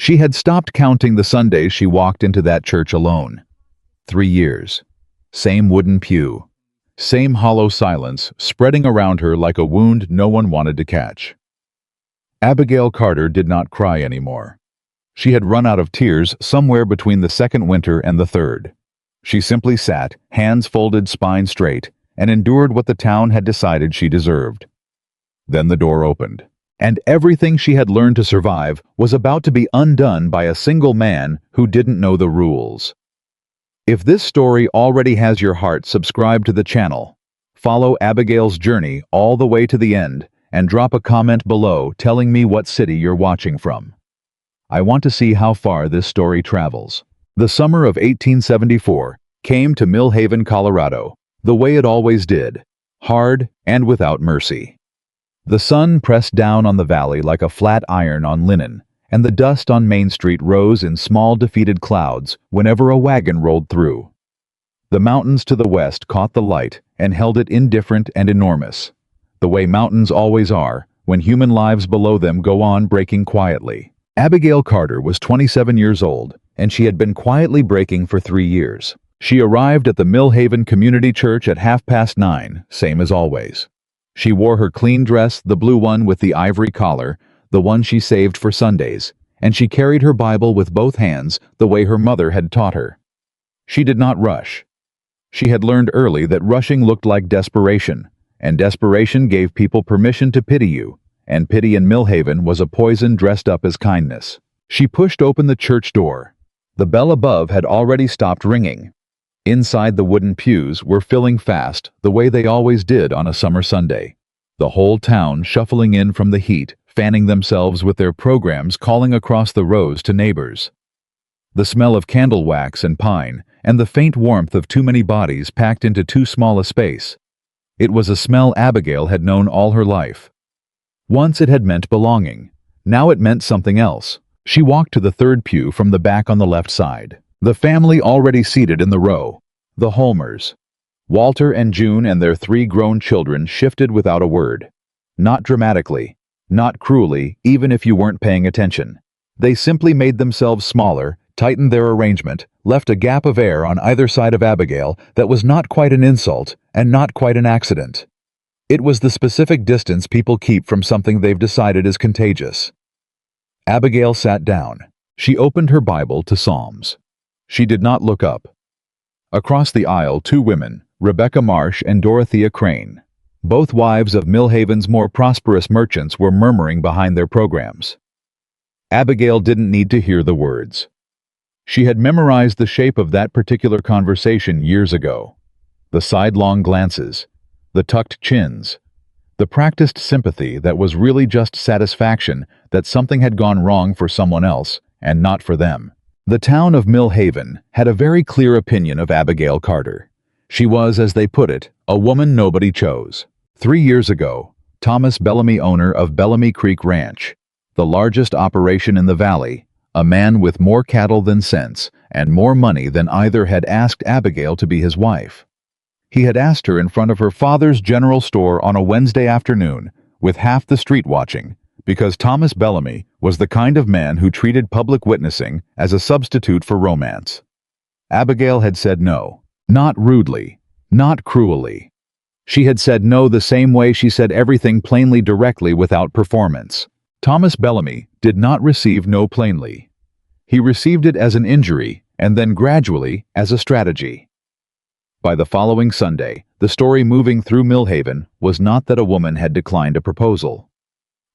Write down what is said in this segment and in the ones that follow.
She had stopped counting the Sundays she walked into that church alone. 3 years. Same wooden pew. Same hollow silence spreading around her like a wound no one wanted to catch. Abigail Carter did not cry anymore. She had run out of tears somewhere between the second winter and the third. She simply sat, hands folded, spine straight, and endured what the town had decided she deserved. Then the door opened, and everything she had learned to survive was about to be undone by a single man who didn't know the rules. If this story already has your heart, subscribe to the channel. Follow Abigail's journey all the way to the end, and drop a comment below telling me what city you're watching from. I want to see how far this story travels. The summer of 1874 came to Millhaven, Colorado, the way it always did, hard and without mercy. The sun pressed down on the valley like a flat iron on linen, and the dust on Main Street rose in small defeated clouds whenever a wagon rolled through. The mountains to the west caught the light and held it indifferent and enormous, the way mountains always are when human lives below them go on breaking quietly. Abigail Carter was 27 years old, and she had been quietly breaking for 3 years. She arrived at the Millhaven Community Church at 9:30, same as always. She wore her clean dress, the blue one with the ivory collar, the one she saved for Sundays, and she carried her Bible with both hands the way her mother had taught her. She did not rush. She had learned early that rushing looked like desperation, and desperation gave people permission to pity you, and pity in Millhaven was a poison dressed up as kindness. She pushed open the church door. The bell above had already stopped ringing. Inside, the wooden pews were filling fast, the way they always did on a summer Sunday. The whole town shuffling in from the heat, fanning themselves with their programs calling across the rows to neighbors. The smell of candle wax and pine, and the faint warmth of too many bodies packed into too small a space. It was a smell Abigail had known all her life. Once it had meant belonging. Now it meant something else. She walked to the third pew from the back on the left side. The family already seated in the row. The Holmers. Walter and June and their 3 grown children shifted without a word. Not dramatically. Not cruelly, even if you weren't paying attention. They simply made themselves smaller, tightened their arrangement, left a gap of air on either side of Abigail that was not quite an insult and not quite an accident. It was the specific distance people keep from something they've decided is contagious. Abigail sat down. She opened her Bible to Psalms. She did not look up. Across the aisle, 2 women, Rebecca Marsh and Dorothea Crane, both wives of Millhaven's more prosperous merchants, were murmuring behind their programs. Abigail didn't need to hear the words. She had memorized the shape of that particular conversation years ago. The sidelong glances, the tucked chins, the practiced sympathy that was really just satisfaction that something had gone wrong for someone else and not for them. The town of Millhaven had a very clear opinion of Abigail Carter. She was, as they put it, a woman nobody chose. 3 years ago, Thomas Bellamy, owner of Bellamy Creek Ranch, the largest operation in the valley, a man with more cattle than sense and more money than either, had asked Abigail to be his wife. He had asked her in front of her father's general store on a Wednesday afternoon, with half the street watching, because Thomas Bellamy was the kind of man who treated public witnessing as a substitute for romance. Abigail had said no, not rudely, not cruelly. She had said no the same way she said everything plainly, directly, without performance. Thomas Bellamy did not receive no plainly. He received it as an injury, and then gradually as a strategy. By the following Sunday, the story moving through Millhaven was not that a woman had declined a proposal.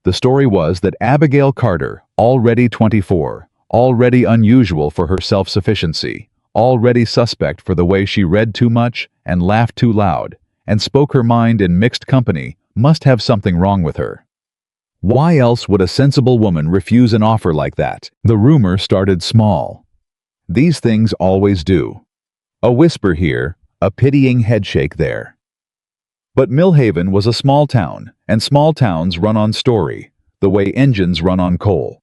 The story was that Abigail Carter, already 24, already unusual for her self-sufficiency, already suspect for the way she read too much and laughed too loud, and spoke her mind in mixed company, must have something wrong with her. Why else would a sensible woman refuse an offer like that? The rumor started small. These things always do. A whisper here, a pitying headshake there. But Millhaven was a small town, and small towns run on story, the way engines run on coal.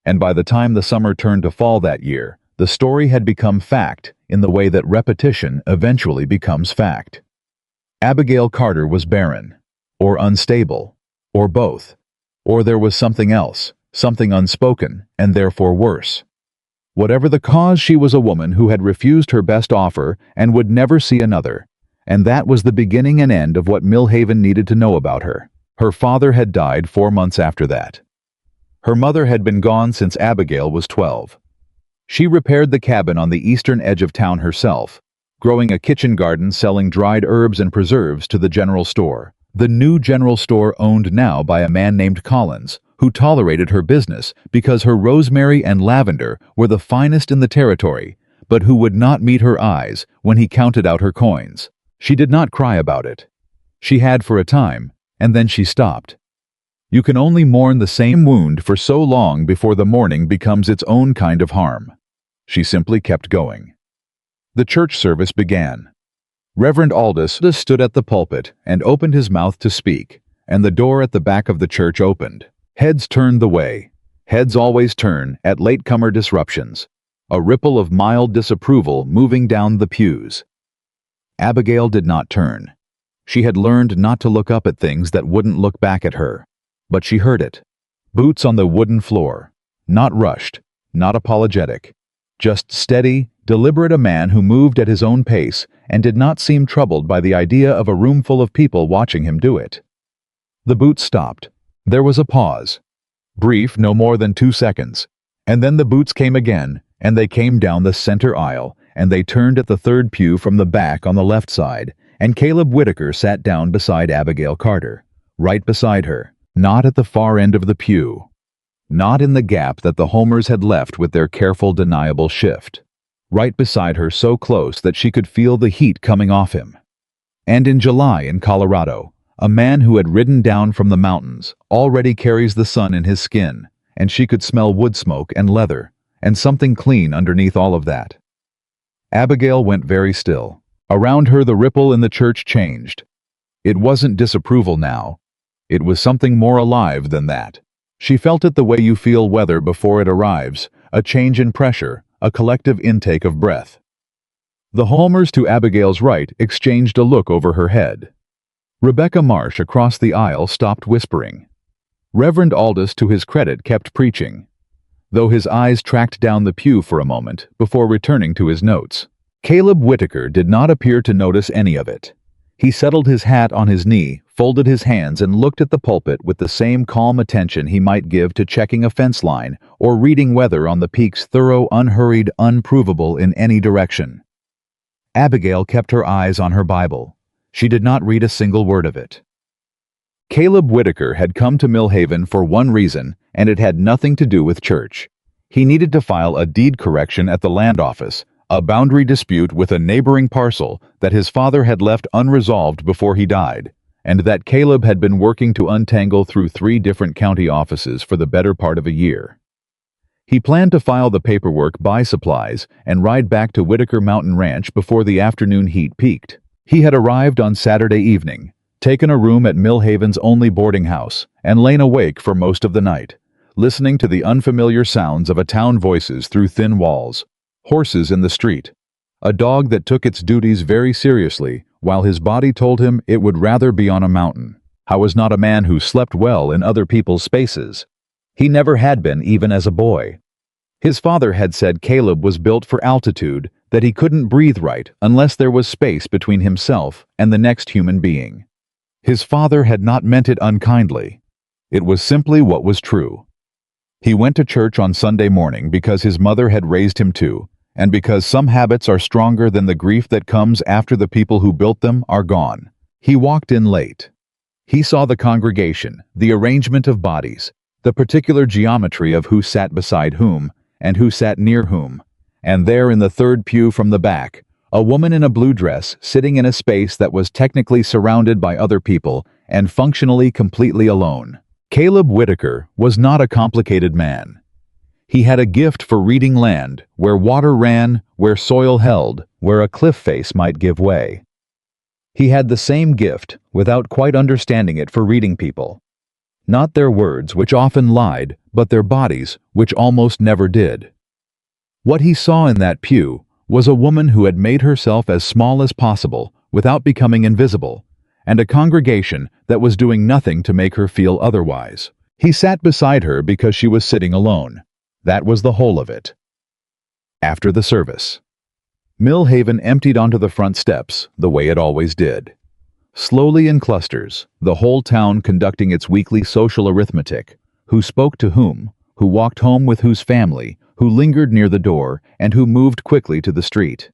And by the time the summer turned to fall that year, the story had become fact in the way that repetition eventually becomes fact. Abigail Carter was barren, or unstable, or both. Or there was something else, something unspoken, and therefore worse. Whatever the cause, she was a woman who had refused her best offer and would never see another, and that was the beginning and end of what Millhaven needed to know about her. Her father had died 4 months after that. Her mother had been gone since Abigail was 12. She repaired the cabin on the eastern edge of town herself, growing a kitchen garden, selling dried herbs and preserves to the general store. The new general store owned now by a man named Collins, who tolerated her business because her rosemary and lavender were the finest in the territory, but who would not meet her eyes when he counted out her coins. She did not cry about it. She had for a time, and then she stopped. You can only mourn the same wound for so long before the mourning becomes its own kind of harm. She simply kept going. The church service began. Reverend Aldous stood at the pulpit and opened his mouth to speak, and the door at the back of the church opened. Heads turned the way. Heads always turn at latecomer disruptions. A ripple of mild disapproval moving down the pews. Abigail did not turn. She had learned not to look up at things that wouldn't look back at her. But she heard it. Boots on the wooden floor. Not rushed, not apologetic. Just steady, deliberate, a man who moved at his own pace and did not seem troubled by the idea of a room full of people watching him do it. The boots stopped. There was a pause. Brief, no more than 2 seconds. And then the boots came again, and they came down the center aisle, and they turned at the third pew from the back on the left side, and Caleb Whitaker sat down beside Abigail Carter, right beside her, not at the far end of the pew, not in the gap that the Homers had left with their careful, deniable shift, right beside her, so close that she could feel the heat coming off him. And in July in Colorado, a man who had ridden down from the mountains already carries the sun in his skin, and she could smell wood smoke and leather, and something clean underneath all of that. Abigail went very still. Around her the ripple in the church changed. It wasn't disapproval now. It was something more alive than that. She felt it the way you feel weather before it arrives, a change in pressure, a collective intake of breath. The Homers to Abigail's right exchanged a look over her head. Rebecca Marsh across the aisle stopped whispering. Reverend Aldous, to his credit, kept preaching, though his eyes tracked down the pew for a moment before returning to his notes. Caleb Whitaker did not appear to notice any of it. He settled his hat on his knee, folded his hands, and looked at the pulpit with the same calm attention he might give to checking a fence line or reading weather on the peaks, thorough, unhurried, unprovable in any direction. Abigail kept her eyes on her Bible. She did not read a single word of it. Caleb Whitaker had come to Millhaven for one reason, and it had nothing to do with church. He needed to file a deed correction at the land office, a boundary dispute with a neighboring parcel that his father had left unresolved before he died, and that Caleb had been working to untangle through 3 different county offices for the better part of a year. He planned to file the paperwork, buy supplies, and ride back to Whitaker Mountain Ranch before the afternoon heat peaked. He had arrived on Saturday evening, taken a room at Millhaven's only boarding house, and lain awake for most of the night, listening to the unfamiliar sounds of a town, voices through thin walls, horses in the street, a dog that took its duties very seriously while his body told him it would rather be on a mountain. I was not a man who slept well in other people's spaces. He never had been, even as a boy. His father had said Caleb was built for altitude, that he couldn't breathe right unless there was space between himself and the next human being. His father had not meant it unkindly. It was simply what was true. He went to church on Sunday morning because his mother had raised him to, and because some habits are stronger than the grief that comes after the people who built them are gone. He walked in late. He saw the congregation, the arrangement of bodies, the particular geometry of who sat beside whom, and who sat near whom, and there in the third pew from the back, a woman in a blue dress sitting in a space that was technically surrounded by other people and functionally completely alone. Caleb Whitaker was not a complicated man. He had a gift for reading land, where water ran, where soil held, where a cliff face might give way. He had the same gift, without quite understanding it, for reading people. Not their words, which often lied, but their bodies, which almost never did. What he saw in that pew was a woman who had made herself as small as possible without becoming invisible, and a congregation that was doing nothing to make her feel otherwise. He sat beside her because she was sitting alone. That was the whole of it. After the service, Millhaven emptied onto the front steps the way it always did. Slowly in clusters, the whole town conducting its weekly social arithmetic. Who spoke to whom, who walked home with whose family, who lingered near the door, and who moved quickly to the street.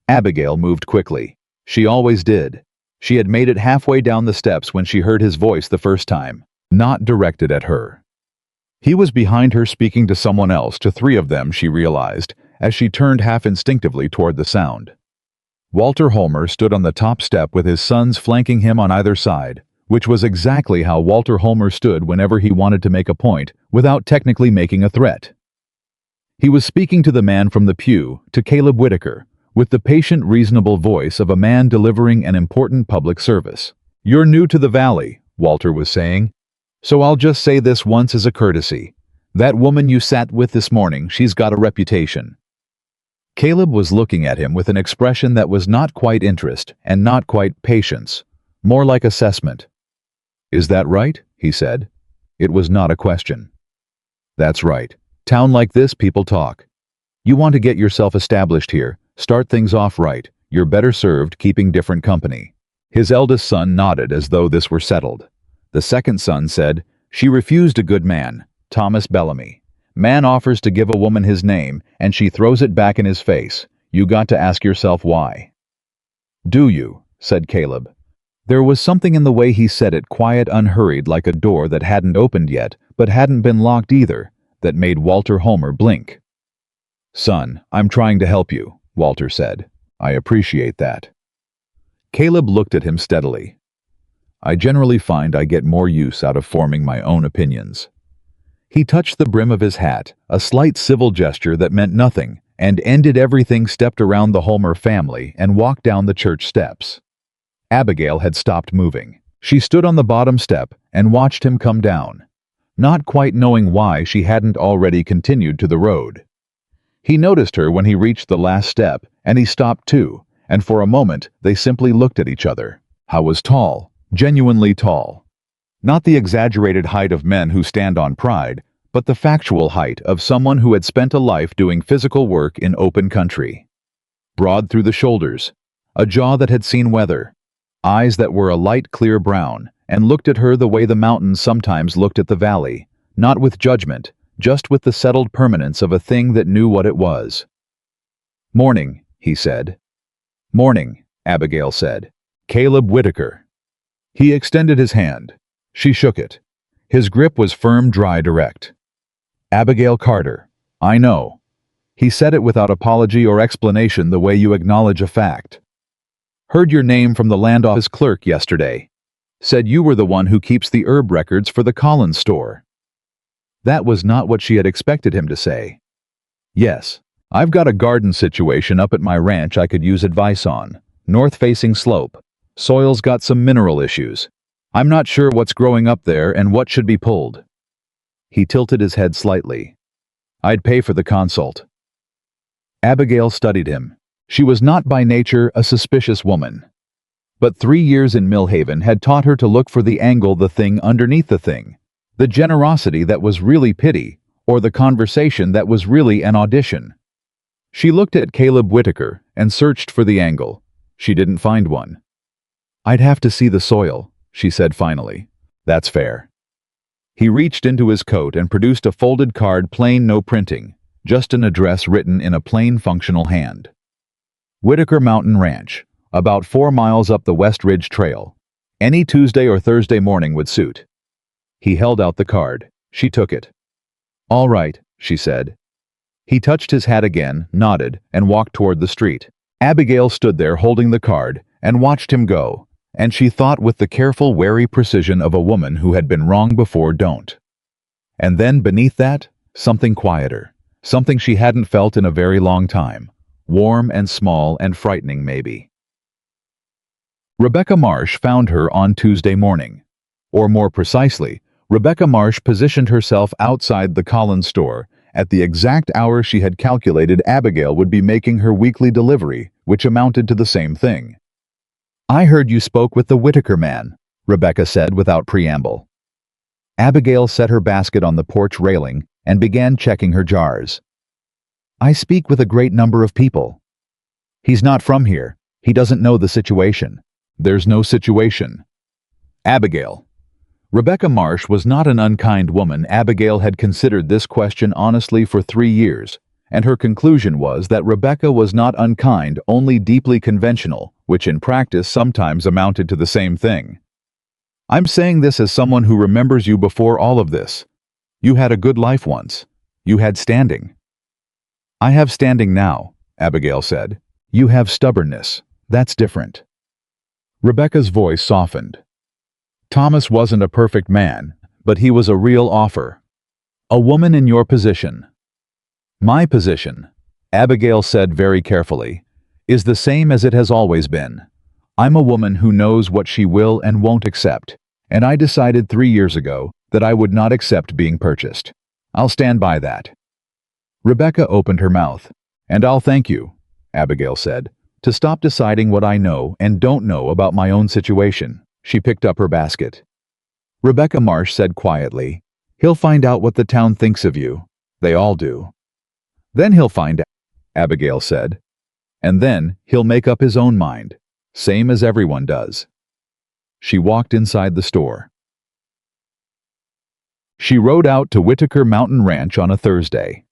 Abigail moved quickly. She always did. She had made it halfway down the steps when she heard his voice the first time, not directed at her. He was behind her speaking to someone else, to three of them, she realized, as she turned half instinctively toward the sound. Walter Homer stood on the top step with his sons flanking him on either side, which was exactly how Walter Homer stood whenever he wanted to make a point without technically making a threat. He was speaking to the man from the pew, to Caleb Whitaker, with the patient, reasonable voice of a man delivering an important public service. "You're new to the valley," Walter was saying, "so I'll just say this once as a courtesy. That woman you sat with this morning, she's got a reputation." Caleb was looking at him with an expression that was not quite interest and not quite patience, more like assessment. "Is that right?" he said. It was not a question. "That's right. Town like this, people talk. You want to get yourself established here, start things off right, you're better served keeping different company." His eldest son nodded as though this were settled. The second son said, "She refused a good man, Thomas Bellamy. Man offers to give a woman his name, and she throws it back in his face. You got to ask yourself why." "Do you?" said Caleb. There was something in the way he said it, quiet, unhurried, like a door that hadn't opened yet, but hadn't been locked either, that made Walter Homer blink. "Son, I'm trying to help you," Walter said. "I appreciate that." Caleb looked at him steadily. "I generally find I get more use out of forming my own opinions." He touched the brim of his hat, a slight civil gesture that meant nothing, and ended everything, stepped around the Homer family, and walked down the church steps. Abigail had stopped moving. She stood on the bottom step and watched him come down, not quite knowing why she hadn't already continued to the road. He noticed her when he reached the last step, and he stopped too, and for a moment they simply looked at each other. How was tall, genuinely tall. Not the exaggerated height of men who stand on pride, but the factual height of someone who had spent a life doing physical work in open country. Broad through the shoulders, a jaw that had seen weather, eyes that were a light clear brown, and looked at her the way the mountains sometimes looked at the valley, not with judgment, just with the settled permanence of a thing that knew what it was. "Morning," he said. "Morning," Abigail said. "Caleb Whitaker." He extended his hand. She shook it. His grip was firm, dry, direct. "Abigail Carter. I know." He said it without apology or explanation, the way you acknowledge a fact. "Heard your name from the land office clerk yesterday. Said you were the one who keeps the herb records for the Collins store." That was not what she had expected him to say. "Yes, I've got a garden situation up at my ranch I could use advice on. North-facing slope. Soil's got some mineral issues. I'm not sure what's growing up there and what should be pulled." He tilted his head slightly. "I'd pay for the consult." Abigail studied him. She was not by nature a suspicious woman. But 3 years in Millhaven had taught her to look for the angle, the thing underneath the thing, the generosity that was really pity, or the conversation that was really an audition. She looked at Caleb Whitaker and searched for the angle. She didn't find one. "I'd have to see the soil," she said finally. "That's fair." He reached into his coat and produced a folded card, plain, no printing, just an address written in a plain, functional hand. Whitaker Mountain Ranch, about 4 miles up the West Ridge Trail. Any Tuesday or Thursday morning would suit. He held out the card. She took it. "All right," she said. He touched his hat again, nodded, and walked toward the street. Abigail stood there holding the card and watched him go, and she thought with the careful, wary precision of a woman who had been wrong before. Don't. And then beneath that, something quieter, something she hadn't felt in a very long time, warm and small and frightening maybe. Rebecca Marsh found her on Tuesday morning. Or more precisely, Rebecca Marsh positioned herself outside the Collins store at the exact hour she had calculated Abigail would be making her weekly delivery, which amounted to the same thing. "I heard you spoke with the Whitaker man," Rebecca said without preamble. Abigail set her basket on the porch railing and began checking her jars. "I speak with a great number of people. He's not from here. He doesn't know the situation." "There's no situation." Abigail. Rebecca Marsh was not an unkind woman. Abigail had considered this question honestly for 3 years, and her conclusion was that Rebecca was not unkind, only deeply conventional, which in practice sometimes amounted to the same thing. "I'm saying this as someone who remembers you before all of this. You had a good life once. You had standing." "I have standing now," Abigail said. "You have stubbornness. That's different." Rebecca's voice softened. "Thomas wasn't a perfect man, but he was a real offer. A woman in your position." "My position," Abigail said very carefully, "is the same as it has always been. I'm a woman who knows what she will and won't accept, and I decided 3 years ago that I would not accept being purchased. I'll stand by that." Rebecca opened her mouth. "And I'll thank you," Abigail said, "to stop deciding what I know and don't know about my own situation." She picked up her basket. Rebecca Marsh said quietly, "He'll find out what the town thinks of you. They all do." "Then he'll find out," Abigail said. "And then he'll make up his own mind, same as everyone does." She walked inside the store. She rode out to Whitaker Mountain Ranch on a Thursday.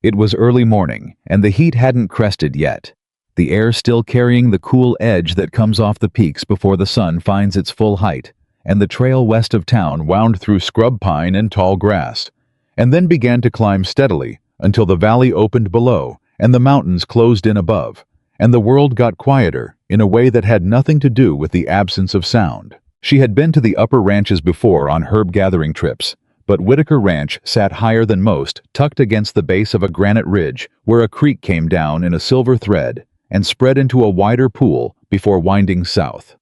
It was early morning, and the heat hadn't crested yet, the air still carrying the cool edge that comes off the peaks before the sun finds its full height, and the trail west of town wound through scrub pine and tall grass, and then began to climb steadily until the valley opened below and the mountains closed in above, and the world got quieter in a way that had nothing to do with the absence of sound. She had been to the upper ranches before on herb-gathering trips, but Whitaker Ranch sat higher than most, tucked against the base of a granite ridge where a creek came down in a silver thread and spread into a wider pool before winding south.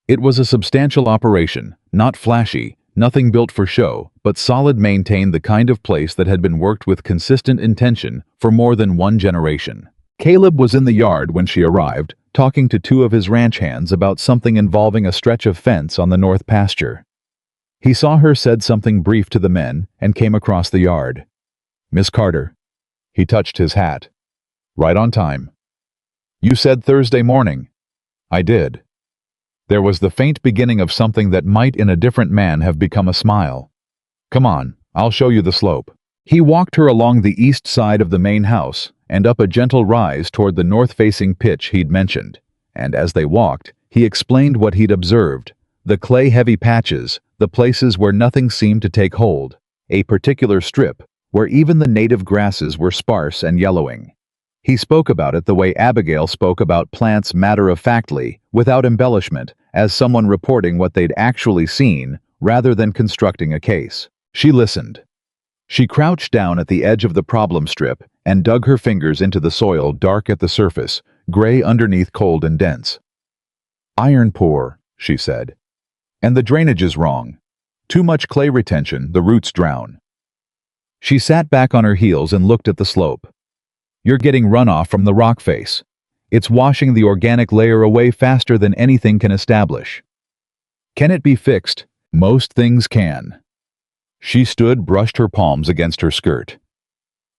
It was a substantial operation, not flashy, nothing built for show, but solid, maintained, the kind of place that had been worked with consistent intention for more than one generation. Caleb was in the yard when she arrived, talking to 2 of his ranch hands about something involving a stretch of fence on the north pasture. He saw her, said something brief to the men, and came across the yard. "Miss Carter." He touched his hat. "Right on time." "You said Thursday morning." "I did." There was the faint beginning of something that might in a different man have become a smile. "Come on, I'll show you the slope." He walked her along the east side of the main house and up a gentle rise toward the north-facing pitch he'd mentioned, and as they walked, he explained what he'd observed: the clay-heavy patches, the places where nothing seemed to take hold, a particular strip where even the native grasses were sparse and yellowing. He spoke about it the way Abigail spoke about plants, matter-of-factly, without embellishment, as someone reporting what they'd actually seen, rather than constructing a case. She listened. She crouched down at the edge of the problem strip and dug her fingers into the soil, dark at the surface, gray underneath, cold and dense. "Iron poor," she said. "And the drainage is wrong. Too much clay retention, the roots drown." She sat back on her heels and looked at the slope. "You're getting runoff from the rock face. It's washing the organic layer away faster than anything can establish." "Can it be fixed?" "Most things can." She stood, brushed her palms against her skirt.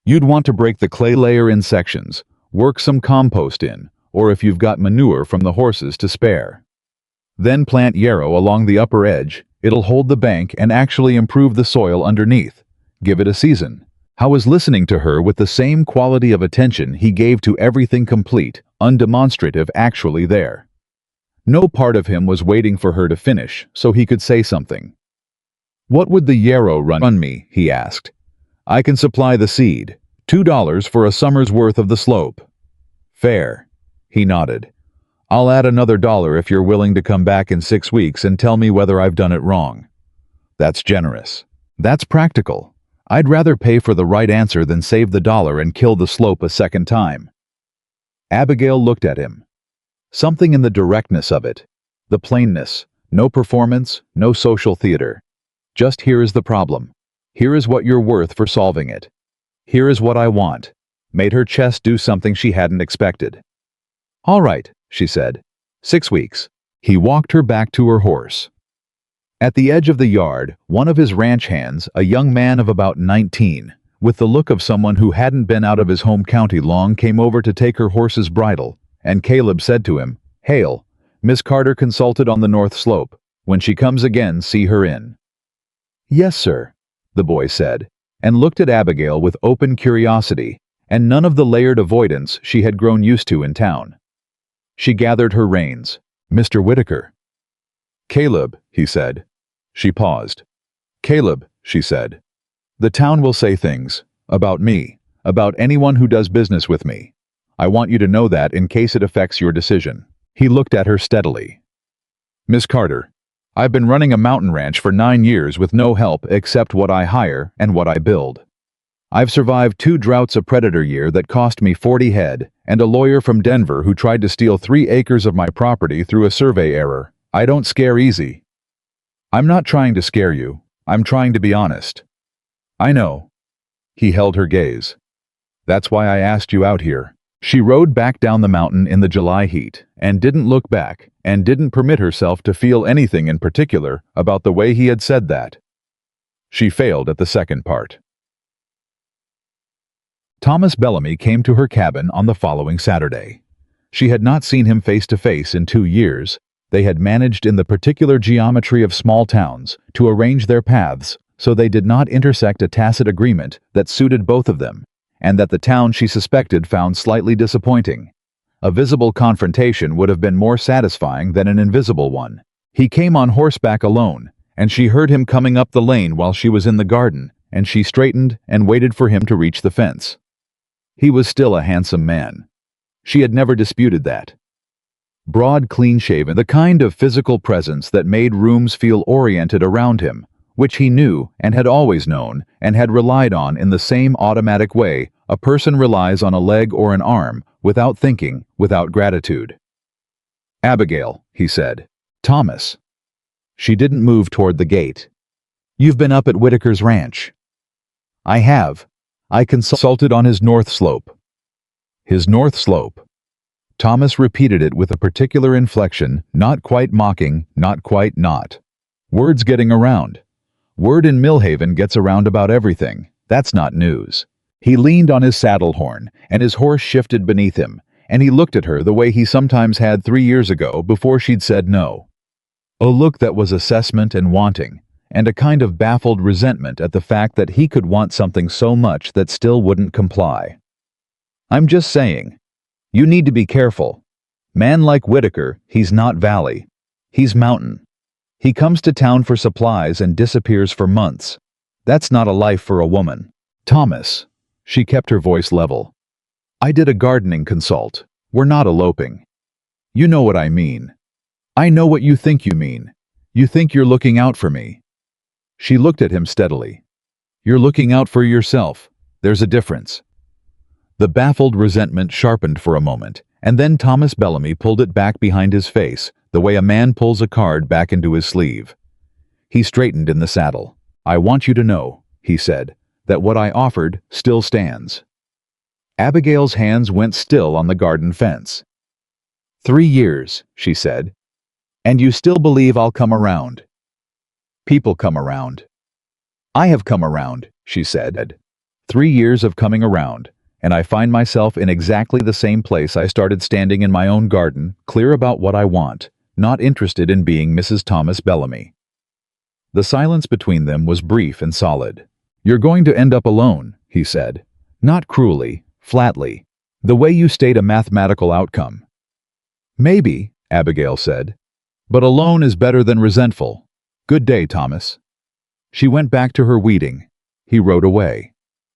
"You'd want to break the clay layer in sections, work some compost in, or if you've got manure from the horses to spare. Then plant yarrow along the upper edge. It'll hold the bank and actually improve the soil underneath. Give it a season." Howe was listening to her with the same quality of attention he gave to everything complete, undemonstrative, actually there. No part of him was waiting for her to finish so he could say something. "What would the yarrow run me?" he asked. "I can supply the seed. $2 for a summer's worth of the slope." "Fair." He nodded. "I'll add another $1 if you're willing to come back in 6 weeks and tell me whether I've done it wrong." "That's generous." "That's practical. I'd rather pay for the right answer than save the $1 and kill the slope a second time." Abigail looked at him. Something in the directness of it, the plainness, no performance, no social theater. Just, here is the problem. Here is what you're worth for solving it. Here is what I want. Made her chest do something she hadn't expected. "All right," she said. 6 weeks. He walked her back to her horse. At the edge of the yard, one of his ranch hands, a young man of about 19, with the look of someone who hadn't been out of his home county long, came over to take her horse's bridle, and Caleb said to him, "Hail, Miss Carter consulted on the north slope. When she comes again, see her in." "Yes, sir," the boy said, and looked at Abigail with open curiosity, and none of the layered avoidance she had grown used to in town. She gathered her reins. "Mr. Whitaker." "Caleb," he said. She paused. "Caleb," she said. "The town will say things about me, about anyone who does business with me. I want you to know that in case it affects your decision." He looked at her steadily. "Miss Carter, I've been running a mountain ranch for 9 years with no help except what I hire and what I build. I've survived 2 droughts a predator year that cost me 40 head, and a lawyer from Denver who tried to steal 3 acres of my property through a survey error. I don't scare easy." "I'm not trying to scare you. I'm trying to be honest." "I know." He held her gaze. "That's why I asked you out here." She rode back down the mountain in the July heat, and didn't look back, and didn't permit herself to feel anything in particular about the way he had said that. She failed at the second part. Thomas Bellamy came to her cabin on the following Saturday. She had not seen him face to face in 2 years. They had managed in the particular geometry of small towns to arrange their paths so they did not intersect a tacit agreement that suited both of them, and that the town she suspected found slightly disappointing. A visible confrontation would have been more satisfying than an invisible one. He came on horseback alone, and she heard him coming up the lane while she was in the garden, and she straightened and waited for him to reach the fence. He was still a handsome man. She had never disputed that. Broad, clean-shaven, the kind of physical presence that made rooms feel oriented around him, which he knew and had always known and had relied on in the same automatic way a person relies on a leg or an arm, without thinking, without gratitude. "Abigail," he said. "Thomas." She didn't move toward the gate. "You've been up at Whitaker's ranch." "I have. I consulted on his north slope." "His north slope." Thomas repeated it with a particular inflection, not quite mocking, not quite not. "Word's getting around. Word in Millhaven gets around about everything. That's not news." He leaned on his saddle horn, and his horse shifted beneath him, and he looked at her the way he sometimes had 3 years ago before she'd said no. A look that was assessment and wanting, and a kind of baffled resentment at the fact that he could want something so much that still wouldn't comply. "I'm just saying. You need to be careful. Man like Whitaker, he's not valley. He's mountain. He comes to town for supplies and disappears for months. That's not a life for a woman." "Thomas." She kept her voice level. "I did a gardening consult. We're not eloping. You know what I mean. I know what you think you mean. You think you're looking out for me." She looked at him steadily. "You're looking out for yourself. There's a difference." The baffled resentment sharpened for a moment, and then Thomas Bellamy pulled it back behind his face, the way a man pulls a card back into his sleeve. He straightened in the saddle. "I want you to know," he said, "that what I offered still stands." Abigail's hands went still on the garden fence. 3 years, she said. "And you still believe I'll come around?" "People come around." "I have come around," she said. 3 years of coming around, and I find myself in exactly the same place I started, standing in my own garden, clear about what I want, not interested in being Mrs. Thomas Bellamy. The silence between them was brief and solid. "You're going to end up alone," he said. Not cruelly, flatly, the way you state a mathematical outcome. "Maybe," Abigail said. "But alone is better than resentful. Good day, Thomas." She went back to her weeding. He rode away.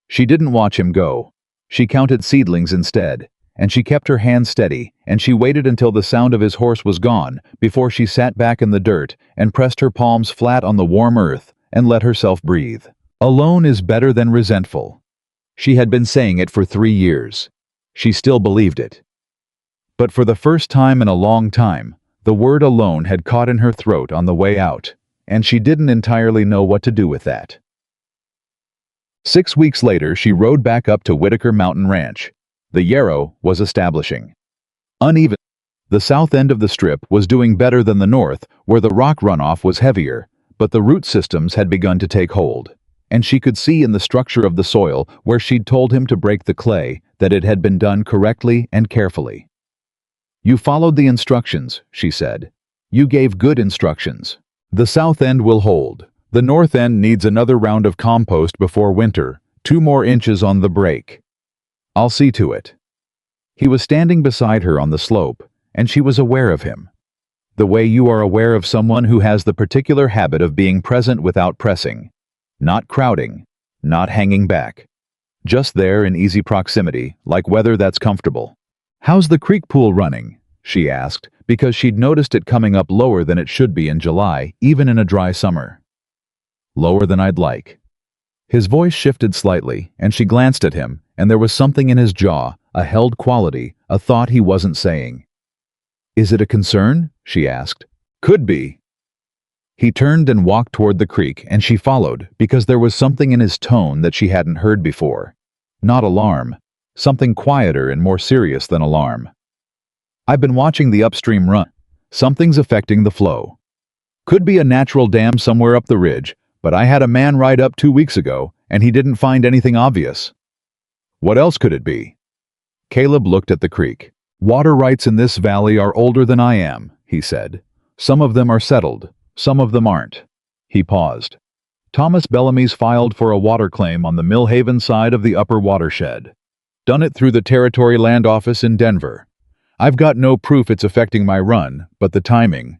She didn't watch him go. She counted seedlings instead, and she kept her hand steady, and she waited until the sound of his horse was gone before she sat back in the dirt and pressed her palms flat on the warm earth and let herself breathe. Alone is better than resentful. She had been saying it for 3 years. She still believed it. But for the first time in a long time, the word alone had caught in her throat on the way out, and she didn't entirely know what to do with that. 6 weeks later, she rode back up to Whitaker Mountain Ranch. The yarrow was establishing. Uneven. The south end of the strip was doing better than the north, where the rock runoff was heavier, but the root systems had begun to take hold, and she could see in the structure of the soil where she'd told him to break the clay that it had been done correctly and carefully. "You followed the instructions," she said. "You gave good instructions. The south end will hold. The north end needs another round of compost before winter, 2 more inches on the break. I'll see to it." He was standing beside her on the slope, and she was aware of him. The way you are aware of someone who has the particular habit of being present without pressing, not crowding, not hanging back. Just there in easy proximity, like weather that's comfortable. "How's the creek pool running?" she asked, because she'd noticed it coming up lower than it should be in July, even in a dry summer. "Lower than I'd like." His voice shifted slightly, and she glanced at him, and there was something in his jaw, a held quality, a thought he wasn't saying. "Is it a concern?" she asked. "Could be." He turned and walked toward the creek, and she followed, because there was something in his tone that she hadn't heard before. Not alarm. Something quieter and more serious than alarm. "I've been watching the upstream run. Something's affecting the flow. Could be a natural dam somewhere up the ridge, but I had a man ride up 2 weeks ago, and he didn't find anything obvious." "What else could it be?" Caleb looked at the creek. "Water rights in this valley are older than I am," he said. "Some of them are settled, some of them aren't." He paused. "Thomas Bellamy's filed for a water claim on the Millhaven side of the upper watershed. Done it through the Territory Land Office in Denver. I've got no proof it's affecting my run, but the timing."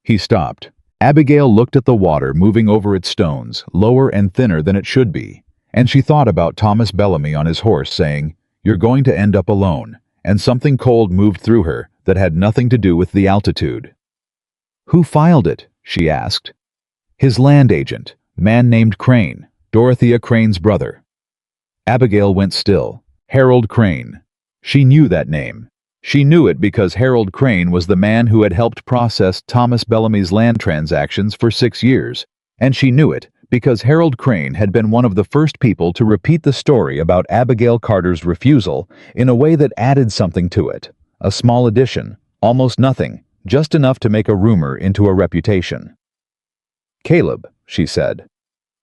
He stopped. Abigail looked at the water moving over its stones, lower and thinner than it should be, and she thought about Thomas Bellamy on his horse saying, "You're going to end up alone," and something cold moved through her that had nothing to do with the altitude. "Who filed it?" she asked. "His land agent, man named Crane, Dorothea Crane's brother." Abigail went still. Harold Crane. She knew that name. She knew it because Harold Crane was the man who had helped process Thomas Bellamy's land transactions for 6 years, and she knew it because Harold Crane had been one of the first people to repeat the story about Abigail Carter's refusal in a way that added something to it, a small addition, almost nothing, just enough to make a rumor into a reputation. "Caleb," she said.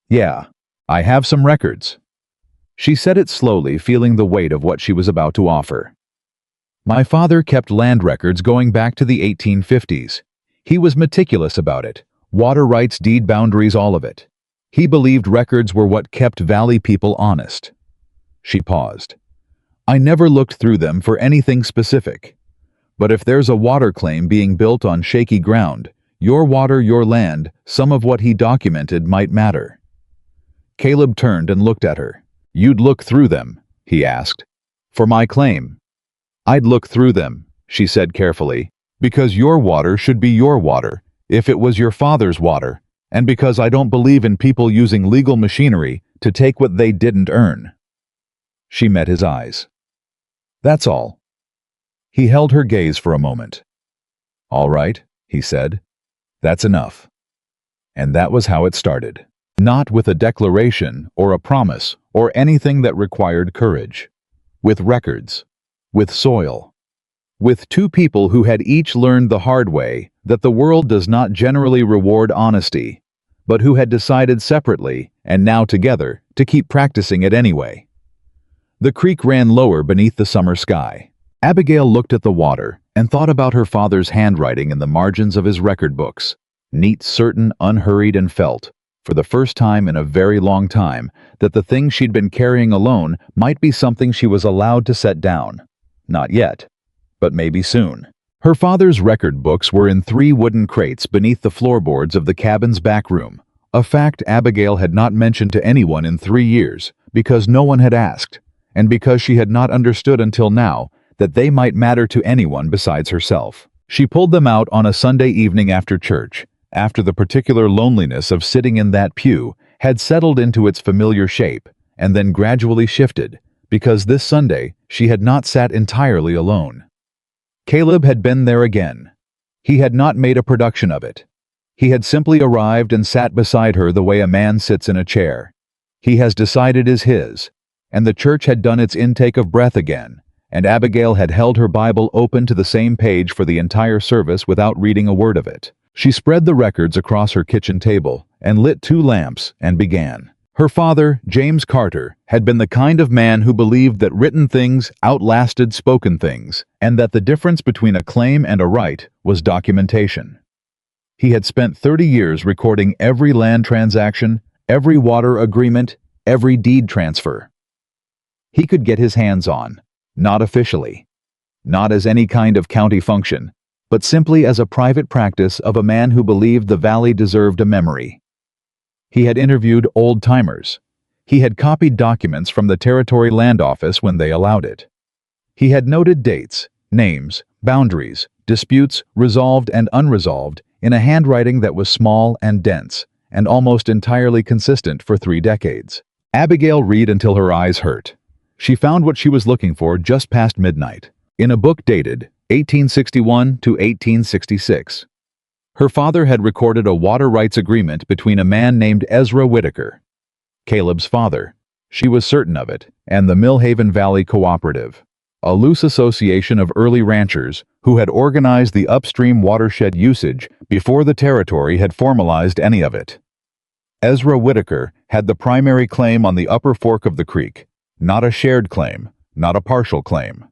"Yeah, I have some records." She said it slowly, feeling the weight of what she was about to offer. "My father kept land records going back to the 1850s. He was meticulous about it, water rights, deed boundaries, all of it. He believed records were what kept Valley people honest." She paused. "I never looked through them for anything specific. But if there's a water claim being built on shaky ground, your water, your land, some of what he documented might matter." Caleb turned and looked at her. "You'd look through them?" he asked. "For my claim?" "I'd look through them," she said carefully, "because your water should be your water, if it was your father's water, and because I don't believe in people using legal machinery to take what they didn't earn." She met his eyes. "That's all." He held her gaze for a moment. "All right," he said. "That's enough." And that was how it started. Not with a declaration or a promise or anything that required courage. With records. With soil. With 2 people who had each learned the hard way that the world does not generally reward honesty, but who had decided separately, and now together, to keep practicing it anyway. The creek ran lower beneath the summer sky. Abigail looked at the water and thought about her father's handwriting in the margins of his record books. Neat, certain, unhurried, and felt, for the first time in a very long time, that the thing she'd been carrying alone might be something she was allowed to set down. Not yet, but maybe soon. Her father's record books were in 3 wooden crates beneath the floorboards of the cabin's back room, a fact Abigail had not mentioned to anyone in 3 years, because no one had asked, and because she had not understood until now that they might matter to anyone besides herself. She pulled them out on a Sunday evening after church, after the particular loneliness of sitting in that pew had settled into its familiar shape, and then gradually shifted, because this Sunday she had not sat entirely alone. Caleb had been there again. He had not made a production of it. He had simply arrived and sat beside her the way a man sits in a chair. He has decided is his, and the church had done its intake of breath again, and Abigail had held her Bible open to the same page for the entire service without reading a word of it. She spread the records across her kitchen table and lit 2 lamps and began. Her father, James Carter, had been the kind of man who believed that written things outlasted spoken things, and that the difference between a claim and a right was documentation. He had spent 30 years recording every land transaction, every water agreement, every deed transfer. He could get his hands on, not officially, not as any kind of county function, but simply as a private practice of a man who believed the valley deserved a memory. He had interviewed old-timers. He had copied documents from the Territory Land Office when they allowed it. He had noted dates, names, boundaries, disputes resolved and unresolved in a handwriting that was small and dense, and almost entirely consistent for 3 decades. Abigail read until her eyes hurt. She found what she was looking for just past midnight, in a book dated 1861 to 1866. Her father had recorded a water rights agreement between a man named Ezra Whitaker, Caleb's father. She was certain of it, and the Millhaven Valley Cooperative, a loose association of early ranchers who had organized the upstream watershed usage before the territory had formalized any of it. Ezra Whitaker had the primary claim on the upper fork of the creek, not a shared claim, not a partial claim.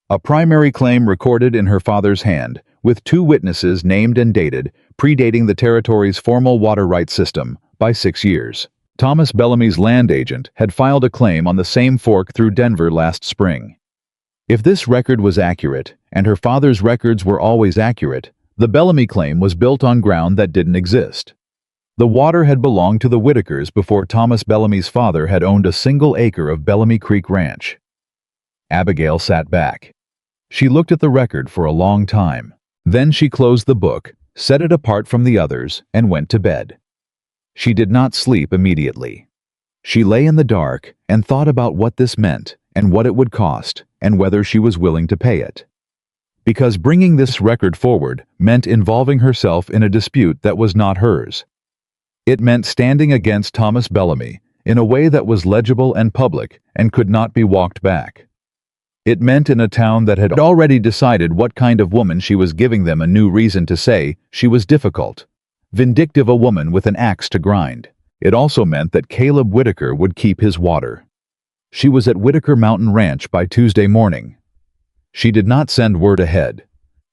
A primary claim recorded in her father's hand, with 2 witnesses named and dated, predating the territory's formal water rights system by 6 years. Thomas Bellamy's land agent had filed a claim on the same fork through Denver last spring. If this record was accurate, and her father's records were always accurate, the Bellamy claim was built on ground that didn't exist. The water had belonged to the Whitakers before Thomas Bellamy's father had owned a single acre of Bellamy Creek Ranch. Abigail sat back. She looked at the record for a long time. Then she closed the book, set it apart from the others, and went to bed. She did not sleep immediately. She lay in the dark and thought about what this meant and what it would cost and whether she was willing to pay it. Because bringing this record forward meant involving herself in a dispute that was not hers. It meant standing against Thomas Bellamy in a way that was legible and public and could not be walked back. It meant in a town that had already decided what kind of woman she was, giving them a new reason to say she was difficult, vindictive, a woman with an axe to grind. It also meant that Caleb Whitaker would keep his water. She was at Whitaker Mountain Ranch by Tuesday morning. She did not send word ahead.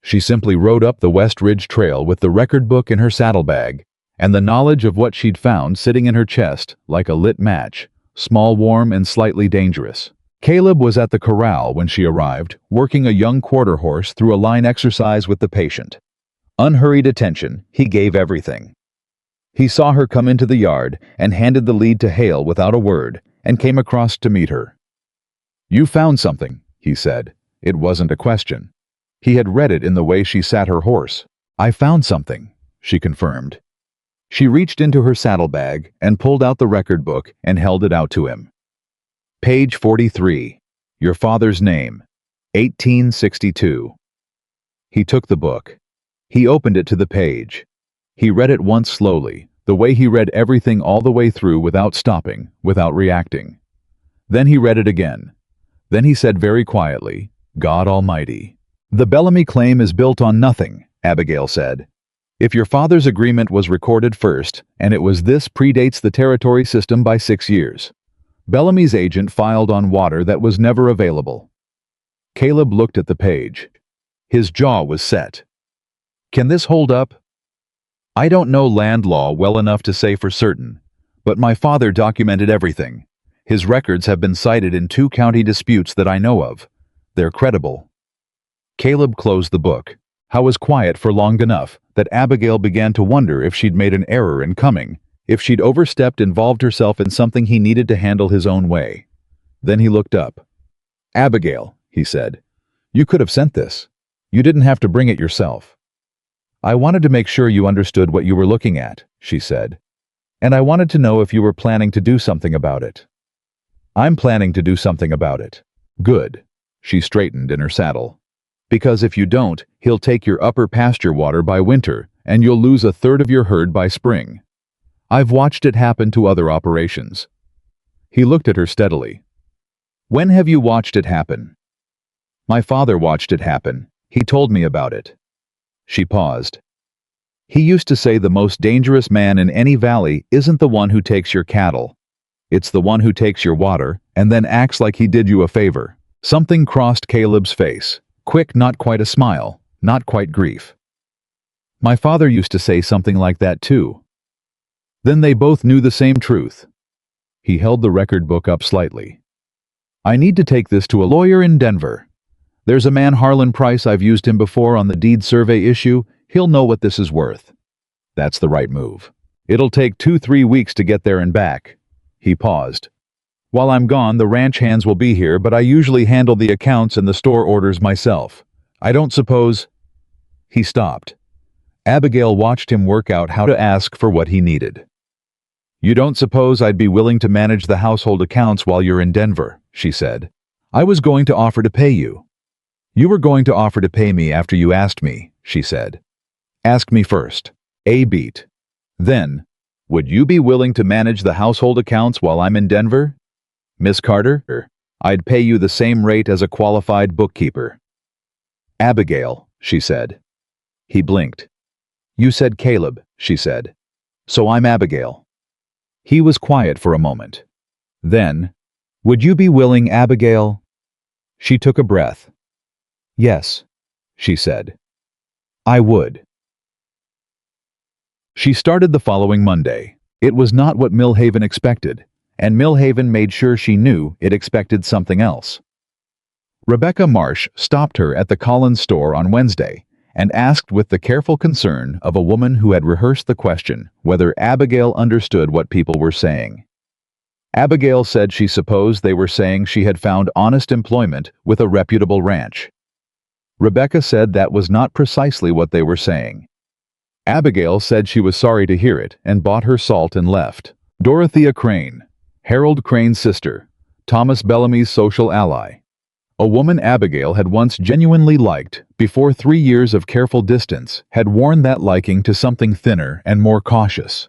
She simply rode up the West Ridge Trail with the record book in her saddlebag, and the knowledge of what she'd found sitting in her chest like a lit match, small, warm, and slightly dangerous. Caleb was at the corral when she arrived, working a young quarter horse through a line exercise with the patient. Unhurried attention, he gave everything. He saw her come into the yard and handed the lead to Hale without a word and came across to meet her. "You found something," he said. It wasn't a question. He had read it in the way she sat her horse. "I found something," she confirmed. She reached into her saddlebag and pulled out the record book and held it out to him. Page 43. Your father's name. 1862. He took the book. He opened it to the page. He read it once slowly, the way he read everything all the way through without stopping, without reacting. Then he read it again. Then he said very quietly, "God Almighty." "The Bellamy claim is built on nothing," Abigail said. "If your father's agreement was recorded first, and it was this predates the territory system by 6 years. Bellamy's agent filed on water that was never available." Caleb looked at the page. His jaw was set. "Can this hold up?" "I don't know land law well enough to say for certain, but my father documented everything. His records have been cited in 2 county disputes that I know of. They're credible." Caleb closed the book. Howe was quiet for long enough that Abigail began to wonder if she'd made an error in coming, if she'd overstepped, involved herself in something he needed to handle his own way. Then he looked up. "Abigail," he said, "you could have sent this. You didn't have to bring it yourself." "I wanted to make sure you understood what you were looking at," she said. "And I wanted to know if you were planning to do something about it." "I'm planning to do something about it." "Good." She straightened in her saddle. "Because if you don't, he'll take your upper pasture water by winter, and you'll lose 1/3 of your herd by spring. I've watched it happen to other operations." He looked at her steadily. "When have you watched it happen?" "My father watched it happen. He told me about it." She paused. He used to say the most dangerous man in any valley isn't the one who takes your cattle. It's the one who takes your water and then acts like he did you a favor. Something crossed Caleb's face. Quick, not quite a smile, not quite grief. My father used to say something like that too. Then they both knew the same truth. He held the record book up slightly. I need to take this to a lawyer in Denver. There's a man, Harlan Price, I've used him before on the deed survey issue. He'll know what this is worth. That's the right move. It'll take 2-3 weeks to get there and back. He paused. While I'm gone, the ranch hands will be here, but I usually handle the accounts and the store orders myself. I don't suppose... He stopped. Abigail watched him work out how to ask for what he needed. You don't suppose I'd be willing to manage the household accounts while you're in Denver, she said. I was going to offer to pay you. You were going to offer to pay me after you asked me, she said. Ask me first. A beat. Then, would you be willing to manage the household accounts while I'm in Denver? Miss Carter, I'd pay you the same rate as a qualified bookkeeper. Abigail, she said. He blinked. You said Caleb, she said. So I'm Abigail. He was quiet for a moment. Then, would you be willing, Abigail? She took a breath. Yes, she said. I would. She started the following Monday. It was not what Millhaven expected, and Millhaven made sure she knew it expected something else. Rebecca Marsh stopped her at the Collins store on Wednesday and asked with the careful concern of a woman who had rehearsed the question whether Abigail understood what people were saying. Abigail said she supposed they were saying she had found honest employment with a reputable ranch. Rebecca said that was not precisely what they were saying. Abigail said she was sorry to hear it and bought her salt and left. Dorothea Crane, Harold Crane's sister, Thomas Bellamy's social ally. A woman Abigail had once genuinely liked, before 3 years of careful distance had worn that liking to something thinner and more cautious.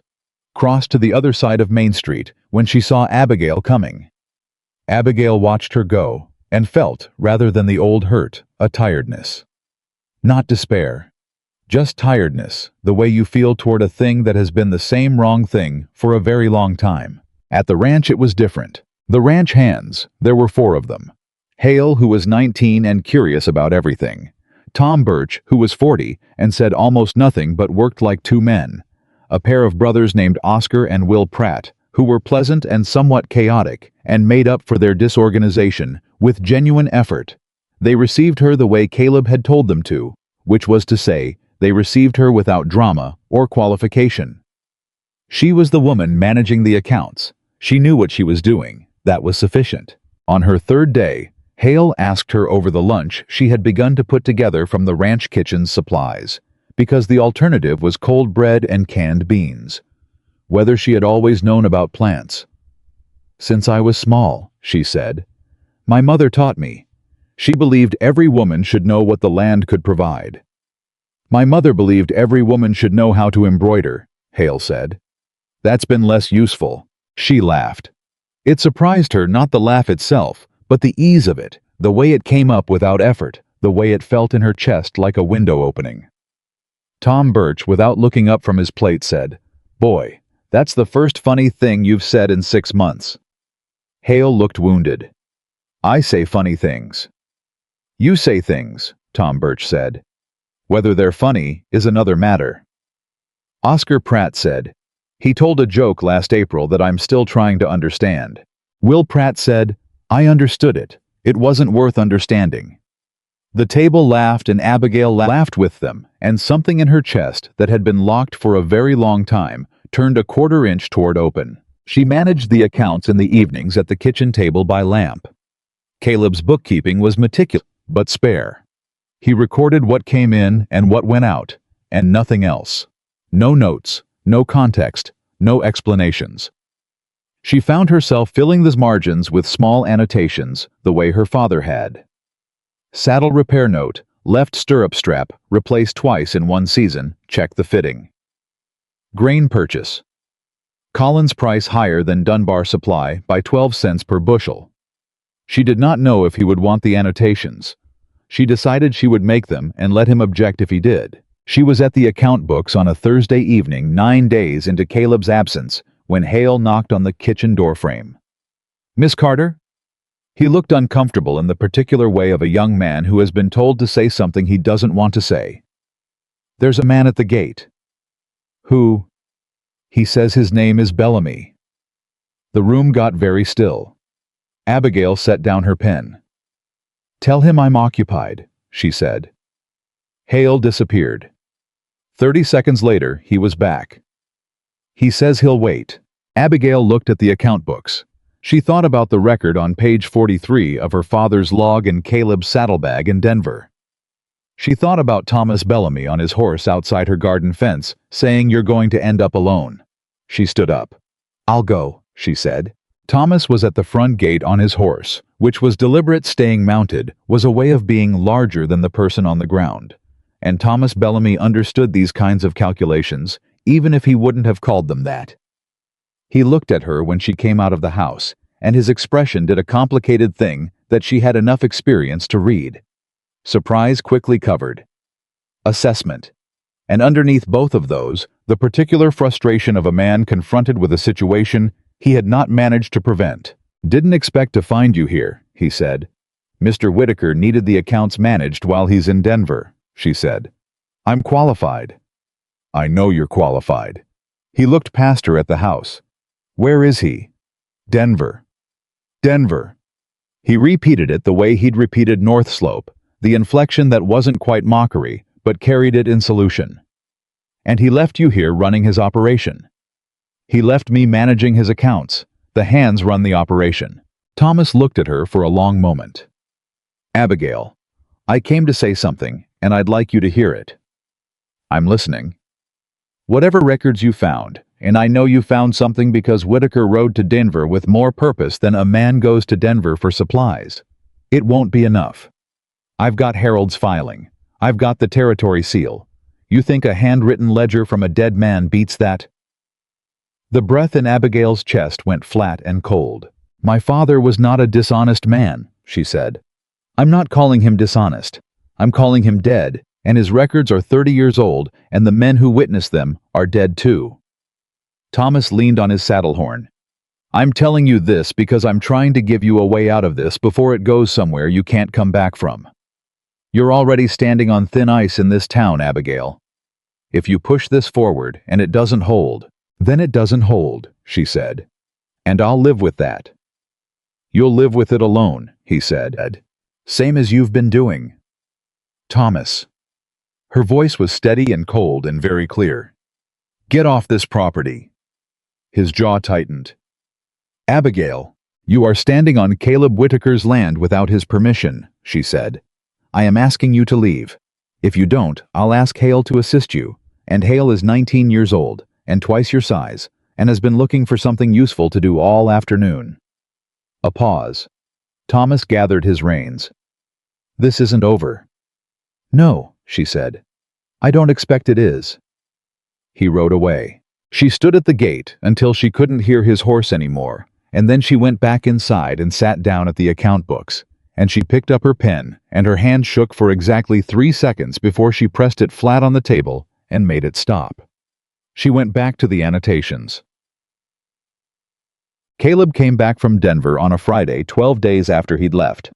Crossed to the other side of Main Street when she saw Abigail coming. Abigail watched her go and felt, rather than the old hurt, a tiredness. Not despair. Just tiredness, the way you feel toward a thing that has been the same wrong thing for a very long time. At the ranch it was different. The ranch hands, there were 4 of them. Hale, who was 19 and curious about everything. Tom Birch, who was 40 and said almost nothing but worked like 2 men. A pair of brothers named Oscar and Will Pratt, who were pleasant and somewhat chaotic and made up for their disorganization with genuine effort. They received her the way Caleb had told them to, which was to say, they received her without drama or qualification. She was the woman managing the accounts. She knew what she was doing. That was sufficient. On her 3rd day, Hale asked her over the lunch she had begun to put together from the ranch kitchen's supplies, because the alternative was cold bread and canned beans. Whether she had always known about plants. Since I was small, she said. My mother taught me. She believed every woman should know what the land could provide. My mother believed every woman should know how to embroider, Hale said. That's been less useful. She laughed. It surprised her, not the laugh itself, but the ease of it, the way it came up without effort, the way it felt in her chest like a window opening. Tom Birch, without looking up from his plate, said, Boy, that's the first funny thing you've said in 6 months. Hale looked wounded. I say funny things. You say things, Tom Birch said. Whether they're funny is another matter. Oscar Pratt said, He told a joke last April that I'm still trying to understand. Will Pratt said, I understood it. It wasn't worth understanding. The table laughed and Abigail laughed with them, and something in her chest that had been locked for a very long time turned a 1/4 inch toward open. She managed the accounts in the evenings at the kitchen table by lamp. Caleb's bookkeeping was meticulous, but spare. He recorded what came in and what went out, and nothing else. No notes, no context, no explanations. She found herself filling the margins with small annotations, the way her father had. Saddle repair note, left stirrup strap, replaced twice in 1 season, check the fitting. Grain purchase. Collins price higher than Dunbar supply by 12 cents per bushel. She did not know if he would want the annotations. She decided she would make them and let him object if he did. She was at the account books on a Thursday evening 9 days into Caleb's absence when Hale knocked on the kitchen doorframe. "Miss Carter?" He looked uncomfortable in the particular way of a young man who has been told to say something he doesn't want to say. "There's a man at the gate." "Who?" "He says his name is Bellamy." The room got very still. Abigail set down her pen. "Tell him I'm occupied," she said. Hale disappeared. 30 seconds later, he was back. "He says he'll wait." Abigail looked at the account books. She thought about the record on page 43 of her father's log in Caleb's saddlebag in Denver. She thought about Thomas Bellamy on his horse outside her garden fence, saying, "You're going to end up alone." She stood up. "I'll go," she said. Thomas was at the front gate on his horse, which was deliberate. Staying mounted was a way of being larger than the person on the ground. And Thomas Bellamy understood these kinds of calculations, even if he wouldn't have called them that. He looked at her when she came out of the house, and his expression did a complicated thing that she had enough experience to read. Surprise quickly covered assessment. And underneath both of those, the particular frustration of a man confronted with a situation he had not managed to prevent. "Didn't expect to find you here," he said. "Mr. Whitaker needed the accounts managed while he's in Denver," she said. "I'm qualified." "I know you're qualified." He looked past her at the house. "Where is he?" "Denver." "Denver." He repeated it the way he'd repeated North Slope, the inflection that wasn't quite mockery, but carried it in solution. "And he left you here running his operation." "He left me managing his accounts. The hands run the operation." Thomas looked at her for a long moment. "Abigail, I came to say something, and I'd like you to hear it." "I'm listening." "Whatever records you found, and I know you found something because Whitaker rode to Denver with more purpose than a man goes to Denver for supplies. It won't be enough. I've got Harold's filing. I've got the territory seal. You think a handwritten ledger from a dead man beats that?" The breath in Abigail's chest went flat and cold. "My father was not a dishonest man," she said. "I'm not calling him dishonest. I'm calling him dead, and his records are 30 years old, and the men who witnessed them are dead too." Thomas leaned on his saddle horn. "I'm telling you this because I'm trying to give you a way out of this before it goes somewhere you can't come back from. You're already standing on thin ice in this town, Abigail. If you push this forward and it doesn't hold, then it doesn't hold," she said. "And I'll live with that." "You'll live with it alone," he said. "Same as you've been doing." "Thomas." Her voice was steady and cold and very clear. "Get off this property." His jaw tightened. "Abigail, you are standing on Caleb Whitaker's land without his permission," she said. "I am asking you to leave. If you don't, I'll ask Hale to assist you, and Hale is 19 years old, and twice your size, and has been looking for something useful to do all afternoon." A pause. Thomas gathered his reins. "This isn't over." "No," she said. "I don't expect it is." He rode away. She stood at the gate until she couldn't hear his horse anymore, and then she went back inside and sat down at the account books, and she picked up her pen, and her hand shook for exactly 3 seconds before she pressed it flat on the table and made it stop. She went back to the annotations. Caleb came back from Denver on a Friday 12 days after he'd left.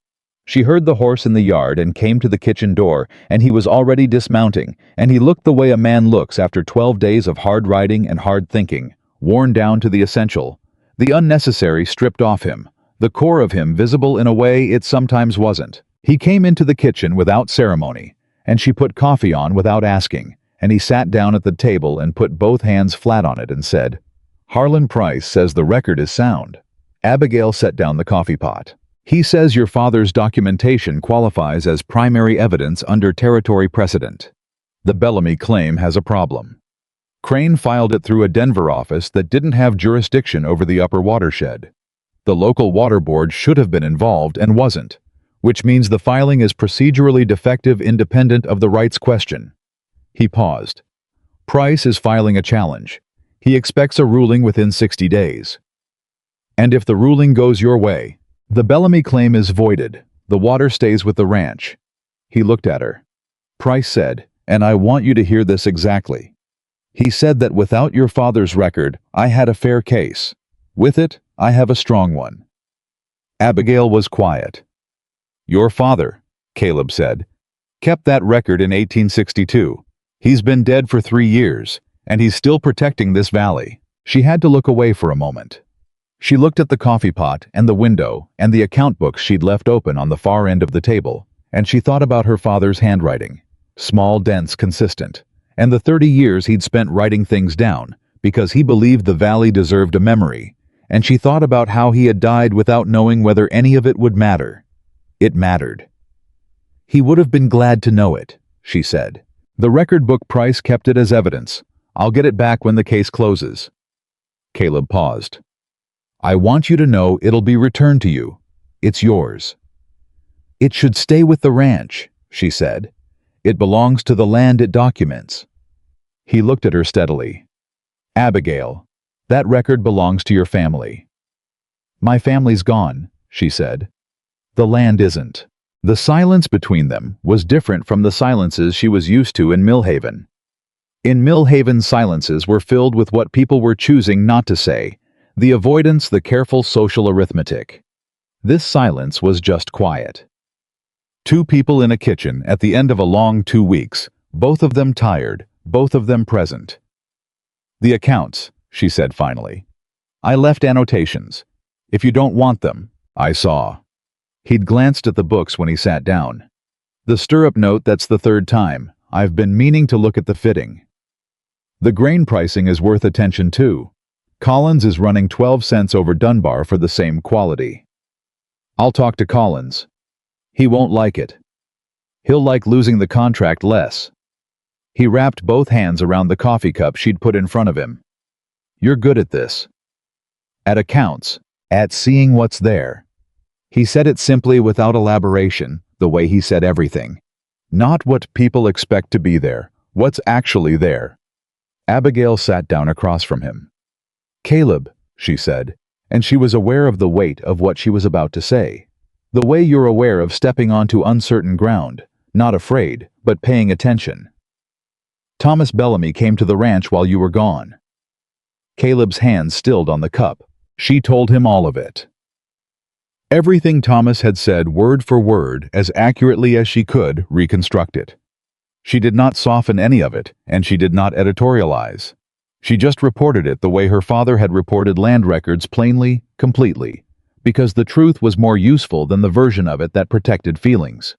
She heard the horse in the yard and came to the kitchen door, and he was already dismounting, and he looked the way a man looks after 12 days of hard riding and hard thinking, worn down to the essential, the unnecessary stripped off him, the core of him visible in a way it sometimes wasn't. He came into the kitchen without ceremony, and she put coffee on without asking, and he sat down at the table and put both hands flat on it and said, "Harlan Price says the record is sound." Abigail set down the coffee pot. "He says your father's documentation qualifies as primary evidence under territory precedent. The Bellamy claim has a problem. Crane filed it through a Denver office that didn't have jurisdiction over the upper watershed. The local water board should have been involved and wasn't, which means the filing is procedurally defective independent of the rights question." He paused. "Price is filing a challenge. He expects a ruling within 60 days. And if the ruling goes your way, the Bellamy claim is voided. The water stays with the ranch." He looked at her. Price said, And I want you to hear this exactly. He said that without your father's record, I had a fair case. With it, I have a strong one. Abigail was quiet. Your father, Caleb said, kept that record in 1862. He's been dead for 3 years, and he's still protecting this valley. She had to look away for a moment. She looked at the coffee pot and the window and the account books she'd left open on the far end of the table, and she thought about her father's handwriting, small, dense, consistent, and the 30 years he'd spent writing things down because he believed the valley deserved a memory, and she thought about how he had died without knowing whether any of it would matter. It mattered. He would have been glad to know it, she said. The record book price kept it as evidence. I'll get it back when the case closes. Caleb paused. I want you to know it'll be returned to you. It's yours. It should stay with the ranch, she said. It belongs to the land it documents. He looked at her steadily. Abigail, that record belongs to your family. My family's gone, she said. The land isn't. The silence between them was different from the silences she was used to in Millhaven. In Millhaven, silences were filled with what people were choosing not to say, the avoidance, the careful social arithmetic. This silence was just quiet. Two people in a kitchen at the end of a long 2 weeks, both of them tired, both of them present. The accounts, she said finally. I left annotations. If you don't want them, I saw. He'd glanced at the books when he sat down. The stirrup note, that's the 3rd time. I've been meaning to look at the fitting. The grain pricing is worth attention too. Collins is running 12 cents over Dunbar for the same quality. I'll talk to Collins. He won't like it. He'll like losing the contract less. He wrapped both hands around the coffee cup she'd put in front of him. You're good at this. At accounts, at seeing what's there. He said it simply without elaboration, the way he said everything. Not what people expect to be there, what's actually there. Abigail sat down across from him. Caleb, she said, and she was aware of the weight of what she was about to say. The way you're aware of stepping onto uncertain ground, not afraid, but paying attention. Thomas Bellamy came to the ranch while you were gone. Caleb's hands stilled on the cup. She told him all of it. Everything Thomas had said word for word, as accurately as she could reconstruct it. She did not soften any of it, and she did not editorialize. She just reported it the way her father had reported land records, plainly, completely, because the truth was more useful than the version of it that protected feelings.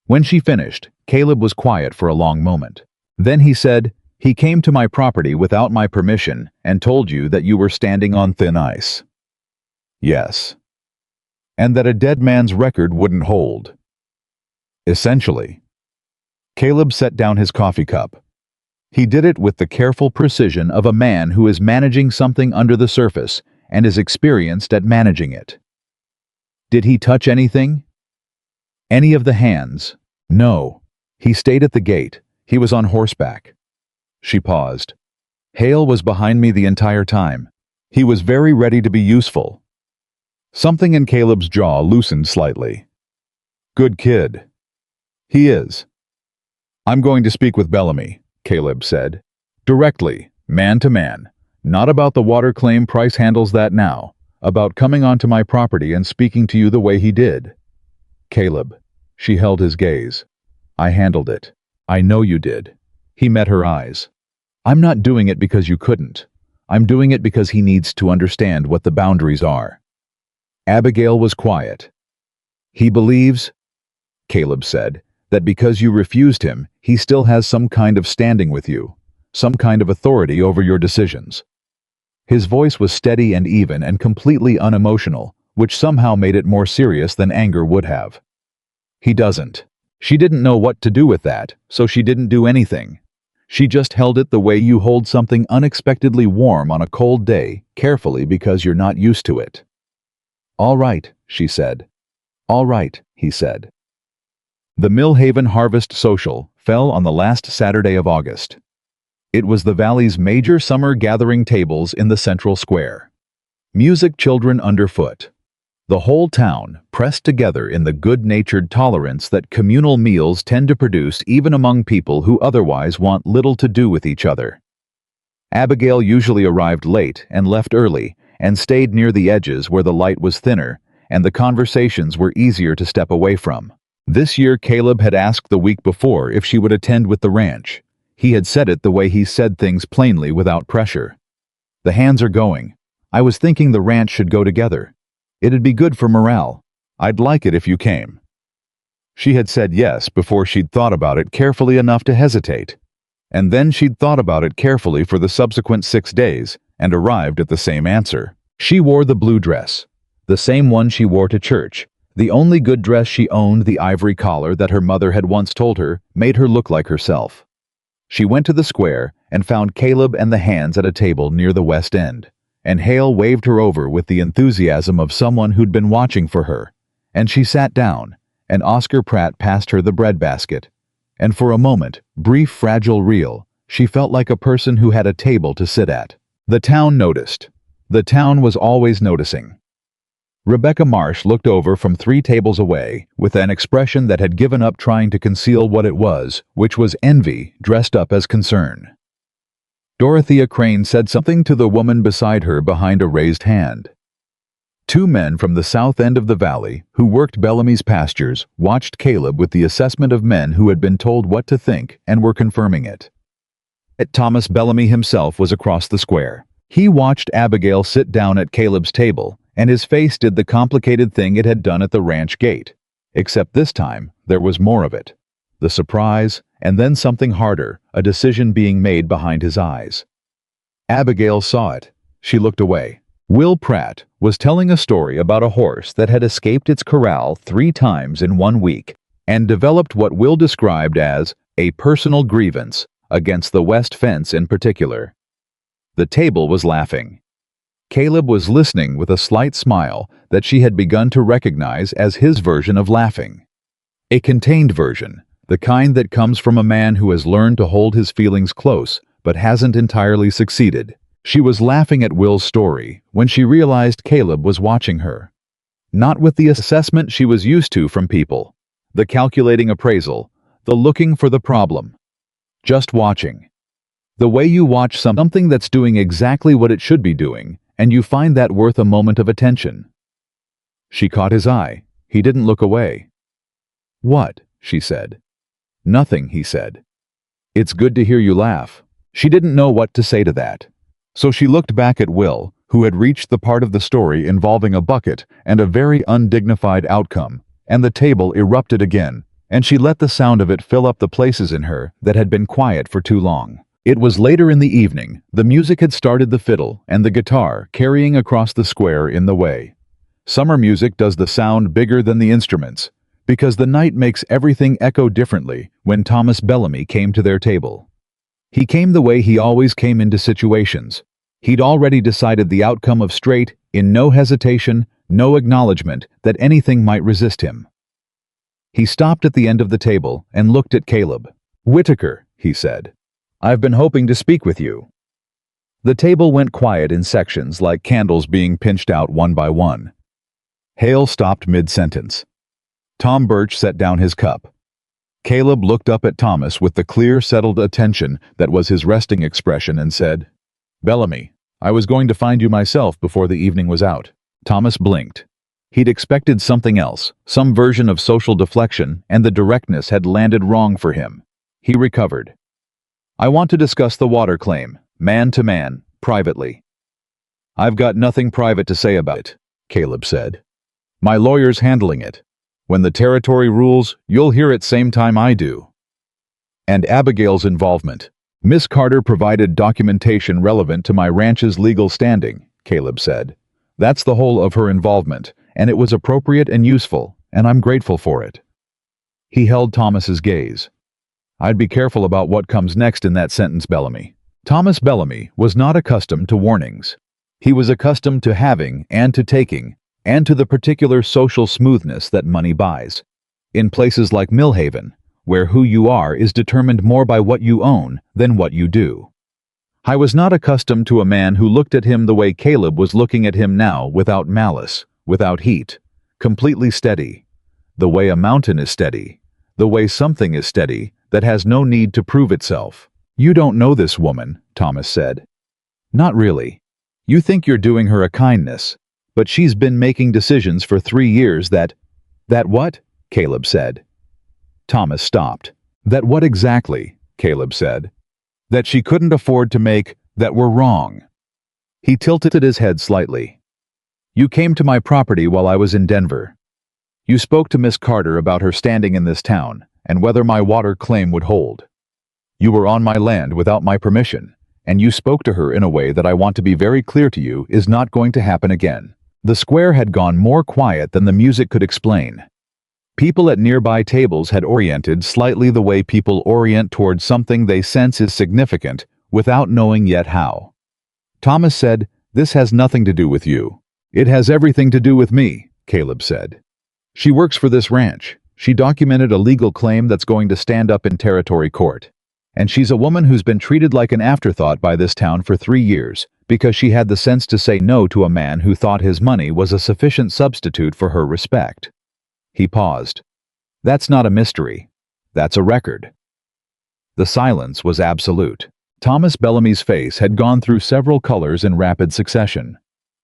When she finished, Caleb was quiet for a long moment. Then he said, He came to my property without my permission and told you that you were standing on thin ice. Yes. And that a dead man's record wouldn't hold. Essentially. Caleb set down his coffee cup. He did it with the careful precision of a man who is managing something under the surface and is experienced at managing it. Did he touch anything? Any of the hands? No. He stayed at the gate. He was on horseback. She paused. Hale was behind me the entire time. He was very ready to be useful. Something in Caleb's jaw loosened slightly. Good kid. He is. I'm going to speak with Bellamy, Caleb said. Directly, man to man. Not about the water claim. Price handles that now. About coming onto my property and speaking to you the way he did. Caleb. She held his gaze. I handled it. I know you did. He met her eyes. I'm not doing it because you couldn't. I'm doing it because he needs to understand what the boundaries are. Abigail was quiet. He believes, Caleb said, that because you refused him, he still has some kind of standing with you, some kind of authority over your decisions. His voice was steady and even and completely unemotional, which somehow made it more serious than anger would have. He doesn't. She didn't know what to do with that, so she didn't do anything. She just held it the way you hold something unexpectedly warm on a cold day, carefully because you're not used to it. All right, she said. All right, he said. The Millhaven Harvest Social fell on the last Saturday of August. It was the valley's major summer gathering tables in the central square. Music, children underfoot. The whole town pressed together in the good-natured tolerance that communal meals tend to produce even among people who otherwise want little to do with each other. Abigail usually arrived late and left early, and stayed near the edges where the light was thinner and the conversations were easier to step away from. This year Caleb had asked the week before if she would attend with the ranch. He had said it the way he said things plainly without pressure. "The hands are going. I was thinking the ranch should go together. It'd be good for morale. I'd like it if you came." She had said yes before she'd thought about it carefully enough to hesitate. And then she'd thought about it carefully for the subsequent 6 days and arrived at the same answer. She wore the blue dress, the same one she wore to church. The only good dress she owned, the ivory collar that her mother had once told her made her look like herself. She went to the square and found Caleb and the hands at a table near the west end, and Hale waved her over with the enthusiasm of someone who'd been watching for her, and she sat down, and Oscar Pratt passed her the bread basket, and for a moment, brief, fragile, real, she felt like a person who had a table to sit at. The town noticed. The town was always noticing. Rebecca Marsh looked over from 3 tables away with an expression that had given up trying to conceal what it was, which was envy dressed up as concern. Dorothea Crane said something to the woman beside her behind a raised hand. 2 men from the south end of the valley, who worked Bellamy's pastures, watched Caleb with the assessment of men who had been told what to think and were confirming it. Thomas Bellamy himself was across the square. He watched Abigail sit down at Caleb's table, and his face did the complicated thing it had done at the ranch gate. Except this time, there was more of it. The surprise, and then something harder, a decision being made behind his eyes. Abigail saw it. She looked away. Will Pratt was telling a story about a horse that had escaped its corral 3 times in 1 week, and developed what Will described as a personal grievance against the west fence in particular. The table was laughing. Caleb was listening with a slight smile that she had begun to recognize as his version of laughing. A contained version, the kind that comes from a man who has learned to hold his feelings close but hasn't entirely succeeded. She was laughing at Will's story when she realized Caleb was watching her. Not with the assessment she was used to from people, the calculating appraisal, the looking for the problem. Just watching. The way you watch something that's doing exactly what it should be doing, and you find that worth a moment of attention. She caught his eye. He didn't look away. "What?" she said. "Nothing," he said. "It's good to hear you laugh." She didn't know what to say to that. So she looked back at Will, who had reached the part of the story involving a bucket and a very undignified outcome, and the table erupted again, and she let the sound of it fill up the places in her that had been quiet for too long. It was later in the evening. The music had started, the fiddle and the guitar carrying across the square in the way. Summer music does the sound bigger than the instruments, because the night makes everything echo differently. When Thomas Bellamy came to their table, he came the way he always came into situations. He'd already decided the outcome of straight, in no hesitation, no acknowledgement that anything might resist him. He stopped at the end of the table and looked at Caleb. "Whitaker," he said. "I've been hoping to speak with you." The table went quiet in sections like candles being pinched out one by one. Hale stopped mid-sentence. Tom Birch set down his cup. Caleb looked up at Thomas with the clear, settled attention that was his resting expression and said, "Bellamy, I was going to find you myself before the evening was out." Thomas blinked. He'd expected something else, some version of social deflection, and the directness had landed wrong for him. He recovered. "I want to discuss the water claim, man to man, privately." "I've got nothing private to say about it," Caleb said. "My lawyer's handling it. When the territory rules, you'll hear it same time I do." "And Abigail's involvement. Miss Carter provided documentation relevant to my ranch's legal standing," Caleb said. "That's the whole of her involvement, and it was appropriate and useful, and I'm grateful for it." He held Thomas's gaze. "I'd be careful about what comes next in that sentence, Bellamy." Thomas Bellamy was not accustomed to warnings. He was accustomed to having and to taking, and to the particular social smoothness that money buys. In places like Millhaven, where who you are is determined more by what you own than what you do. I was not accustomed to a man who looked at him the way Caleb was looking at him now, without malice, without heat, completely steady. The way a mountain is steady. The way something is steady that has no need to prove itself. You don't know this woman, Thomas said. Not really. You think you're doing her a kindness, but she's been making decisions for 3 years that what? Caleb said. Thomas stopped. That what exactly? Caleb said. That she couldn't afford to make, that were wrong. He tilted his head slightly. You came to my property while I was in Denver. You spoke to Miss Carter about her standing in this town, and whether my water claim would hold. You were on my land without my permission, and you spoke to her in a way that I want to be very clear to you is not going to happen again. The square had gone more quiet than the music could explain. People at nearby tables had oriented slightly the way people orient towards something they sense is significant, without knowing yet how. Thomas said, "This has nothing to do with you." "It has everything to do with me," Caleb said. "She works for this ranch. She documented a legal claim that's going to stand up in territory court. And she's a woman who's been treated like an afterthought by this town for 3 years, because she had the sense to say no to a man who thought his money was a sufficient substitute for her respect." He paused. "That's not a mystery. That's a record." The silence was absolute. Thomas Bellamy's face had gone through several colors in rapid succession.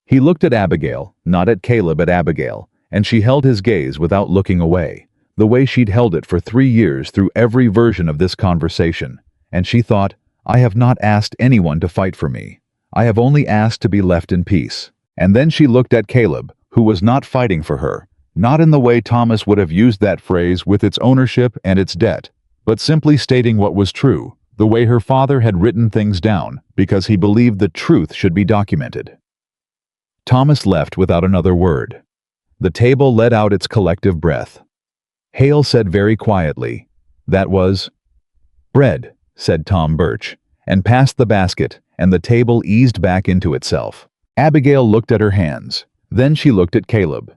He looked at Abigail, not at Caleb, at Abigail, and she held his gaze without looking away, the way she'd held it for 3 years through every version of this conversation. And she thought, I have not asked anyone to fight for me. I have only asked to be left in peace. And then she looked at Caleb, who was not fighting for her, not in the way Thomas would have used that phrase with its ownership and its debt, but simply stating what was true, the way her father had written things down, because he believed the truth should be documented. Thomas left without another word. The table let out its collective breath. Hale said very quietly, "That was bread," said Tom Birch, and passed the basket, and the table eased back into itself. Abigail looked at her hands. Then she looked at Caleb.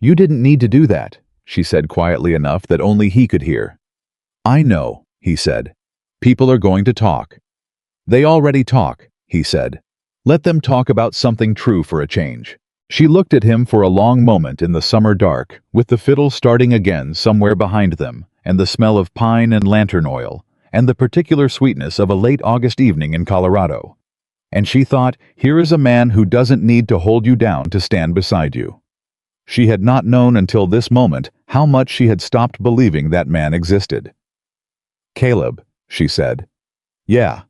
"You didn't need to do that," she said quietly enough that only he could hear. "I know," he said. "People are going to talk." "They already talk," he said. "Let them talk about something true for a change." She looked at him for a long moment in the summer dark, with the fiddle starting again somewhere behind them, and the smell of pine and lantern oil, and the particular sweetness of a late August evening in Colorado. And she thought, here is a man who doesn't need to hold you down to stand beside you. She had not known until this moment how much she had stopped believing that man existed. "Caleb," she said. "Yeah."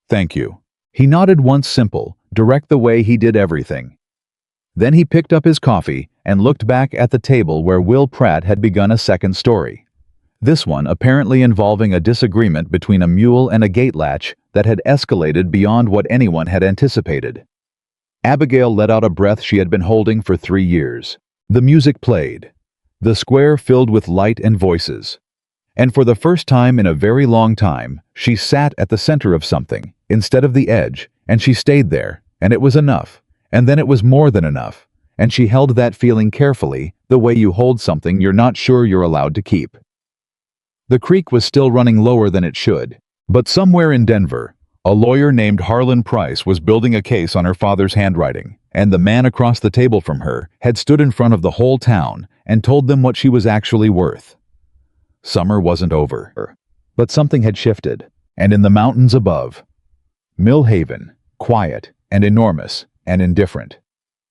"Thank you." He nodded once, simple, direct, the way he did everything. Then he picked up his coffee and looked back at the table where Will Pratt had begun a second story. This one apparently involving a disagreement between a mule and a gate latch that had escalated beyond what anyone had anticipated. Abigail let out a breath she had been holding for 3 years. The music played. The square filled with light and voices. And for the first time in a very long time, she sat at the center of something, instead of the edge, and she stayed there, and it was enough. And then it was more than enough, and she held that feeling carefully, the way you hold something you're not sure you're allowed to keep. The creek was still running lower than it should, but somewhere in Denver, a lawyer named Harlan Price was building a case on her father's handwriting, and the man across the table from her had stood in front of the whole town and told them what she was actually worth. Summer wasn't over, but something had shifted, and in the mountains above, Millhaven, quiet and enormous and indifferent.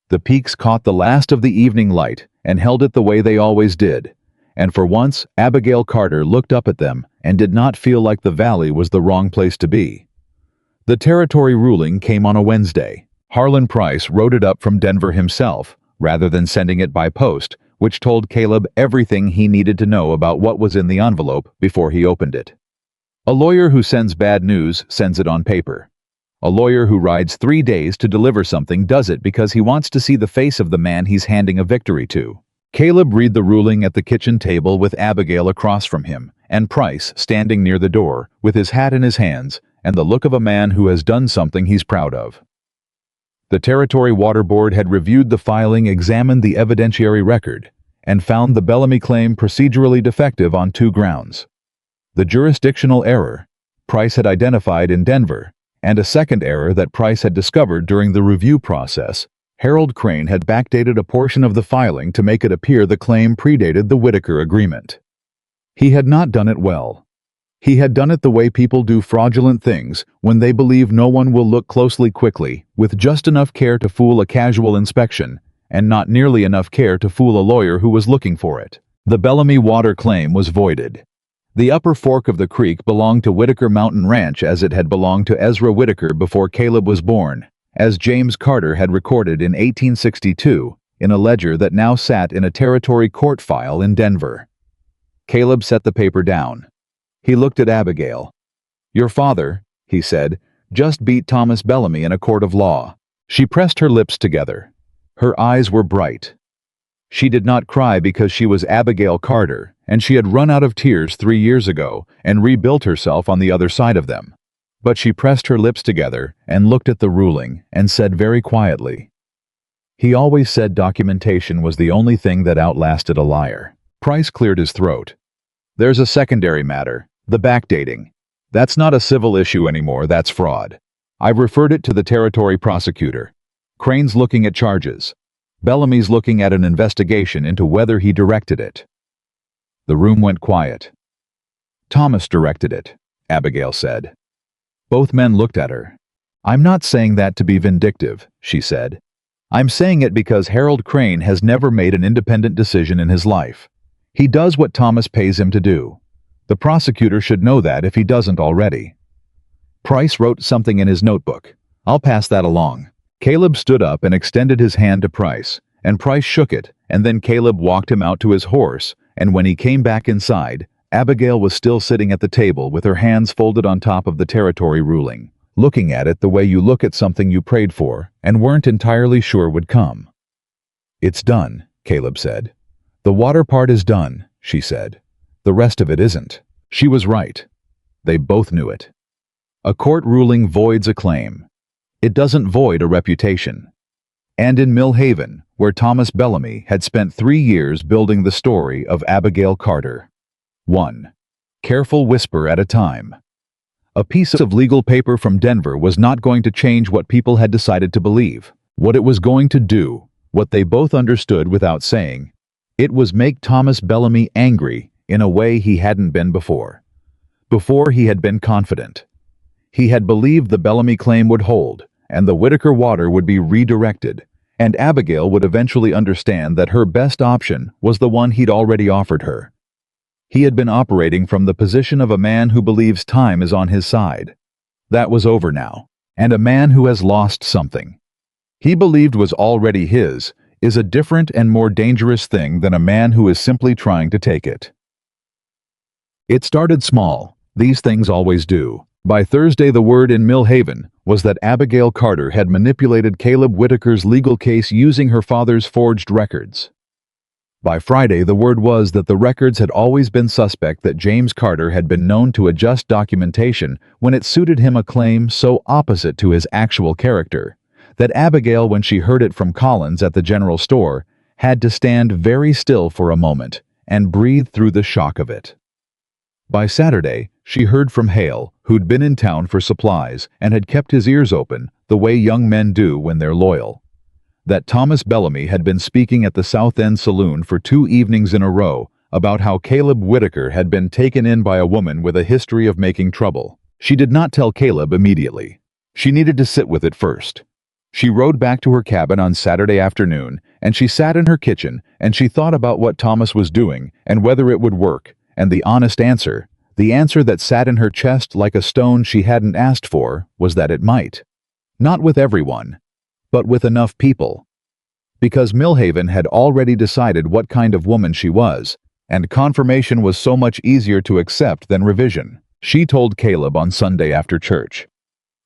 The peaks caught the last of the evening light and held it the way they always did, and for once Abigail Carter looked up at them and did not feel like the valley was the wrong place to be. The territory ruling came on a Wednesday. Harlan Price wrote it up from Denver himself, rather than sending it by post, which told Caleb everything he needed to know about what was in the envelope before he opened it. A lawyer who sends bad news sends it on paper. A lawyer who rides 3 days to deliver something does it because he wants to see the face of the man he's handing a victory to. Caleb read the ruling at the kitchen table with Abigail across from him, and Price standing near the door, with his hat in his hands, and the look of a man who has done something he's proud of. The Territory Water Board had reviewed the filing, examined the evidentiary record, and found the Bellamy claim procedurally defective on 2 grounds. The jurisdictional error Price had identified in Denver, and a second error that Price had discovered during the review process, Harold Crane had backdated a portion of the filing to make it appear the claim predated the Whitaker agreement. He had not done it well. He had done it the way people do fraudulent things, when they believe no one will look closely quickly, with just enough care to fool a casual inspection, and not nearly enough care to fool a lawyer who was looking for it. The Bellamy water claim was voided. The upper fork of the creek belonged to Whitaker Mountain Ranch as it had belonged to Ezra Whitaker before Caleb was born, as James Carter had recorded in 1862 in a ledger that now sat in a territory court file in Denver. Caleb set the paper down. He looked at Abigail. "Your father," he said, "just beat Thomas Bellamy in a court of law." She pressed her lips together. Her eyes were bright. She did not cry because she was Abigail Carter, and she had run out of tears 3 years ago and rebuilt herself on the other side of them. But she pressed her lips together and looked at the ruling and said very quietly, "He always said documentation was the only thing that outlasted a liar." Price cleared his throat. "There's a secondary matter, the backdating. That's not a civil issue anymore, that's fraud. I've referred it to the territory prosecutor. Crane's looking at charges. Bellamy's looking at an investigation into whether he directed it." The room went quiet. "Thomas directed it," Abigail said. Both men looked at her. "I'm not saying that to be vindictive," she said. "I'm saying it because Harold Crane has never made an independent decision in his life. He does what Thomas pays him to do. The prosecutor should know that if he doesn't already." Price wrote something in his notebook. "I'll pass that along." Caleb stood up and extended his hand to Price, and Price shook it, and then Caleb walked him out to his horse, and when he came back inside, Abigail was still sitting at the table with her hands folded on top of the territory ruling, looking at it the way you look at something you prayed for and weren't entirely sure would come. "It's done," Caleb said. "The water part is done," she said. "The rest of it isn't." She was right. They both knew it. A court ruling voids a claim. It doesn't void a reputation. And in Millhaven, where Thomas Bellamy had spent 3 years building the story of Abigail Carter. 1. Careful whisper at a time. A piece of legal paper from Denver was not going to change what people had decided to believe. What it was going to do, what they both understood without saying, it was make Thomas Bellamy angry in a way he hadn't been before. Before he had been confident. He had believed the Bellamy claim would hold, and the Whitaker water would be redirected, and Abigail would eventually understand that her best option was the one he'd already offered her. He had been operating from the position of a man who believes time is on his side. That was over now, and a man who has lost something he believed was already his is a different and more dangerous thing than a man who is simply trying to take it. It started small. These things always do. By Thursday, the word in Millhaven was that Abigail Carter had manipulated Caleb Whitaker's legal case using her father's forged records. By Friday, the word was that the records had always been suspect that James Carter had been known to adjust documentation when it suited him, a claim so opposite to his actual character that Abigail, when she heard it from Collins at the general store, had to stand very still for a moment and breathe through the shock of it. By Saturday, she heard from Hale, who'd been in town for supplies and had kept his ears open, the way young men do when they're loyal, that Thomas Bellamy had been speaking at the South End Saloon for 2 evenings in a row about how Caleb Whitaker had been taken in by a woman with a history of making trouble. She did not tell Caleb immediately. She needed to sit with it first. She rode back to her cabin on Saturday afternoon, and she sat in her kitchen, and she thought about what Thomas was doing and whether it would work, and the honest answer, the answer that sat in her chest like a stone she hadn't asked for, was that it might. Not with everyone, but with enough people. Because Millhaven had already decided what kind of woman she was, and confirmation was so much easier to accept than revision. She told Caleb on Sunday after church.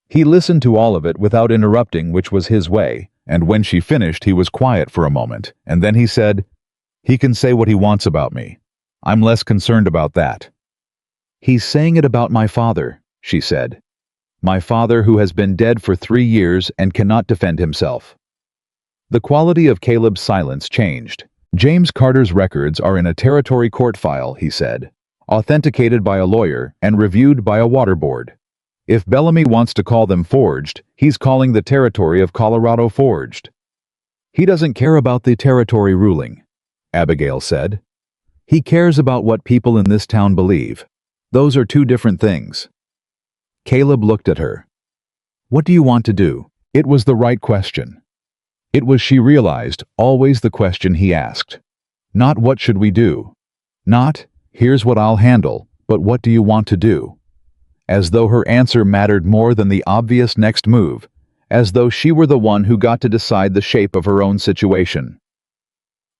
He listened to all of it without interrupting, which was his way, and when she finished he was quiet for a moment, and then he said, "He can say what he wants about me. I'm less concerned about that." "He's saying it about my father," she said. "My father who has been dead for 3 years and cannot defend himself." The quality of Caleb's silence changed. "James Carter's records are in a territory court file," he said, "authenticated by a lawyer and reviewed by a water board. If Bellamy wants to call them forged, he's calling the territory of Colorado forged." He doesn't care about the territory ruling, Abigail said. He cares about what people in this town believe. Those are two different things. Caleb looked at her. What do you want to do? It was the right question. It was, she realized, always the question he asked. Not what should we do? Not, here's what I'll handle, but what do you want to do? As though her answer mattered more than the obvious next move, as though she were the one who got to decide the shape of her own situation.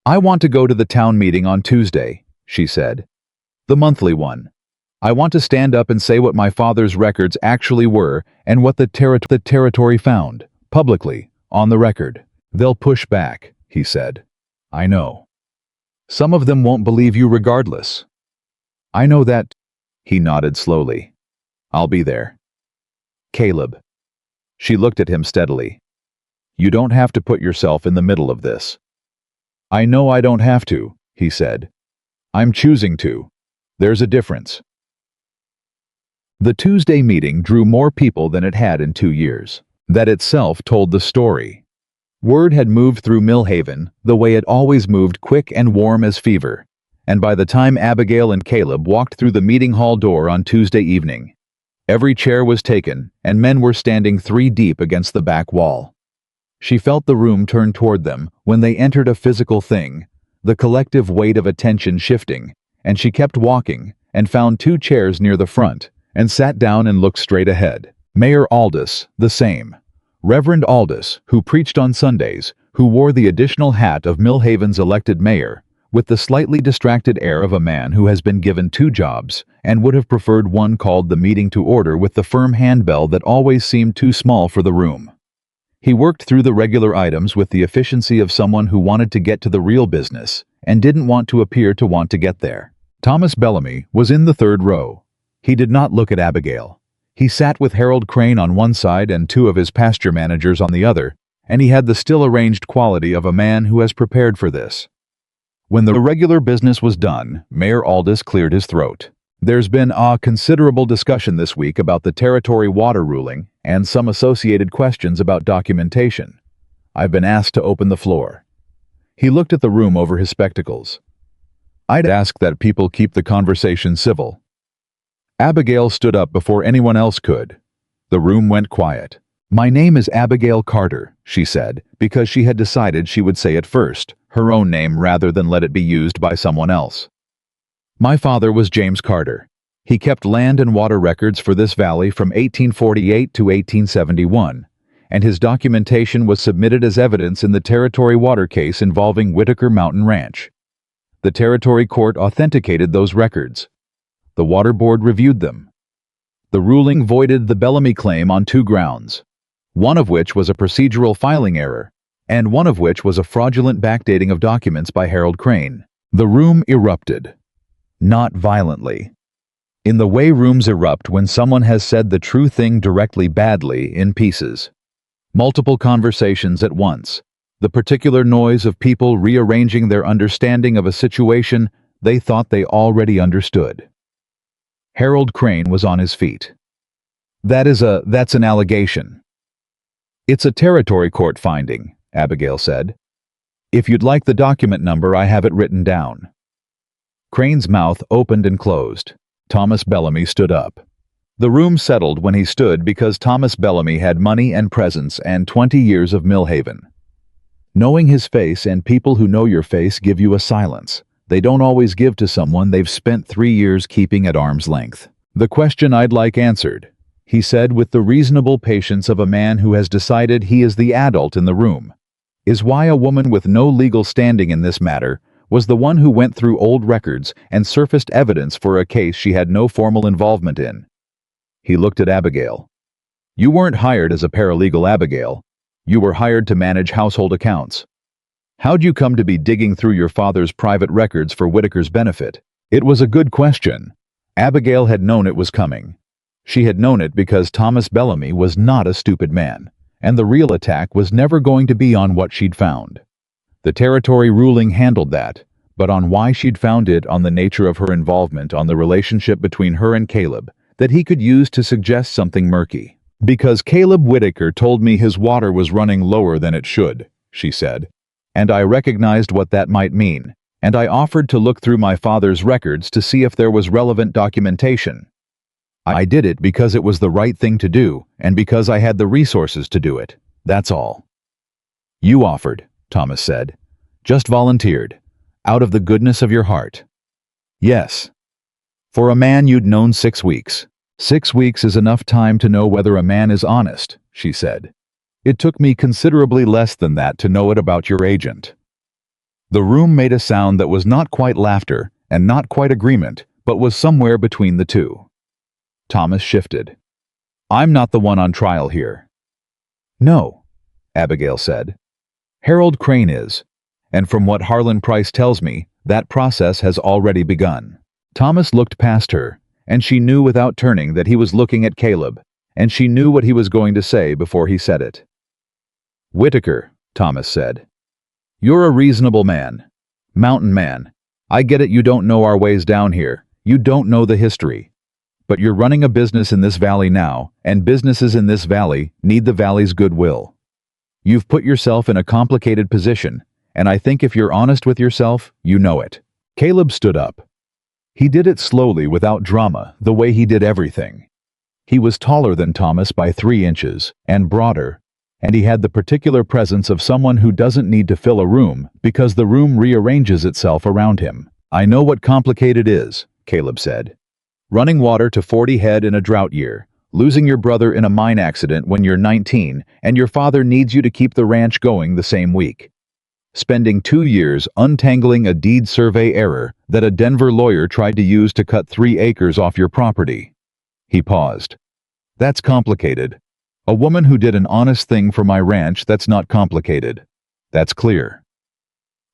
I want to go to the town meeting on Tuesday, she said. The monthly one. I want to stand up and say what my father's records actually were and what the territory found, publicly, on the record. They'll push back, he said. I know. Some of them won't believe you regardless. I know that. He nodded slowly. I'll be there. Caleb. She looked at him steadily. You don't have to put yourself in the middle of this. I know I don't have to, he said. I'm choosing to. There's a difference. The Tuesday meeting drew more people than it had in 2 years. That itself told the story. Word had moved through Millhaven the way it always moved, quick and warm as fever. And by the time Abigail and Caleb walked through the meeting hall door on Tuesday evening, every chair was taken and men were standing 3 deep against the back wall. She felt the room turn toward them when they entered, a physical thing, the collective weight of attention shifting, and she kept walking and found 2 chairs near the front and sat down and looked straight ahead. Mayor Aldous, the same. Reverend Aldous, who preached on Sundays, who wore the additional hat of Millhaven's elected mayor, with the slightly distracted air of a man who has been given 2 jobs and would have preferred one, called the meeting to order with the firm handbell that always seemed too small for the room. He worked through the regular items with the efficiency of someone who wanted to get to the real business and didn't want to appear to want to get there. Thomas Bellamy was in the 3rd row. He did not look at Abigail. He sat with Harold Crane on one side and 2 of his pasture managers on the other, and he had the still-arranged quality of a man who has prepared for this. When the regular business was done, Mayor Aldous cleared his throat. There's been a considerable discussion this week about the territory water ruling and some associated questions about documentation. I've been asked to open the floor. He looked at the room over his spectacles. I'd ask that people keep the conversation civil. Abigail stood up before anyone else could. The room went quiet. My name is Abigail Carter, she said, because she had decided she would say it first, her own name, rather than let it be used by someone else. My father was James Carter. He kept land and water records for this valley from 1848 to 1871, and his documentation was submitted as evidence in the territory water case involving Whitaker Mountain Ranch. The territory court authenticated those records. The water board reviewed them. The ruling voided the Bellamy claim on 2 grounds, one of which was a procedural filing error, and one of which was a fraudulent backdating of documents by Harold Crane. The room erupted. Not violently. In the way rooms erupt when someone has said the true thing directly badly, in pieces. Multiple conversations at once. The particular noise of people rearranging their understanding of a situation they thought they already understood. Harold Crane was on his feet. That's an allegation. It's a territory court finding, Abigail said. If you'd like the document number, I have it written down. Crane's mouth opened and closed. Thomas Bellamy stood up. The room settled when he stood because Thomas Bellamy had money and presence and 20 years of Millhaven. Knowing his face, and people who know your face give you a silence they don't always give to someone they've spent 3 years keeping at arm's length. The question I'd like answered, he said with the reasonable patience of a man who has decided he is the adult in the room, is why a woman with no legal standing in this matter was the one who went through old records and surfaced evidence for a case she had no formal involvement in. He looked at Abigail. You weren't hired as a paralegal, Abigail. You were hired to manage household accounts. How'd you come to be digging through your father's private records for Whitaker's benefit? It was a good question. Abigail had known it was coming. She had known it because Thomas Bellamy was not a stupid man, and the real attack was never going to be on what she'd found. The territory ruling handled that, but on why she'd found it, on the nature of her involvement, on the relationship between her and Caleb, that he could use to suggest something murky. Because Caleb Whitaker told me his water was running lower than it should, she said. and I recognized what that might mean, and I offered to look through my father's records to see if there was relevant documentation. I did it because it was the right thing to do, and because I had the resources to do it. That's all. You offered, Thomas said. Just volunteered. Out of the goodness of your heart. Yes. For a man you'd known 6 weeks. 6 weeks is enough time to know whether a man is honest, she said. It took me considerably less than that to know it about your agent. The room made a sound that was not quite laughter and not quite agreement, but was somewhere between the two. Thomas shifted. I'm not the one on trial here. No, Abigail said. Harold Crane is, and from what Harlan Price tells me, that process has already begun. Thomas looked past her, and she knew without turning that he was looking at Caleb, and she knew what he was going to say before he said it. Whitaker, Thomas said. You're a reasonable man. Mountain man. I get it, you don't know our ways down here. You don't know the history. But you're running a business in this valley now, and businesses in this valley need the valley's goodwill. You've put yourself in a complicated position, and I think if you're honest with yourself, you know it. Caleb stood up. He did it slowly without drama, the way he did everything. He was taller than Thomas by 3 inches, and broader, and he had the particular presence of someone who doesn't need to fill a room because the room rearranges itself around him. I know what complicated is, Caleb said. Running water to 40 head in a drought year, losing your brother in a mine accident when you're 19, and your father needs you to keep the ranch going the same week. Spending 2 years untangling a deed survey error that a Denver lawyer tried to use to cut 3 acres off your property. He paused. That's complicated. A woman who did an honest thing for my ranch, that's not complicated. That's clear.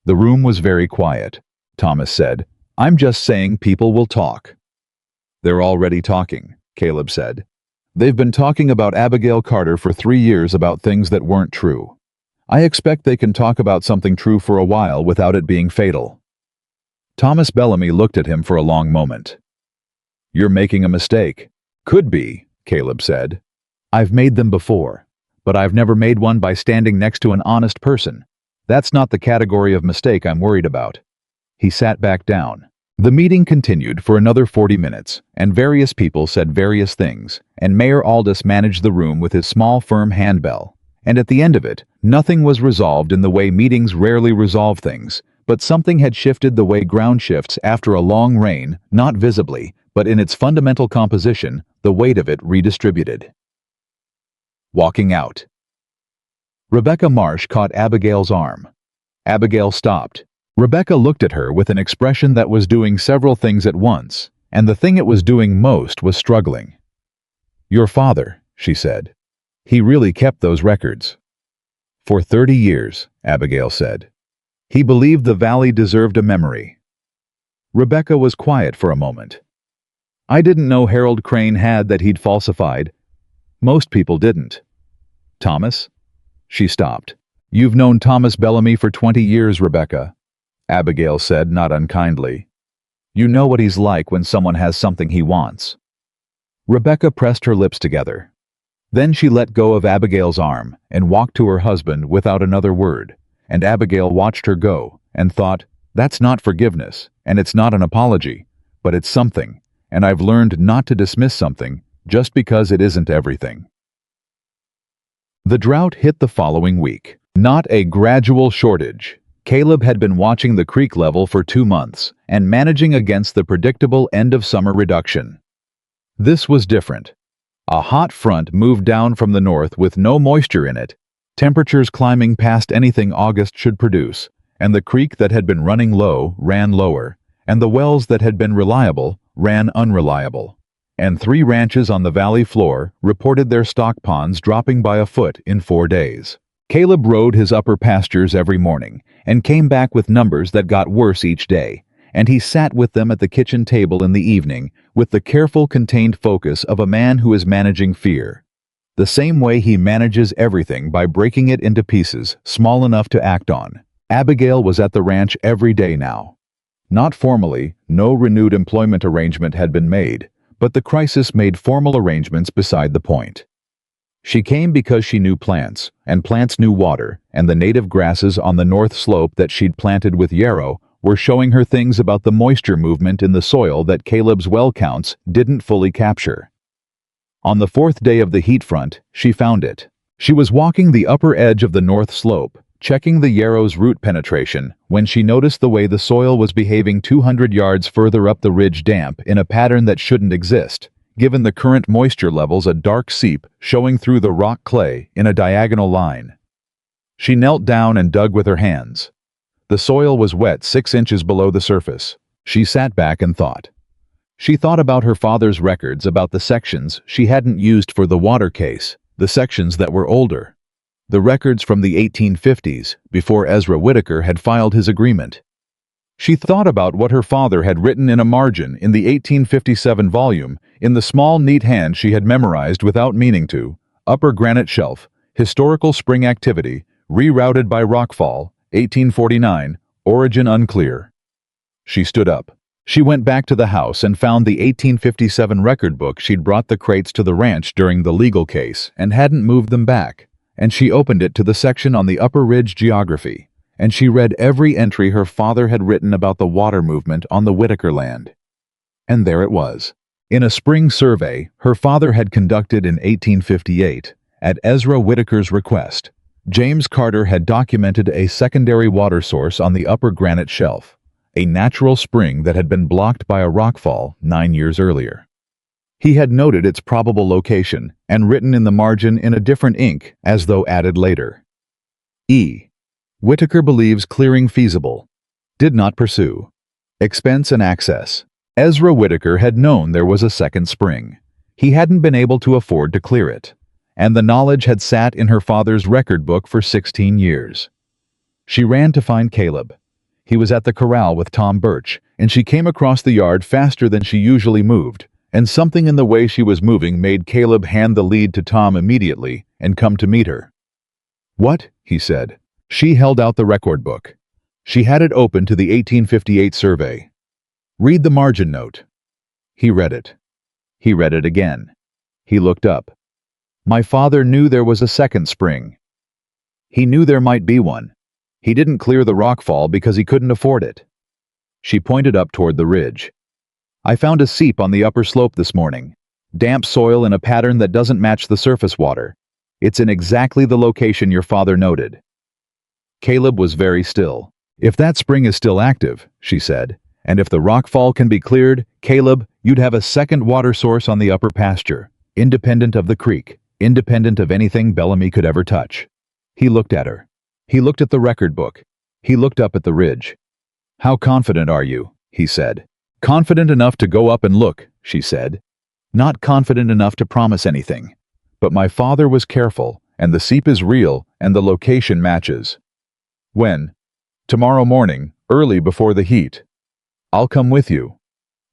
The room was very quiet. Thomas said, I'm just saying people will talk. They're already talking, Caleb said. They've been talking about Abigail Carter for 3 years about things that weren't true. I expect they can talk about something true for a while without it being fatal. Thomas Bellamy looked at him for a long moment. You're making a mistake. Could be, Caleb said. I've made them before, but I've never made one by standing next to an honest person. That's not the category of mistake I'm worried about. He sat back down. The meeting continued for another 40 minutes, and various people said various things, and Mayor Aldous managed the room with his small firm handbell. And at the end of it, nothing was resolved in the way meetings rarely resolve things, but something had shifted the way ground shifts after a long rain, not visibly, but in its fundamental composition, the weight of it redistributed. Walking out. Rebecca Marsh caught Abigail's arm. Abigail stopped. Rebecca looked at her with an expression that was doing several things at once, and the thing it was doing most was struggling. Your father, she said. He really kept those records. For 30 years, Abigail said. He believed the valley deserved a memory. Rebecca was quiet for a moment. I didn't know Harold Crane had that he'd falsified. Most people didn't. Thomas? She stopped. You've known Thomas Bellamy for 20 years, Rebecca, Abigail said, not unkindly. You know what he's like when someone has something he wants. Rebecca pressed her lips together. Then she let go of Abigail's arm and walked to her husband without another word, and Abigail watched her go and thought, that's not forgiveness, and it's not an apology, but it's something, and I've learned not to dismiss something just because it isn't everything. The drought hit the following week. Not a gradual shortage. Caleb had been watching the creek level for 2 months and managing against the predictable end-of-summer reduction. This was different. A hot front moved down from the north with no moisture in it, temperatures climbing past anything August should produce, and the creek that had been running low ran lower, and the wells that had been reliable ran unreliable. And 3 ranches on the valley floor reported their stock ponds dropping by a foot in 4 days. Caleb rode his upper pastures every morning and came back with numbers that got worse each day, and he sat with them at the kitchen table in the evening with the careful, contained focus of a man who is managing fear. The same way he manages everything by breaking it into pieces small enough to act on. Abigail was at the ranch every day now. Not formally, no renewed employment arrangement had been made, but the crisis made formal arrangements beside the point. She came because she knew plants, and plants knew water, and the native grasses on the north slope that she'd planted with yarrow were showing her things about the moisture movement in the soil that Caleb's well counts didn't fully capture. On the fourth day of the heat front, she found it. She was walking the upper edge of the north slope, checking the yarrow's root penetration, when she noticed the way the soil was behaving 200 yards further up the ridge damp in a pattern that shouldn't exist, given the current moisture levels a dark seep showing through the rock clay in a diagonal line. She knelt down and dug with her hands. The soil was wet 6 inches below the surface. She sat back and thought. She thought about her father's records about the sections she hadn't used for the water case, the sections that were older. The records from the 1850s, before Ezra Whitaker had filed his agreement. She thought about what her father had written in a margin in the 1857 volume, in the small, neat hand she had memorized without meaning to: Upper Granite Shelf, Historical Spring Activity, Rerouted by Rockfall, 1849, Origin Unclear. She stood up. She went back to the house and found the 1857 record book she'd brought the crates to the ranch during the legal case and hadn't moved them back, and she opened it to the section on the Upper Ridge geography, and she read every entry her father had written about the water movement on the Whitaker land. And there it was. In a spring survey her father had conducted in 1858, at Ezra Whitaker's request, James Carter had documented a secondary water source on the Upper Granite Shelf, a natural spring that had been blocked by a rockfall 9 years earlier. He had noted its probable location and written in the margin in a different ink as though added later. E. Whitaker believes clearing feasible. Did not pursue. Expense and access. Ezra Whitaker had known there was a second spring. He hadn't been able to afford to clear it, and the knowledge had sat in her father's record book for 16 years. She ran to find Caleb. He was at the corral with Tom Birch, and she came across the yard faster than she usually moved, and something in the way she was moving made Caleb hand the lead to Tom immediately and come to meet her. "What?" he said. She held out the record book. She had it open to the 1858 survey. "Read the margin note." He read it. He read it again. He looked up. "My father knew there was a second spring. He knew there might be one. He didn't clear the rockfall because he couldn't afford it." She pointed up toward the ridge. "I found a seep on the upper slope this morning. Damp soil in a pattern that doesn't match the surface water. It's in exactly the location your father noted." Caleb was very still. "If that spring is still active," she said, "and if the rockfall can be cleared, Caleb, you'd have a second water source on the upper pasture, independent of the creek, independent of anything Bellamy could ever touch." He looked at her. He looked at the record book. He looked up at the ridge. "How confident are you?" he said. "Confident enough to go up and look," she said. "Not confident enough to promise anything. But my father was careful, and the seep is real, and the location matches." "When?" "Tomorrow morning, early before the heat." "I'll come with you."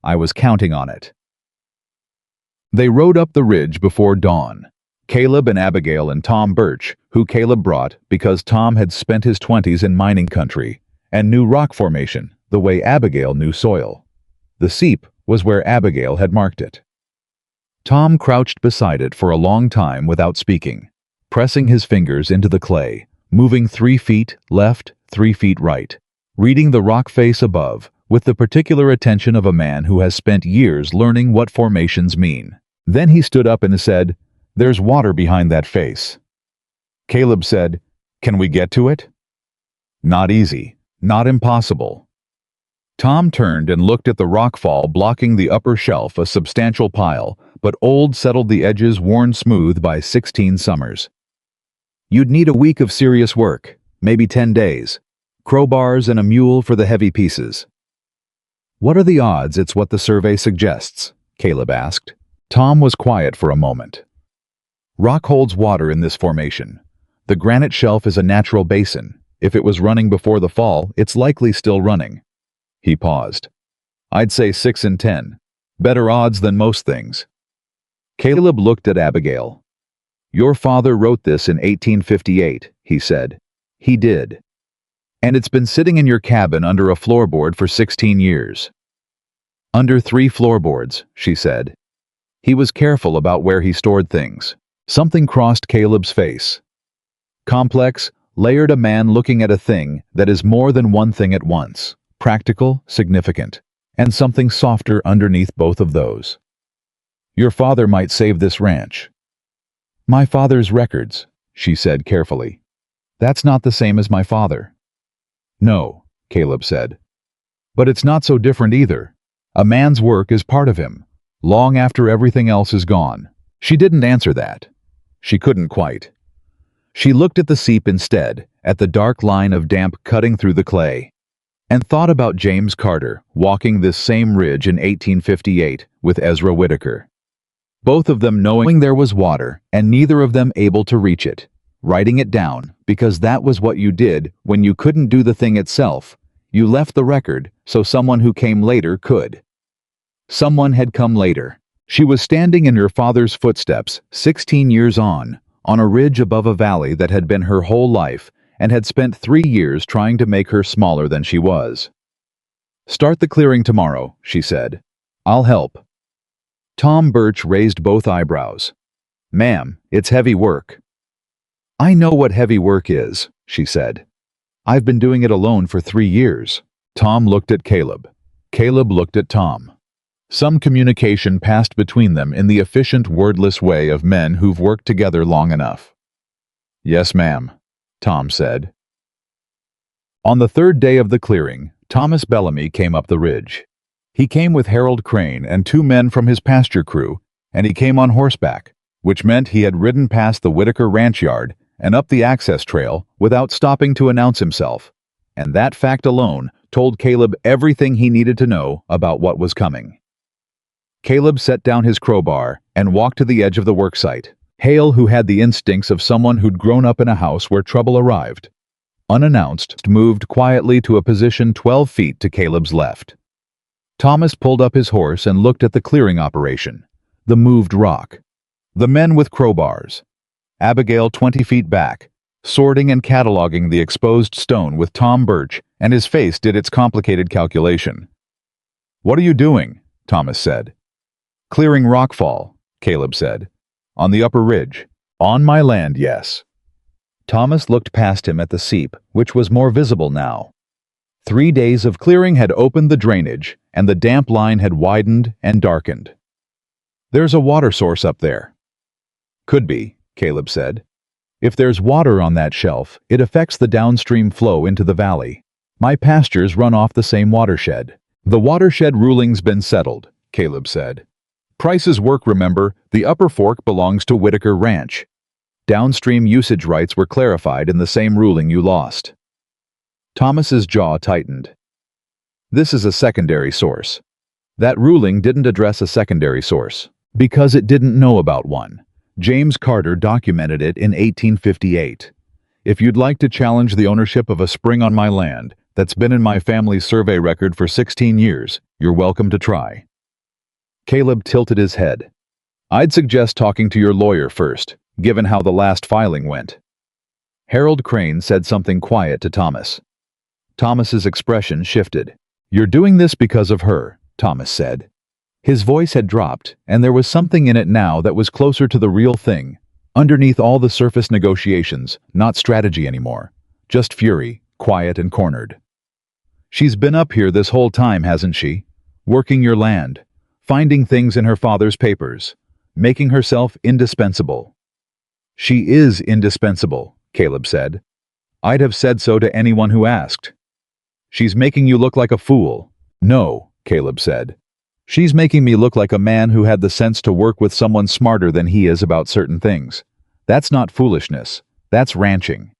I was counting on it. They rode up the ridge before dawn. Caleb and Abigail and Tom Birch, who Caleb brought because Tom had spent his 20s in mining country and knew rock formation the way Abigail knew soil. The seep was where Abigail had marked it. Tom crouched beside it for a long time without speaking, pressing his fingers into the clay, moving 3 feet left, 3 feet right, reading the rock face above with the particular attention of a man who has spent years learning what formations mean. Then he stood up and said, "There's water behind that face." Caleb said, "Can we get to it?" "Not easy, not impossible." Tom turned and looked at the rockfall blocking the upper shelf, a substantial pile, but old settled the edges worn smooth by 16 summers. "You'd need a week of serious work, maybe 10 days. Crowbars and a mule for the heavy pieces." "What are the odds it's what the survey suggests?" Caleb asked. Tom was quiet for a moment. "Rock holds water in this formation. The granite shelf is a natural basin. If it was running before the fall, it's likely still running." He paused. "I'd say 6 in 10. Better odds than most things." Caleb looked at Abigail. "Your father wrote this in 1858, he said. "He did. And it's been sitting in your cabin under a floorboard for 16 years. "Under 3 floorboards," she said. "He was careful about where he stored things. Something crossed Caleb's face. Complex, layered, a man looking at a thing that is more than one thing at once, practical, significant, and something softer underneath both of those. Your father might save this ranch. My father's records, she said carefully. That's not the same as my father. No, Caleb said. But it's not so different either. A man's work is part of him, long after everything else is gone. She didn't answer that. She couldn't quite. She looked at the seep instead, at the dark line of damp cutting through the clay, and thought about James Carter walking this same ridge in 1858 with Ezra Whitaker. Both of them knowing there was water and neither of them able to reach it, writing it down because that was what you did when you couldn't do the thing itself. You left the record so someone who came later could. Someone had come later. She was standing in her father's footsteps, 16 years on a ridge above a valley that had been her whole life and had spent 3 years trying to make her smaller than she was. Start the clearing tomorrow, she said. I'll help. Tom Birch raised both eyebrows. Ma'am, it's heavy work. I know what heavy work is, she said. I've been doing it alone for 3 years. Tom looked at Caleb. Caleb looked at Tom. Some communication passed between them in the efficient, wordless way of men who've worked together long enough. Yes, ma'am, Tom said. On the third day of the clearing, Thomas Bellamy came up the ridge. He came with Harold Crane and 2 men from his pasture crew, and he came on horseback, which meant he had ridden past the Whitaker ranch yard and up the access trail without stopping to announce himself, and that fact alone told Caleb everything he needed to know about what was coming. Caleb set down his crowbar and walked to the edge of the worksite. Hale, who had the instincts of someone who'd grown up in a house where trouble arrived, unannounced, moved quietly to a position 12 feet to Caleb's left. Thomas pulled up his horse and looked at the clearing operation, the moved rock, the men with crowbars, Abigail 20 feet back, sorting and cataloging the exposed stone with Tom Birch, and his face did its complicated calculation. What are you doing? Thomas said. Clearing rockfall, Caleb said. On the upper ridge. On my land, yes. Thomas looked past him at the seep, which was more visible now. 3 days of clearing had opened the drainage, and the damp line had widened and darkened. There's a water source up there. Could be, Caleb said. If there's water on that shelf, it affects the downstream flow into the valley. My pastures run off the same watershed. The watershed ruling's been settled, Caleb said. Price's work, remember, the upper fork belongs to Whitaker Ranch. Downstream usage rights were clarified in the same ruling you lost. Thomas's jaw tightened. This is a secondary source. That ruling didn't address a secondary source, because it didn't know about one. James Carter documented it in 1858. If you'd like to challenge the ownership of a spring on my land that's been in my family's survey record for 16 years, you're welcome to try. Caleb tilted his head. I'd suggest talking to your lawyer first, given how the last filing went. Harold Crane said something quiet to Thomas. Thomas's expression shifted. You're doing this because of her, Thomas said. His voice had dropped, and there was something in it now that was closer to the real thing, underneath all the surface negotiations, not strategy anymore, just fury, quiet and cornered. She's been up here this whole time, hasn't she? Working your land, finding things in her father's papers, making herself indispensable. She is indispensable, Caleb said. I'd have said so to anyone who asked. She's making you look like a fool. No, Caleb said. She's making me look like a man who had the sense to work with someone smarter than he is about certain things. That's not foolishness. That's ranching.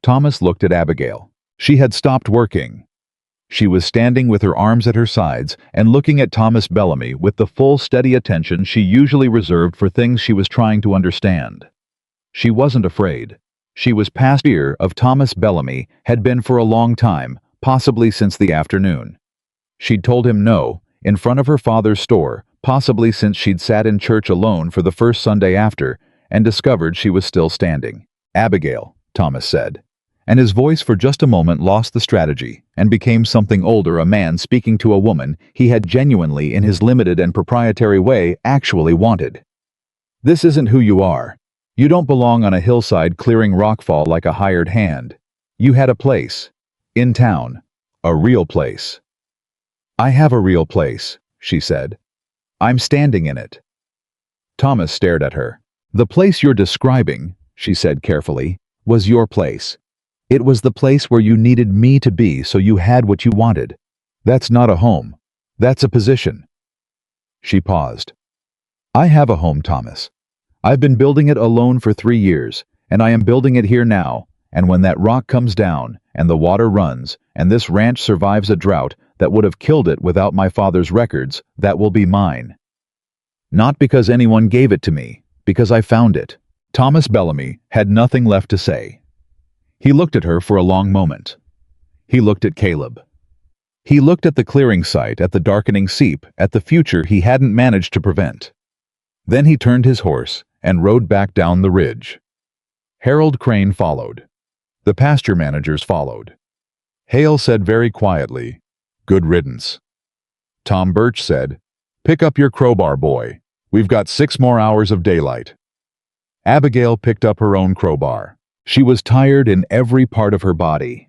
Thomas looked at Abigail. She had stopped working. She was standing with her arms at her sides and looking at Thomas Bellamy with the full, steady attention she usually reserved for things she was trying to understand. She wasn't afraid. She was past fear of Thomas Bellamy had been for a long time, possibly since the afternoon. She'd told him no, in front of her father's store, possibly since she'd sat in church alone for the first Sunday after and discovered she was still standing. Abigail, Thomas said. And his voice for just a moment lost the strategy and became something older, a man speaking to a woman he had genuinely, in his limited and proprietary way, actually wanted. This isn't who you are. You don't belong on a hillside clearing rockfall like a hired hand. You had a place. In town. A real place. I have a real place, she said. I'm standing in it. Thomas stared at her. The place you're describing, she said carefully, was your place. It was the place where you needed me to be so you had what you wanted. That's not a home. That's a position. She paused. I have a home, Thomas. I've been building it alone for 3 years, and I am building it here now, and when that rock comes down, and the water runs, and this ranch survives a drought that would have killed it without my father's records, that will be mine. Not because anyone gave it to me, because I found it. Thomas Bellamy had nothing left to say. He looked at her for a long moment. He looked at Caleb. He looked at the clearing site, at the darkening seep, at the future he hadn't managed to prevent. Then he turned his horse and rode back down the ridge. Harold Crane followed. The pasture managers followed. Hale said very quietly, "Good riddance." Tom Birch said, "Pick up your crowbar, boy. We've got 6 more hours of daylight." Abigail picked up her own crowbar. She was tired in every part of her body.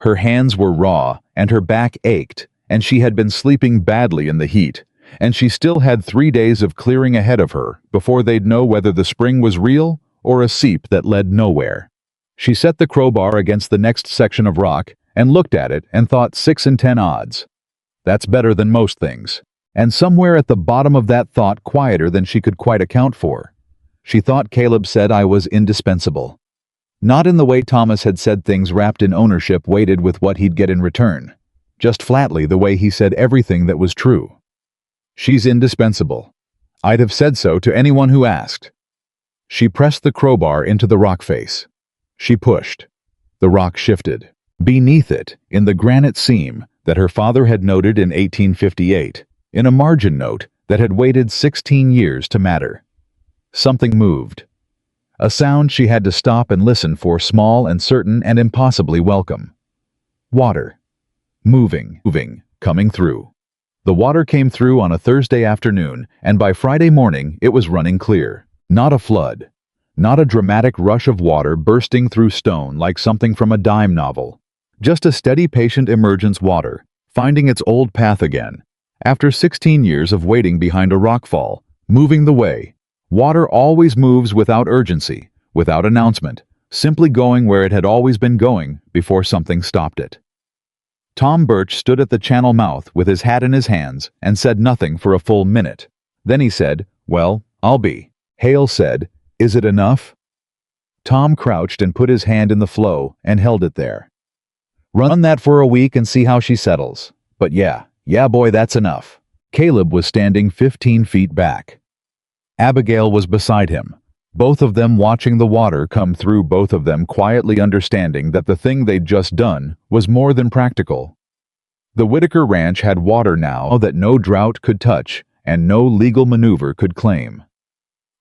Her hands were raw, and her back ached, and she had been sleeping badly in the heat, and she still had 3 days of clearing ahead of her before they'd know whether the spring was real or a seep that led nowhere. She set the crowbar against the next section of rock and looked at it and thought 6 in 10 odds. That's better than most things. And somewhere at the bottom of that thought, quieter than she could quite account for, she thought Caleb said I was indispensable. Not in the way Thomas had said things wrapped in ownership weighted with what he'd get in return. Just flatly the way he said everything that was true. She's indispensable. I'd have said so to anyone who asked. She pressed the crowbar into the rock face. She pushed. The rock shifted. Beneath it, in the granite seam that her father had noted in 1858, in a margin note that had waited 16 years to matter, something moved. A sound she had to stop and listen for, small and certain and impossibly welcome. Water. Moving, coming through. The water came through on a Thursday afternoon, and by Friday morning it was running clear. Not a flood. Not a dramatic rush of water bursting through stone like something from a dime novel. Just a steady, patient emergence water, finding its old path again. After 16 years of waiting behind a rockfall, moving the way. Water always moves without urgency, without announcement, simply going where it had always been going before something stopped it. Tom Birch stood at the channel mouth with his hat in his hands and said nothing for a full minute. Then he said, "Well, I'll be." Hale said, "Is it enough?" Tom crouched and put his hand in the flow and held it there. "Run that for a week and see how she settles. But yeah boy, that's enough." Caleb was standing 15 feet back. Abigail was beside him, both of them watching the water come through, both of them quietly understanding that the thing they'd just done was more than practical. The Whitaker ranch had water now that no drought could touch and no legal maneuver could claim.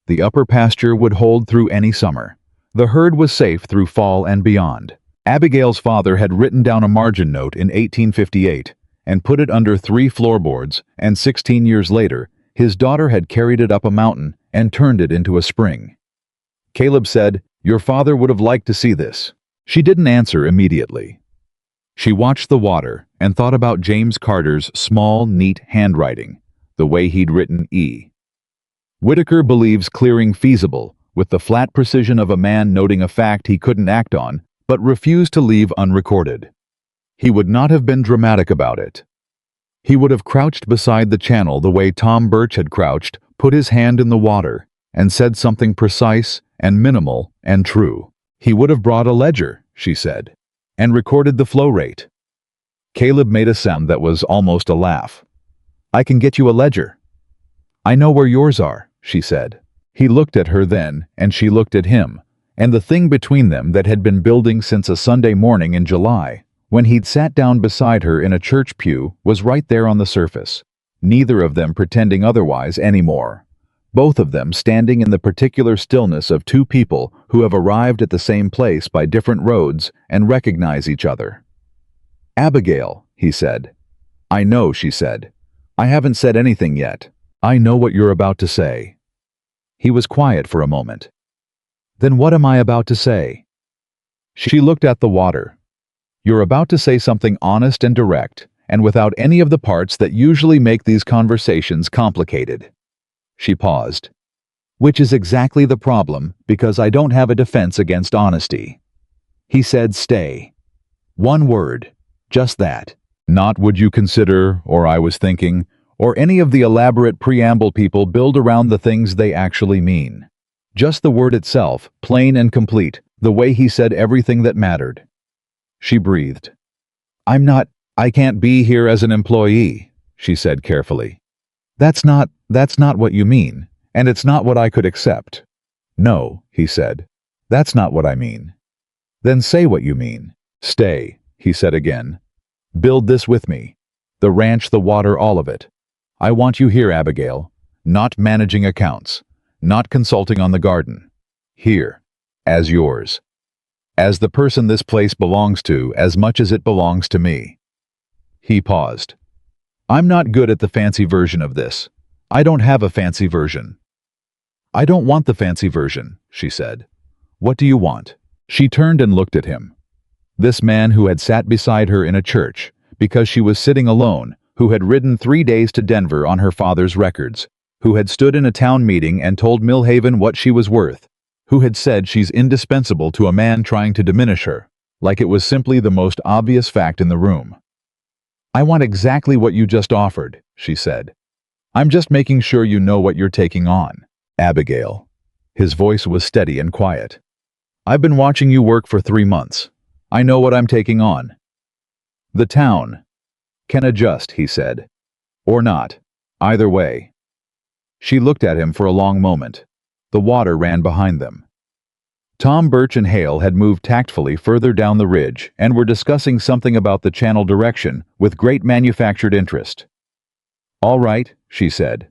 The upper pasture would hold through any summer. The herd was safe through fall and beyond. Abigail's father had written down a margin note in 1858 and put it under 3 floorboards, and 16 years later, his daughter had carried it up a mountain and turned it into a spring. Caleb said, "Your father would have liked to see this." She didn't answer immediately. She watched the water and thought about James Carter's small, neat handwriting, the way he'd written E. Whitaker believes clearing feasible, with the flat precision of a man noting a fact he couldn't act on, but refused to leave unrecorded. He would not have been dramatic about it. He would have crouched beside the channel the way Tom Birch had crouched, put his hand in the water, and said something precise and minimal and true. He would have brought a ledger, she said, and recorded the flow rate. Caleb made a sound that was almost a laugh. "I can get you a ledger." "I know where yours are," she said. He looked at her then, and she looked at him, and the thing between them that had been building since a Sunday morning in July, when he'd sat down beside her in a church pew, was right there on the surface, neither of them pretending otherwise anymore. Both of them standing in the particular stillness of 2 people who have arrived at the same place by different roads and recognize each other. "Abigail," he said. "I know," she said. "I haven't said anything yet. I know what you're about to say." He was quiet for a moment. Then what am I about to say? She looked at the water. You're about to say something honest and direct, and without any of the parts that usually make these conversations complicated. She paused. Which is exactly the problem, because I don't have a defense against honesty. He said, stay. One word. Just that. Not would you consider, or I was thinking, or any of the elaborate preamble people build around the things they actually mean. Just the word itself, plain and complete, the way he said everything that mattered. She breathed. I can't be here as an employee, she said carefully. That's not what you mean, and it's not what I could accept. No, he said. That's not what I mean. Then say what you mean. Stay, he said again. Build this with me. The ranch, the water, all of it. I want you here, Abigail. Not managing accounts. Not consulting on the garden. Here. As yours. As the person this place belongs to as much as it belongs to me. He paused. I'm not good at the fancy version of this. I don't have a fancy version. I don't want the fancy version, she said. What do you want? She turned and looked at him. This man who had sat beside her in a church, because she was sitting alone, who had ridden 3 days to Denver on her father's records, who had stood in a town meeting and told Millhaven what she was worth, who had said she's indispensable to a man trying to diminish her, like it was simply the most obvious fact in the room. I want exactly what you just offered, she said. I'm just making sure you know what you're taking on, Abigail. His voice was steady and quiet. I've been watching you work for 3 months. I know what I'm taking on. The town can adjust, he said. Or not. Either way. She looked at him for a long moment. The water ran behind them. Tom, Birch, and Hale had moved tactfully further down the ridge and were discussing something about the channel direction with great manufactured interest. All right, she said.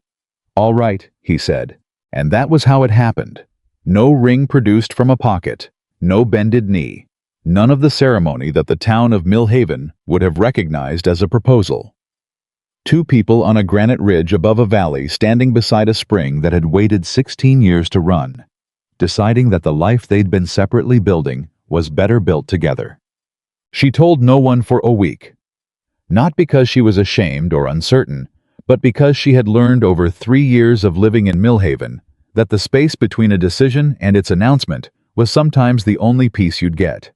All right, he said. And that was how it happened. No ring produced from a pocket, no bended knee, none of the ceremony that the town of Millhaven would have recognized as a proposal. 2 people on a granite ridge above a valley standing beside a spring that had waited 16 years to run, deciding that the life they'd been separately building was better built together. She told no one for a week. Not because she was ashamed or uncertain, but because she had learned over 3 years of living in Millhaven that the space between a decision and its announcement was sometimes the only peace you'd get.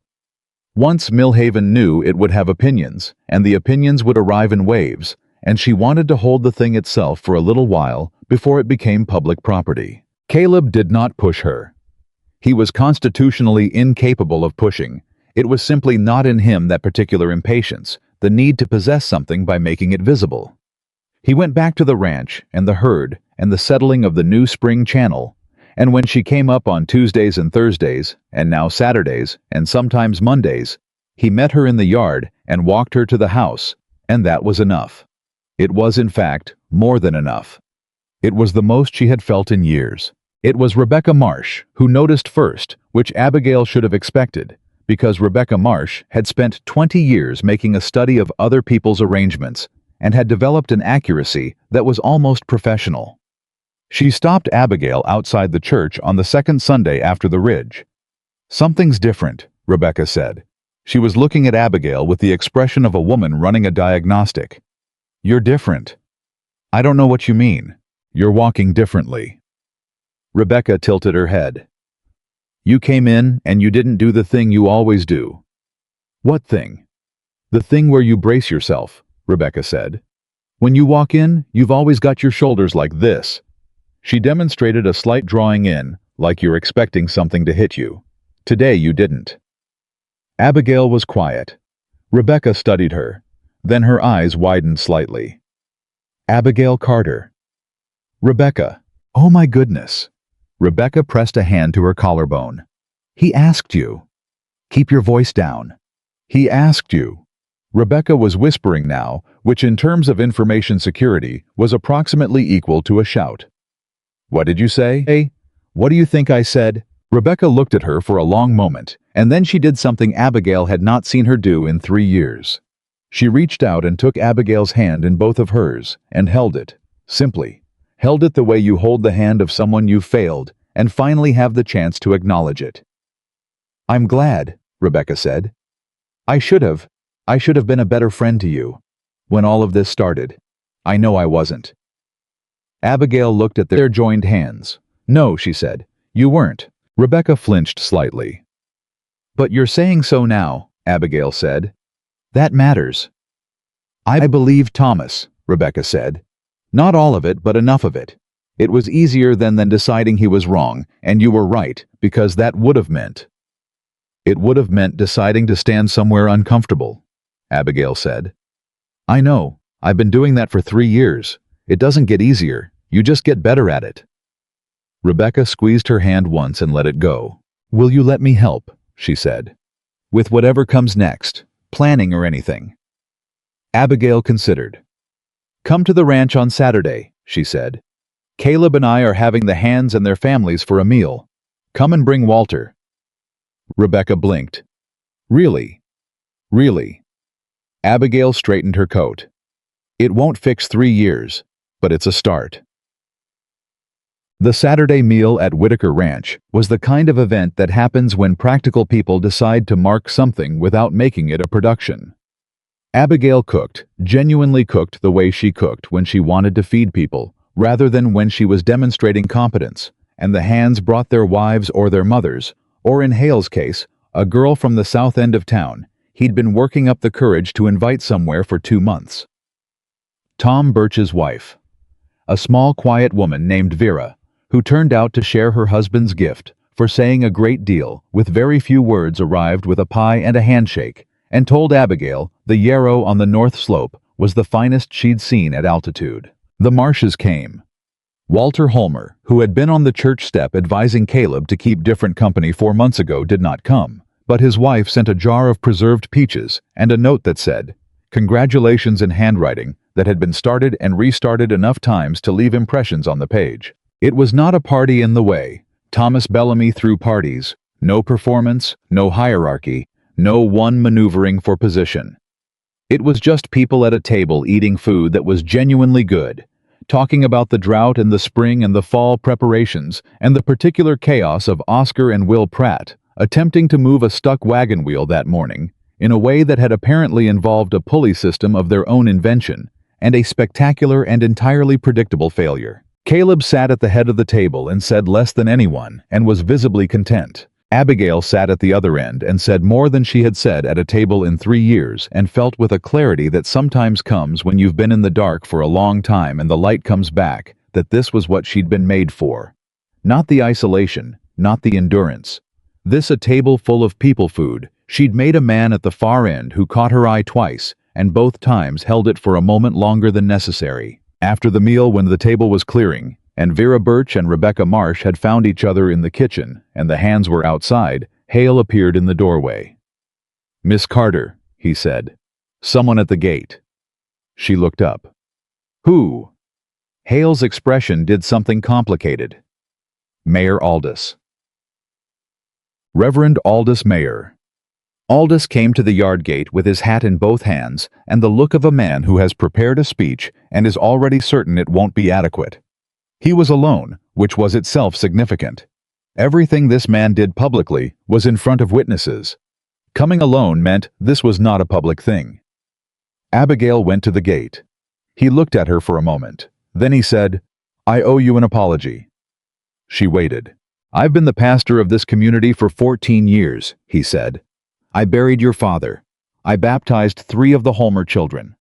Once Millhaven knew it would have opinions, and the opinions would arrive in waves, and she wanted to hold the thing itself for a little while before it became public property. Caleb did not push her. He was constitutionally incapable of pushing. It was simply not in him, that particular impatience, the need to possess something by making it visible. He went back to the ranch and the herd and the settling of the new spring channel, and when she came up on Tuesdays and Thursdays, and now Saturdays, and sometimes Mondays, he met her in the yard and walked her to the house, and that was enough. It was, in fact, more than enough. It was the most she had felt in years. It was Rebecca Marsh who noticed first, which Abigail should have expected, because Rebecca Marsh had spent 20 years making a study of other people's arrangements and had developed an accuracy that was almost professional. She stopped Abigail outside the church on the second Sunday after the ridge. Something's different, Rebecca said. She was looking at Abigail with the expression of a woman running a diagnostic. You're different. I don't know what you mean. You're walking differently. Rebecca tilted her head. You came in and you didn't do the thing you always do. What thing? The thing where you brace yourself, Rebecca said. When you walk in, you've always got your shoulders like this. She demonstrated a slight drawing in, like you're expecting something to hit you. Today you didn't. Abigail was quiet. Rebecca studied her. Then her eyes widened slightly. Abigail Carter. Rebecca. Oh my goodness. Rebecca pressed a hand to her collarbone. He asked you. Keep your voice down. He asked you. Rebecca was whispering now, which in terms of information security was approximately equal to a shout. What did you say? Hey, what do you think I said? Rebecca looked at her for a long moment, and then she did something Abigail had not seen her do in 3 years. She reached out and took Abigail's hand in both of hers and held it, simply, Held it the way you hold the hand of someone you've failed, and finally have the chance to acknowledge it. "I'm glad," Rebecca said. I should have been a better friend to you. When all of this started, I know I wasn't." Abigail looked at their joined hands. "No," she said, "you weren't." Rebecca flinched slightly. "But you're saying so now," Abigail said. "That matters." "I believe Thomas," Rebecca said. "Not all of it, but enough of it. It was easier than deciding he was wrong, and you were right, because that would have meant." "It would have meant deciding to stand somewhere uncomfortable," Abigail said. "I know. I've been doing that for 3 years. It doesn't get easier. You just get better at it." Rebecca squeezed her hand once and let it go. "Will you let me help?" she said. "With whatever comes next, planning or anything." Abigail considered. "Come to the ranch on Saturday," she said. "Caleb and I are having the hands and their families for a meal. Come and bring Walter." Rebecca blinked. "Really? Really?" Abigail straightened her coat. "It won't fix 3 years, but it's a start." The Saturday meal at Whitaker Ranch was the kind of event that happens when practical people decide to mark something without making it a production. Abigail cooked, genuinely cooked the way she cooked when she wanted to feed people, rather than when she was demonstrating competence, and the hands brought their wives or their mothers, or in Hale's case, a girl from the south end of town. He'd been working up the courage to invite somewhere for 2 months. Tom Birch's wife, a small quiet woman named Vera, who turned out to share her husband's gift, for saying a great deal, with very few words, arrived with a pie and a handshake, and told Abigail the yarrow on the north slope was the finest she'd seen at altitude. The Marshes came. Walter Holmer, who had been on the church step advising Caleb to keep different company 4 months ago, did not come, but his wife sent a jar of preserved peaches and a note that said, "Congratulations," in handwriting that had been started and restarted enough times to leave impressions on the page. It was not a party in the way Thomas Bellamy threw parties. No performance, no hierarchy, no one maneuvering for position. It was just people at a table eating food that was genuinely good, talking about the drought and the spring and the fall preparations and the particular chaos of Oscar and Will Pratt attempting to move a stuck wagon wheel that morning in a way that had apparently involved a pulley system of their own invention and a spectacular and entirely predictable failure. Caleb sat at the head of the table and said less than anyone and was visibly content. Abigail sat at the other end and said more than she had said at a table in 3 years and felt with a clarity that sometimes comes when you've been in the dark for a long time and the light comes back, that this was what she'd been made for. Not the isolation, not the endurance. This a table full of people food. She'd made a man at the far end who caught her eye twice, and both times held it for a moment longer than necessary. After the meal, when the table was clearing, and Vera Birch and Rebecca Marsh had found each other in the kitchen, and the hands were outside, Hale appeared in the doorway. "Miss Carter," he said. "Someone at the gate." She looked up. "Who?" Hale's expression did something complicated. "Mayor Aldous." Reverend Aldous Mayer. Aldous came to the yard gate with his hat in both hands and the look of a man who has prepared a speech and is already certain it won't be adequate. He was alone, which was itself significant. Everything this man did publicly was in front of witnesses. Coming alone meant this was not a public thing. Abigail went to the gate. He looked at her for a moment. Then he said, "I owe you an apology." She waited. "I've been the pastor of this community for 14 years, he said. "I buried your father. I baptized 3 of the Holmer children.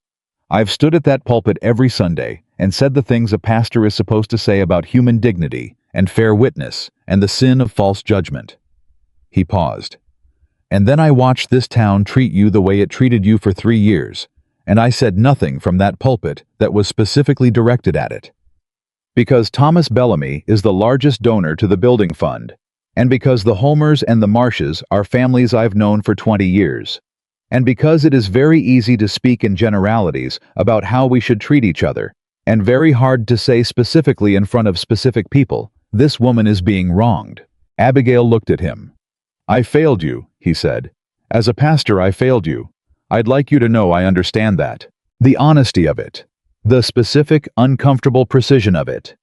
I've stood at that pulpit every Sunday and said the things a pastor is supposed to say about human dignity and fair witness and the sin of false judgment." He paused. "And then I watched this town treat you the way it treated you for 3 years, and I said nothing from that pulpit that was specifically directed at it. Because Thomas Bellamy is the largest donor to the building fund, and because the Holmers and the Marshes are families I've known for 20 years, and because it is very easy to speak in generalities about how we should treat each other, and very hard to say specifically in front of specific people, this woman is being wronged." Abigail looked at him. "I failed you," he said. "As a pastor, I failed you. I'd like you to know I understand that. The honesty of it. The specific, uncomfortable precision of it.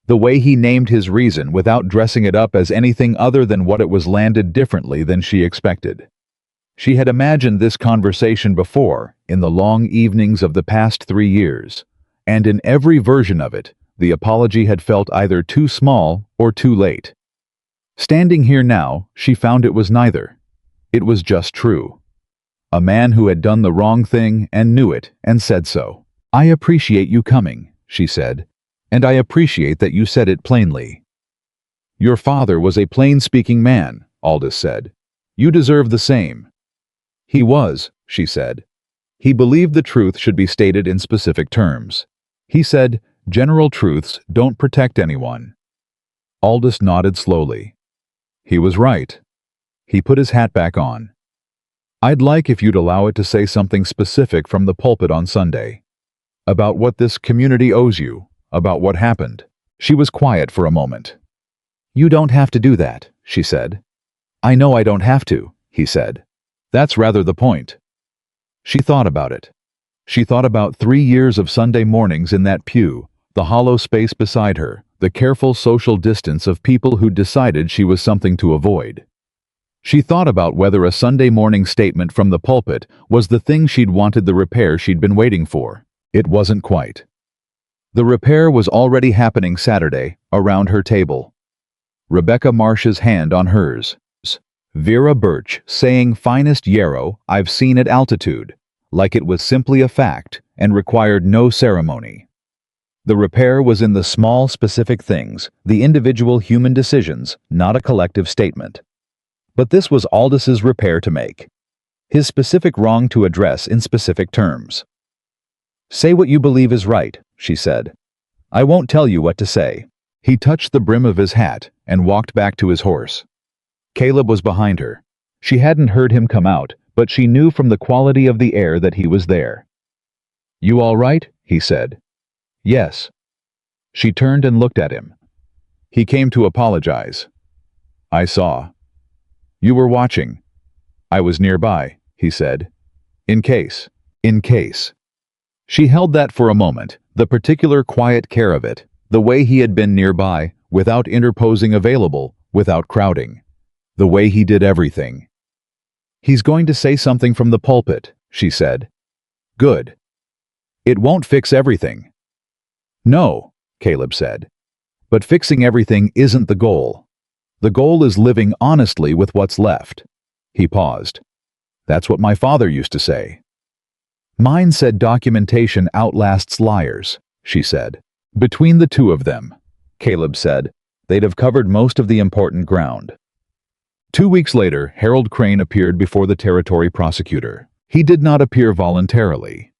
The way he named his reason without dressing it up as anything other than what it was landed differently than she expected. She had imagined this conversation before, in the long evenings of the past 3 years, and in every version of it, the apology had felt either too small or too late. Standing here now, she found it was neither. It was just true. A man who had done the wrong thing and knew it and said so. "I appreciate you coming," she said, "and I appreciate that you said it plainly." "Your father was a plain-speaking man," Aldous said. "You deserve the same." "He was," she said. "He believed the truth should be stated in specific terms. He said, general truths don't protect anyone." Aldous nodded slowly. He was right. He put his hat back on. "I'd like if you'd allow it to say something specific from the pulpit on Sunday. About what this community owes you, about what happened." She was quiet for a moment. "You don't have to do that," she said. "I know I don't have to," he said. "That's rather the point." She thought about it. She thought about 3 years of Sunday mornings in that pew, the hollow space beside her, the careful social distance of people who decided she was something to avoid. She thought about whether a Sunday morning statement from the pulpit was the thing she'd wanted, the repair she'd been waiting for. It wasn't quite. The repair was already happening Saturday, around her table. Rebecca Marsh's hand on hers. Vera Birch saying finest yarrow I've seen at altitude, like it was simply a fact and required no ceremony. The repair was in the small specific things, the individual human decisions, not a collective statement. But this was Aldis's repair to make. His specific wrong to address in specific terms. "Say what you believe is right," she said. "I won't tell you what to say." He touched the brim of his hat and walked back to his horse. Caleb was behind her. She hadn't heard him come out, but she knew from the quality of the air that he was there. "You all right?" he said. "Yes." She turned and looked at him. "He came to apologize." "I saw." "You were watching." "I was nearby," he said. In case." She held that for a moment, the particular quiet care of it, the way he had been nearby, without interposing, available, without crowding. The way he did everything. "He's going to say something from the pulpit," she said. "Good. It won't fix everything." "No," Caleb said. "But fixing everything isn't the goal. The goal is living honestly with what's left." He paused. "That's what my father used to say." "Mine said documentation outlasts liars," she said. "Between the two of them," Caleb said, "they'd have covered most of the important ground." 2 weeks later, Harold Crane appeared before the territory prosecutor. He did not appear voluntarily.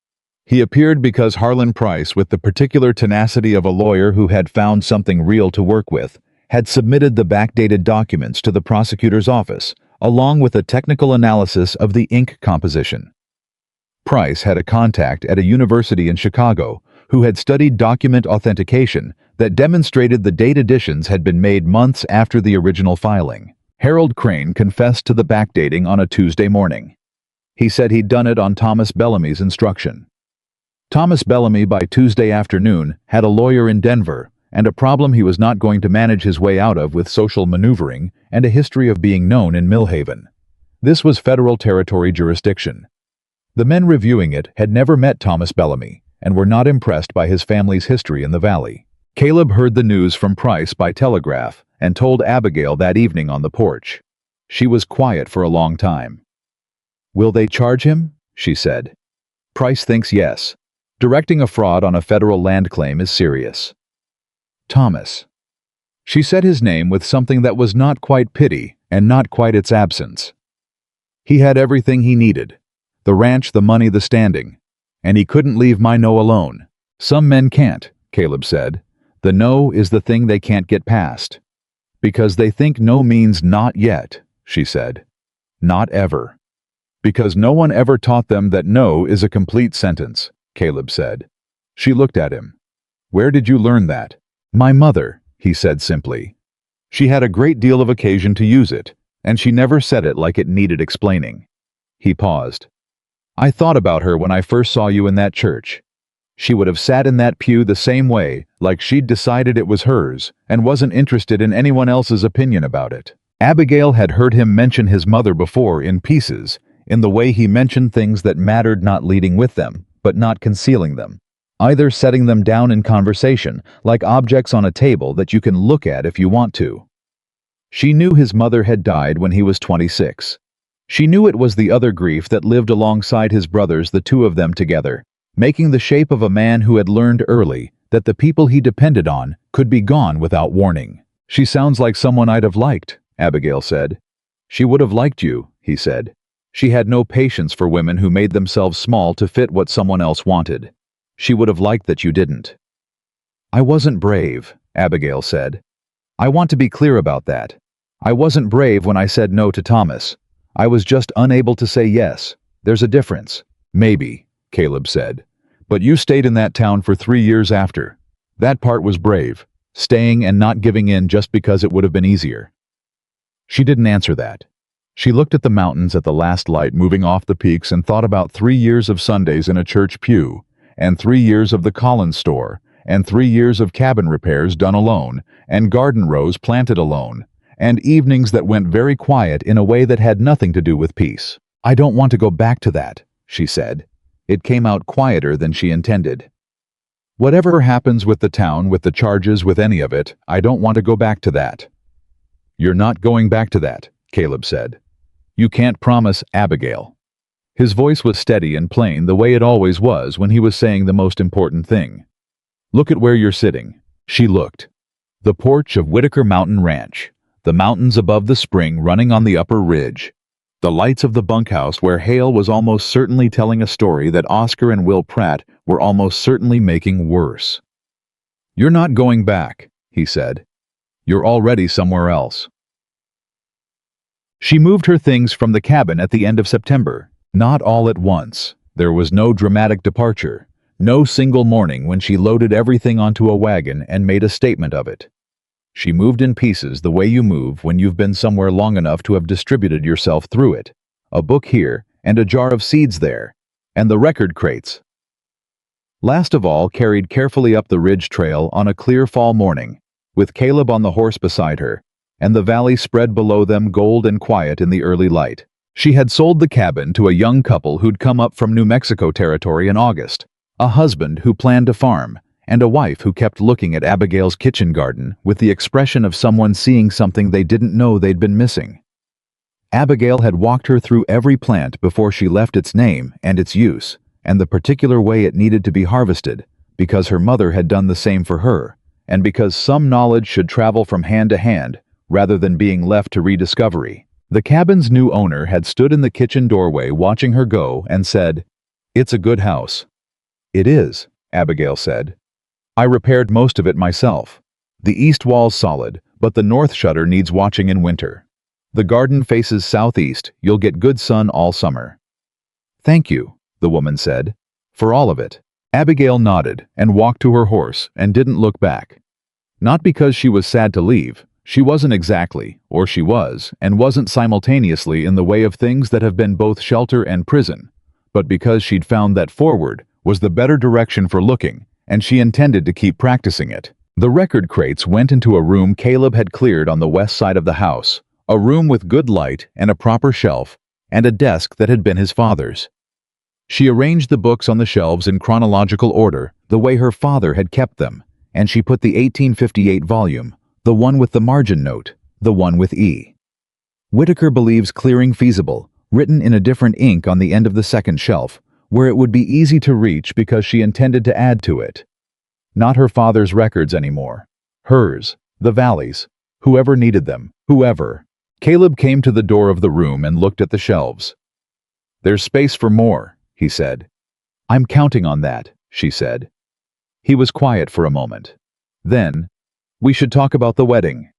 He appeared because Harlan Price, with the particular tenacity of a lawyer who had found something real to work with, had submitted the backdated documents to the prosecutor's office, along with a technical analysis of the ink composition. Price had a contact at a university in Chicago who had studied document authentication that demonstrated the date additions had been made months after the original filing. Harold Crane confessed to the backdating on a Tuesday morning. He said he'd done it on Thomas Bellamy's instruction. Thomas Bellamy, by Tuesday afternoon, had a lawyer in Denver and a problem he was not going to manage his way out of with social maneuvering and a history of being known in Millhaven. This was federal territory jurisdiction. The men reviewing it had never met Thomas Bellamy and were not impressed by his family's history in the valley. Caleb heard the news from Price by telegraph and told Abigail that evening on the porch. She was quiet for a long time. "Will they charge him?" she said. "Price thinks yes. Directing a fraud on a federal land claim is serious." "Thomas." She said his name with something that was not quite pity and not quite its absence. "He had everything he needed. The ranch, the money, the standing. And he couldn't leave my no alone." "Some men can't," Caleb said. "The no is the thing they can't get past." "Because they think no means not yet," she said. "Not ever." "Because no one ever taught them that no is a complete sentence," Caleb said. She looked at him. "Where did you learn that?" "My mother," he said simply. "She had a great deal of occasion to use it, and she never said it like it needed explaining." He paused. "I thought about her when I first saw you in that church. She would have sat in that pew the same way, like she'd decided it was hers, and wasn't interested in anyone else's opinion about it. Abigail had heard him mention his mother before in pieces, in the way he mentioned things that mattered, not leading with them, but not concealing them. Either setting them down in conversation, like objects on a table that you can look at if you want to. She knew his mother had died when he was 26. She knew it was the other grief that lived alongside his brothers, the two of them together, making the shape of a man who had learned early that the people he depended on could be gone without warning. "She sounds like someone I'd have liked," Abigail said. "She would have liked you," he said. She had no patience for women who made themselves small to fit what someone else wanted. She would have liked that you didn't. "I wasn't brave," Abigail said. "I want to be clear about that. I wasn't brave when I said no to Thomas. I was just unable to say yes. There's a difference." "Maybe," Caleb said. "But you stayed in that town for 3 years after. That part was brave, staying and not giving in just because it would have been easier." She didn't answer that. She looked at the mountains at the last light moving off the peaks and thought about 3 years of Sundays in a church pew, and 3 years of the Collins store, and 3 years of cabin repairs done alone, and garden rows planted alone, and evenings that went very quiet in a way that had nothing to do with peace. "I don't want to go back to that," she said. It came out quieter than she intended. "Whatever happens with the town, with the charges, with any of it, I don't want to go back to that." "You're not going back to that," Caleb said. "You can't promise, Abigail." His voice was steady and plain, the way it always was when he was saying the most important thing. "Look at where you're sitting." She looked. The porch of Whitaker Mountain Ranch, the mountains above the spring running on the upper ridge, the lights of the bunkhouse where Hale was almost certainly telling a story that Oscar and Will Pratt were almost certainly making worse. "You're not going back," he said. "You're already somewhere else." She moved her things from the cabin at the end of September, not all at once. There was no dramatic departure, no single morning when she loaded everything onto a wagon and made a statement of it. She moved in pieces the way you move when you've been somewhere long enough to have distributed yourself through it. A book here, and a jar of seeds there, and the record crates. Last of all, carried carefully up the ridge trail on a clear fall morning, with Caleb on the horse beside her, and the valley spread below them gold and quiet in the early light. She had sold the cabin to a young couple who'd come up from New Mexico territory in August, a husband who planned to farm, and a wife who kept looking at Abigail's kitchen garden with the expression of someone seeing something they didn't know they'd been missing. Abigail had walked her through every plant before she left its name and its use, and the particular way it needed to be harvested, because her mother had done the same for her, and because some knowledge should travel from hand to hand, rather than being left to rediscovery. The cabin's new owner had stood in the kitchen doorway watching her go and said, "It's a good house." "It is," Abigail said. "I repaired most of it myself. The east wall's solid, but the north shutter needs watching in winter. The garden faces southeast. You'll get good sun all summer." "Thank you," the woman said, "for all of it." Abigail nodded and walked to her horse and didn't look back. Not because she was sad to leave. She wasn't exactly, or she was, and wasn't simultaneously in the way of things that have been both shelter and prison, but because she'd found that forward was the better direction for looking, and she intended to keep practicing it. The record crates went into a room Caleb had cleared on the west side of the house, a room with good light and a proper shelf, and a desk that had been his father's. She arranged the books on the shelves in chronological order, the way her father had kept them, and she put the 1858 volume, the one with the margin note, the one with E. Whitaker believes clearing feasible, written in a different ink on the end of the second shelf, where it would be easy to reach because she intended to add to it. Not her father's records anymore. Hers, the Valley's, whoever needed them, whoever. Caleb came to the door of the room and looked at the shelves. "There's space for more," he said. "I'm counting on that," she said. He was quiet for a moment. Then, "We should talk about the wedding."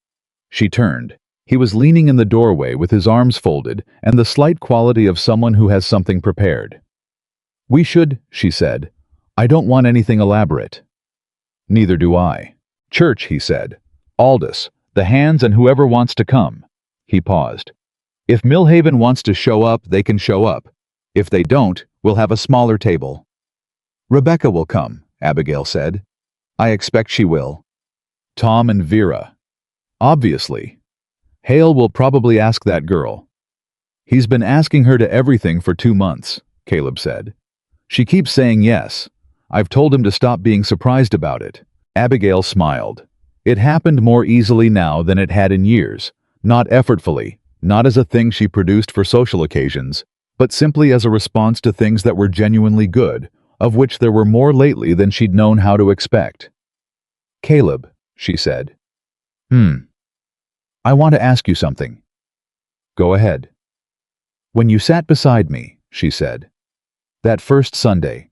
She turned. He was leaning in the doorway with his arms folded and the slight quality of someone who has something prepared. "We should," she said. "I don't want anything elaborate." "Neither do I." "Church," he said. "Aldous, the hands, and whoever wants to come." He paused. "If Millhaven wants to show up, they can show up. If they don't, we'll have a smaller table." "Rebecca will come," Abigail said. I expect she will. Tom and Vera. Obviously. Hale will probably ask that girl. He's been asking her to everything for 2 months, Caleb said. She keeps saying yes. I've told him to stop being surprised about it. Abigail smiled. It happened more easily now than it had in years, not effortfully, not as a thing she produced for social occasions, but simply as a response to things that were genuinely good, of which there were more lately than she'd known how to expect. Caleb, she said. I want to ask you something. Go ahead. When you sat beside me, she said, that first Sunday,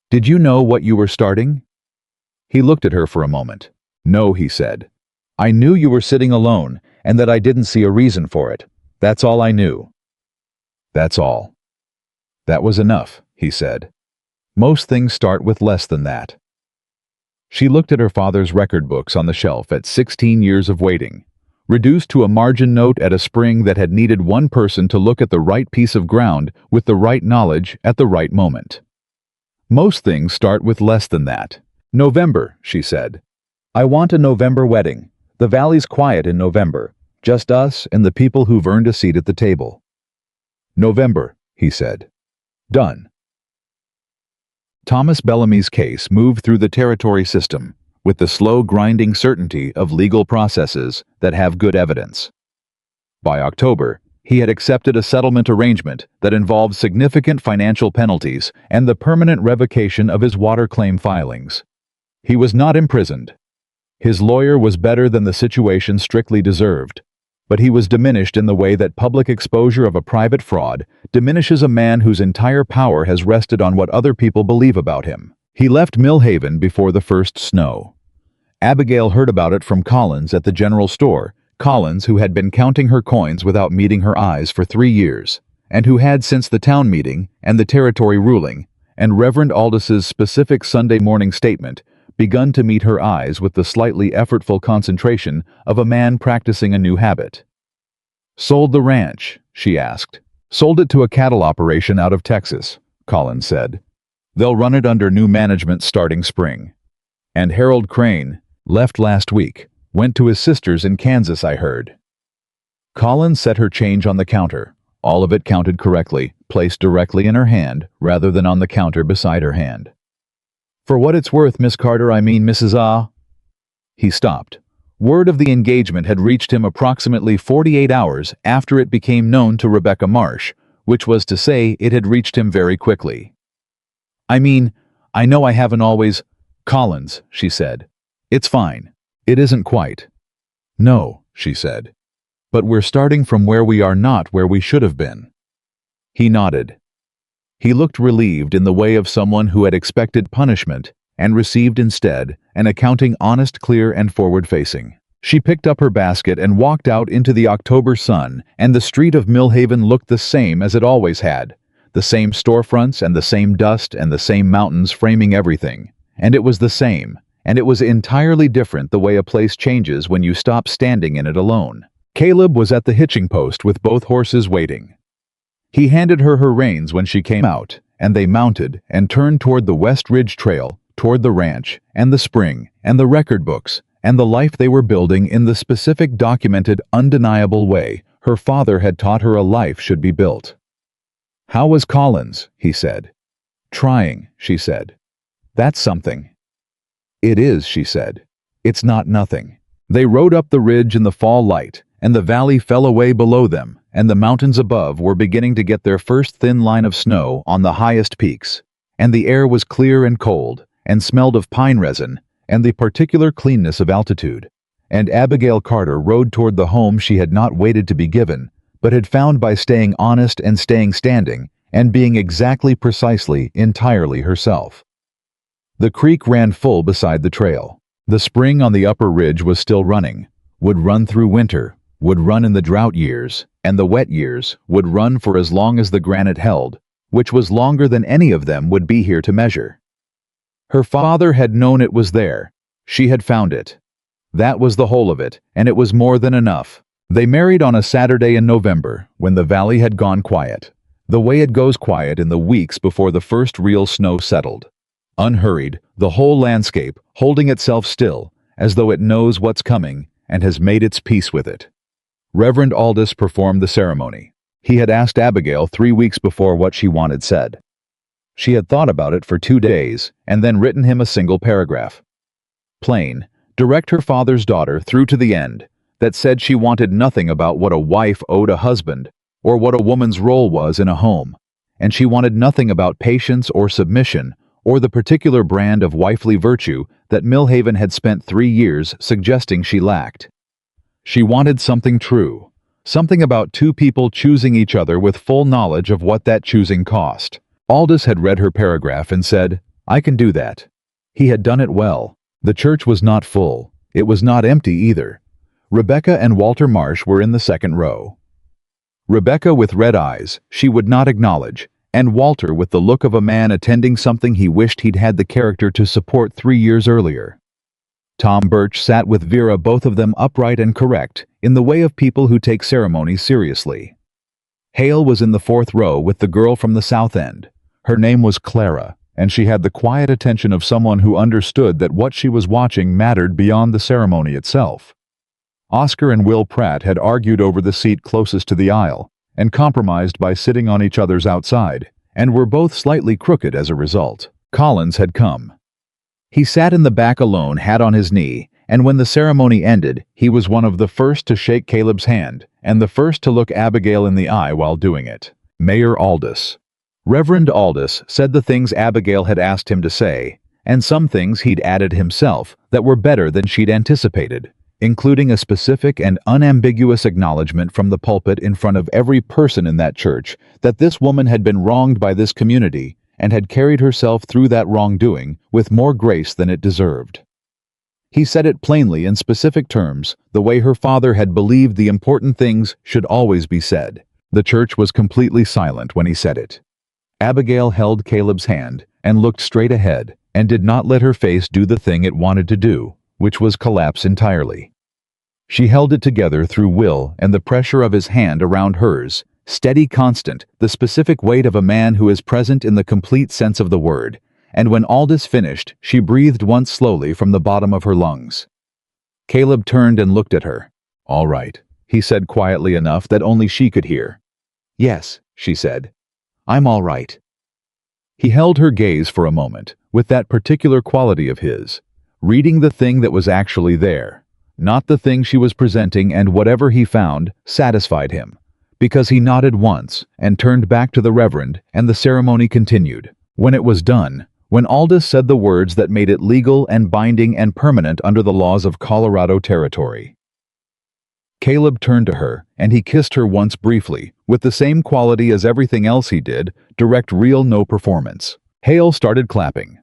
did you know what you were starting? He looked at her for a moment. No, he said. I knew you were sitting alone and that I didn't see a reason for it. That's all I knew. That's all. That was enough, he said. Most things start with less than that. She looked at her father's record books on the shelf at 16 years of waiting, reduced to a margin note at a spring that had needed one person to look at the right piece of ground with the right knowledge at the right moment. Most things start with less than that. November, she said. I want a November wedding. The valley's quiet in November. Just us and the people who've earned a seat at the table. November, he said. Done. Thomas Bellamy's case moved through the territory system with the slow grinding certainty of legal processes that have good evidence. By October, he had accepted a settlement arrangement that involved significant financial penalties and the permanent revocation of his water claim filings. He was not imprisoned. His lawyer was better than the situation strictly deserved, but he was diminished in the way that public exposure of a private fraud diminishes a man whose entire power has rested on what other people believe about him. He left Millhaven before the first snow. Abigail heard about it from Collins at the general store, Collins who had been counting her coins without meeting her eyes for 3 years, and who had since the town meeting and the territory ruling, and Reverend Aldis's specific Sunday morning statement, begun to meet her eyes with the slightly effortful concentration of a man practicing a new habit. Sold the ranch, she asked. Sold it to a cattle operation out of Texas, Collins said. They'll run it under new management starting spring. And Harold Crane left last week, went to his sister's in Kansas, I heard. Collins set her change on the counter, all of it counted correctly, placed directly in her hand rather than on the counter beside her hand. For what it's worth, Miss Carter, I mean Mrs. Ah. He stopped. Word of the engagement had reached him approximately 48 hours after it became known to Rebecca Marsh, which was to say it had reached him very quickly. I mean, I know I haven't always... Collins, she said. It's fine. It isn't quite. No, she said. But we're starting from where we are, not where we should have been. He nodded. He looked relieved in the way of someone who had expected punishment and received instead an accounting honest, clear, and forward-facing. She picked up her basket and walked out into the October sun, and the street of Millhaven looked the same as it always had, the same storefronts and the same dust and the same mountains framing everything. And it was the same, and it was entirely different the way a place changes when you stop standing in it alone. Caleb was at the hitching post with both horses waiting. He handed her her reins when she came out, and they mounted and turned toward the West Ridge Trail, toward the ranch, and the spring, and the record books, and the life they were building in the specific, documented, undeniable way her father had taught her a life should be built. How was Collins? He said. Trying, she said. That's something. It is, she said. It's not nothing. They rode up the ridge in the fall light, and the valley fell away below them, and the mountains above were beginning to get their first thin line of snow on the highest peaks, and the air was clear and cold, and smelled of pine resin, and the particular cleanness of altitude. And Abigail Carter rode toward the home she had not waited to be given, but had found by staying honest and staying standing, and being exactly, precisely, entirely herself. The creek ran full beside the trail. The spring on the upper ridge was still running, would run through winter, would run in the drought years, and the wet years would run for as long as the granite held, which was longer than any of them would be here to measure. Her father had known it was there. She had found it. That was the whole of it, and it was more than enough. They married on a Saturday in November, when the valley had gone quiet, the way it goes quiet in the weeks before the first real snow settled. Unhurried, the whole landscape, holding itself still, as though it knows what's coming and has made its peace with it. Reverend Aldous performed the ceremony. He had asked Abigail 3 weeks before what she wanted said. She had thought about it for 2 days and then written him a single paragraph. Plain, direct her father's daughter through to the end, that said she wanted nothing about what a wife owed a husband or what a woman's role was in a home, and she wanted nothing about patience or submission or the particular brand of wifely virtue that Millhaven had spent 3 years suggesting she lacked. She wanted something true, something about two people choosing each other with full knowledge of what that choosing cost. Aldous had read her paragraph and said, "I can do that." He had done it well. The church was not full. It was not empty either. Rebecca and Walter Marsh were in the second row. Rebecca with red eyes, she would not acknowledge, and Walter with the look of a man attending something he wished he'd had the character to support 3 years earlier. Tom Birch sat with Vera, both of them upright and correct, in the way of people who take ceremonies seriously. Hale was in the fourth row with the girl from the south end. Her name was Clara, and she had the quiet attention of someone who understood that what she was watching mattered beyond the ceremony itself. Oscar and Will Pratt had argued over the seat closest to the aisle, and compromised by sitting on each other's outside, and were both slightly crooked as a result. Collins had come. He sat in the back alone, hat on his knee, and when the ceremony ended, he was one of the first to shake Caleb's hand, and the first to look Abigail in the eye while doing it. Mayor Aldous. Reverend Aldous said the things Abigail had asked him to say, and some things he'd added himself that were better than she'd anticipated, including a specific and unambiguous acknowledgement from the pulpit in front of every person in that church that this woman had been wronged by this community and had carried herself through that wrongdoing with more grace than it deserved. He said it plainly in specific terms, the way her father had believed the important things should always be said. The church was completely silent when he said it. Abigail held Caleb's hand and looked straight ahead and did not let her face do the thing it wanted to do, which was collapse entirely. She held it together through Will and the pressure of his hand around hers, steady, constant, the specific weight of a man who is present in the complete sense of the word, and when Aldous finished, she breathed once slowly from the bottom of her lungs. Caleb turned and looked at her. "All right," he said quietly enough that only she could hear. "Yes," she said. "I'm all right." He held her gaze for a moment, with that particular quality of his, reading the thing that was actually there, not the thing she was presenting, and whatever he found satisfied him, because he nodded once and turned back to the Reverend, and the ceremony continued. When it was done, when Aldous said the words that made it legal and binding and permanent under the laws of Colorado territory, Caleb turned to her, and he kissed her once briefly, with the same quality as everything else he did, direct, real, no performance. Hale started clapping.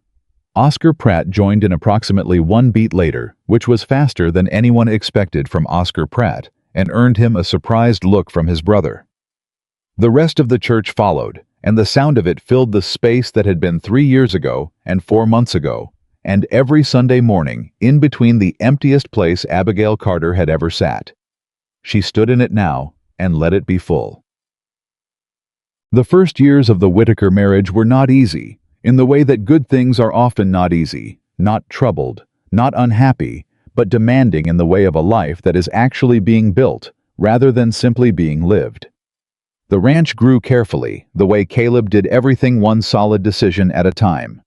Oscar Pratt joined in approximately 1 beat later, which was faster than anyone expected from Oscar Pratt, and earned him a surprised look from his brother. The rest of the church followed, and the sound of it filled the space that had been 3 years ago and 4 months ago, and every Sunday morning, in between, the emptiest place Abigail Carter had ever sat. She stood in it now and let it be full. The first years of the Whitaker marriage were not easy, in the way that good things are often not easy, not troubled, not unhappy, but demanding in the way of a life that is actually being built, rather than simply being lived. The ranch grew carefully, the way Caleb did everything one solid decision at a time.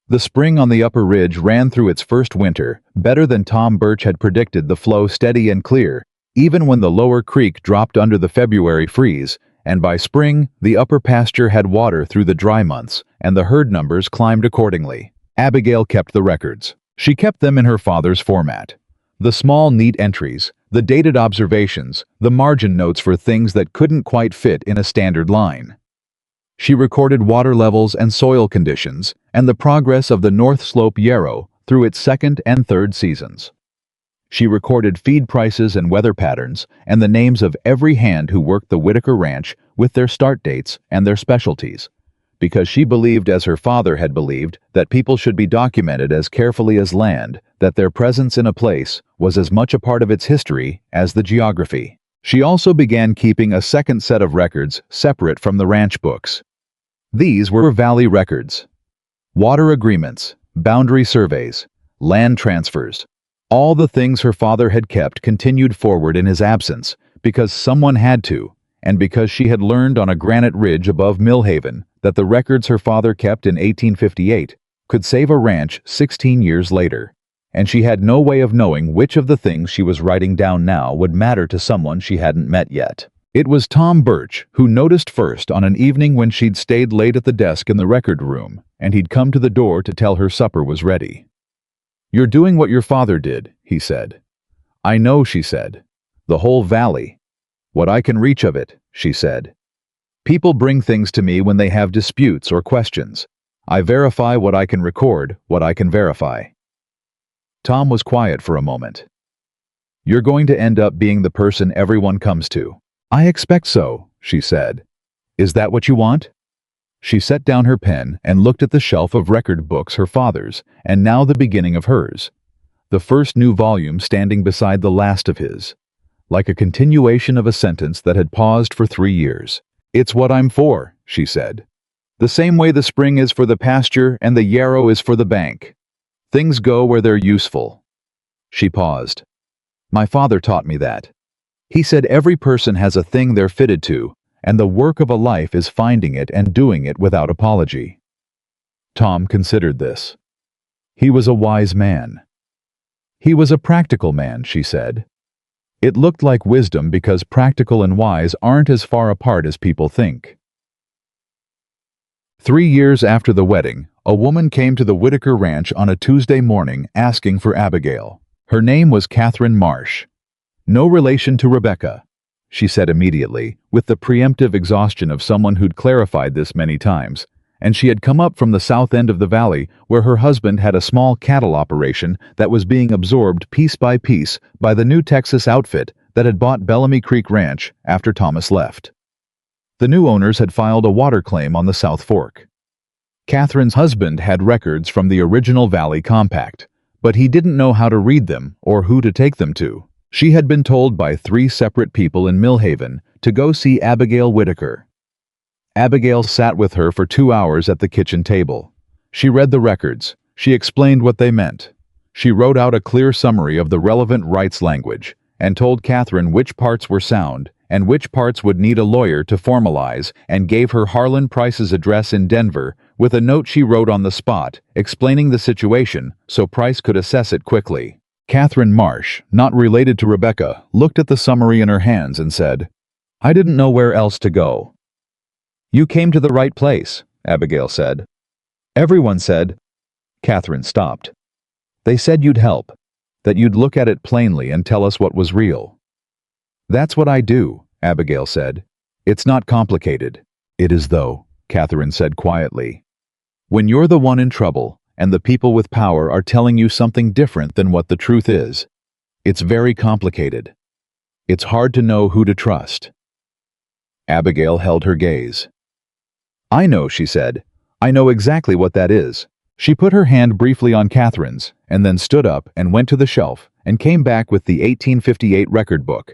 The spring on the upper ridge ran through its first winter, better than Tom Birch had predicted, the flow steady and clear, even when the lower creek dropped under the February freeze, and by spring, the upper pasture had water through the dry months, and the herd numbers climbed accordingly. Abigail kept the records. She kept them in her father's format. The small, neat entries, the dated observations, the margin notes for things that couldn't quite fit in a standard line. She recorded water levels and soil conditions, and the progress of the North Slope yarrow through its second and third seasons. She recorded feed prices and weather patterns, and the names of every hand who worked the Whitaker Ranch with their start dates and their specialties, because she believed, as her father had believed, that people should be documented as carefully as land, that their presence in a place was as much a part of its history as the geography. She also began keeping a second set of records separate from the ranch books. These were valley records. Water agreements, boundary surveys, land transfers. All the things her father had kept continued forward in his absence, because someone had to, and because she had learned on a granite ridge above Millhaven that the records her father kept in 1858 could save a ranch 16 years later, and she had no way of knowing which of the things she was writing down now would matter to someone she hadn't met yet. It was Tom Birch who noticed first on an evening when she'd stayed late at the desk in the record room, and he'd come to the door to tell her supper was ready. "You're doing what your father did," he said. "I know," she said. "The whole valley. What I can reach of it," she said. "People bring things to me when they have disputes or questions. I verify what I can record, what I can verify." Tom was quiet for a moment. "You're going to end up being the person everyone comes to." "I expect so," she said. "Is that what you want?" She set down her pen and looked at the shelf of record books, her father's, and now the beginning of hers. The first new volume standing beside the last of his, like a continuation of a sentence that had paused for 3 years. "It's what I'm for," she said. "The same way the spring is for the pasture and the yarrow is for the bank. Things go where they're useful." She paused. "My father taught me that. He said every person has a thing they're fitted to, and the work of a life is finding it and doing it without apology." Tom considered this. He was a wise man. He was a practical man, she said. It looked like wisdom because practical and wise aren't as far apart as people think. 3 years after the wedding, a woman came to the Whitaker ranch on a Tuesday morning asking for Abigail. Her name was Catherine Marsh. "No relation to Rebecca," she said immediately, with the preemptive exhaustion of someone who'd clarified this many times, and she had come up from the south end of the valley where her husband had a small cattle operation that was being absorbed piece by piece by the new Texas outfit that had bought Bellamy Creek Ranch after Thomas left. The new owners had filed a water claim on the South Fork. Catherine's husband had records from the original Valley Compact, but he didn't know how to read them or who to take them to. She had been told by 3 separate people in Millhaven to go see Abigail Whitaker. Abigail sat with her for 2 hours at the kitchen table. She read the records. She explained what they meant. She wrote out a clear summary of the relevant rights language and told Catherine which parts were sound and which parts would need a lawyer to formalize, and gave her Harlan Price's address in Denver with a note she wrote on the spot explaining the situation so Price could assess it quickly. Catherine Marsh, not related to Rebecca, looked at the summary in her hands and said, "I didn't know where else to go." "You came to the right place," Abigail said. "Everyone said—" Catherine stopped. "They said you'd help, that you'd look at it plainly and tell us what was real." "That's what I do," Abigail said. "It's not complicated." "It is though," Catherine said quietly. "When you're the one in trouble, and the people with power are telling you something different than what the truth is, it's very complicated. It's hard to know who to trust." Abigail held her gaze. "I know," she said. "I know exactly what that is." She put her hand briefly on Catherine's, and then stood up and went to the shelf and came back with the 1858 record book,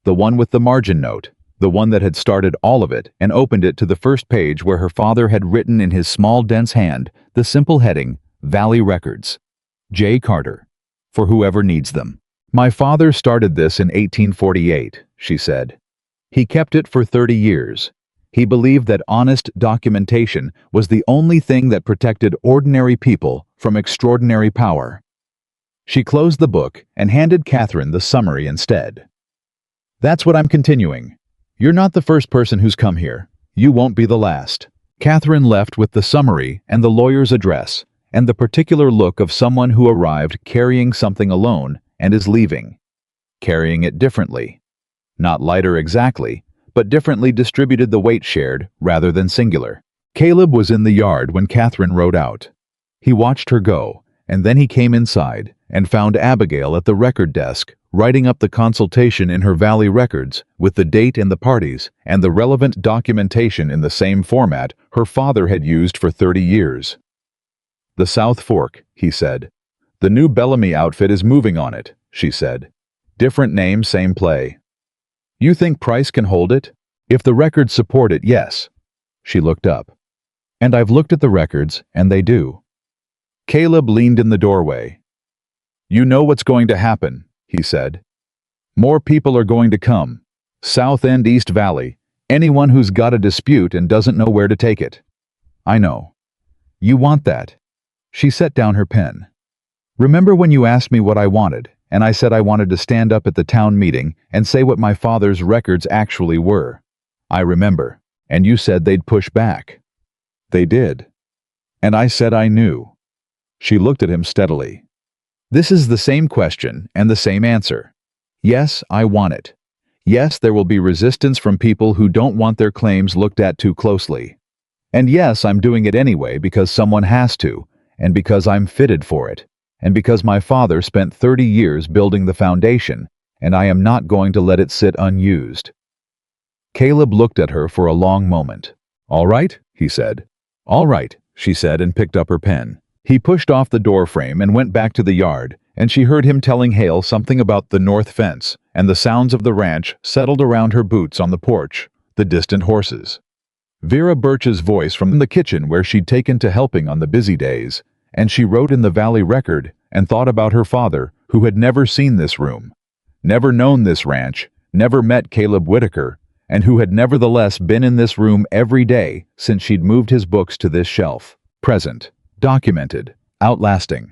the one with the margin note, the one that had started all of it, and opened it to the first page where her father had written in his small, dense hand the simple heading, "Valley Records. J. Carter. For whoever needs them." "My father started this in 1848, she said. "He kept it for 30 years. He believed that honest documentation was the only thing that protected ordinary people from extraordinary power." She closed the book and handed Catherine the summary instead. "That's what I'm continuing. You're not the first person who's come here. You won't be the last." Catherine left with the summary and the lawyer's address, and the particular look of someone who arrived carrying something alone and is leaving. Carrying it differently. Not lighter exactly, but differently distributed, the weight shared rather than singular. Caleb was in the yard when Catherine rode out. He watched her go, and then he came inside and found Abigail at the record desk, writing up the consultation in her Valley records with the date and the parties and the relevant documentation in the same format her father had used for 30 years. "The South Fork," he said. "The new Bellamy outfit is moving on it," she said. "Different name, same play. You think Price can hold it? If the records support it, yes." She looked up. "And I've looked at the records, and they do." Caleb leaned in the doorway. "You know what's going to happen," he said. "More people are going to come. South and East Valley. Anyone who's got a dispute and doesn't know where to take it." "I know. You want that." She set down her pen. "Remember when you asked me what I wanted, and I said I wanted to stand up at the town meeting and say what my father's records actually were? I remember. And you said they'd push back. They did. And I said I knew." She looked at him steadily. "This is the same question and the same answer. Yes, I want it. Yes, there will be resistance from people who don't want their claims looked at too closely. And yes, I'm doing it anyway because someone has to, and because I'm fitted for it, and because my father spent 30 years building the foundation, and I am not going to let it sit unused." Caleb looked at her for a long moment. "All right," he said. "All right," she said, and picked up her pen. He pushed off the door frame and went back to the yard, and she heard him telling Hale something about the north fence, and the sounds of the ranch settled around her boots on the porch, the distant horses. Vera Birch's voice from the kitchen where she'd taken to helping on the busy days, and she wrote in the Valley Record and thought about her father, who had never seen this room, never known this ranch, never met Caleb Whitaker, and who had nevertheless been in this room every day since she'd moved his books to this shelf. Present, documented, outlasting.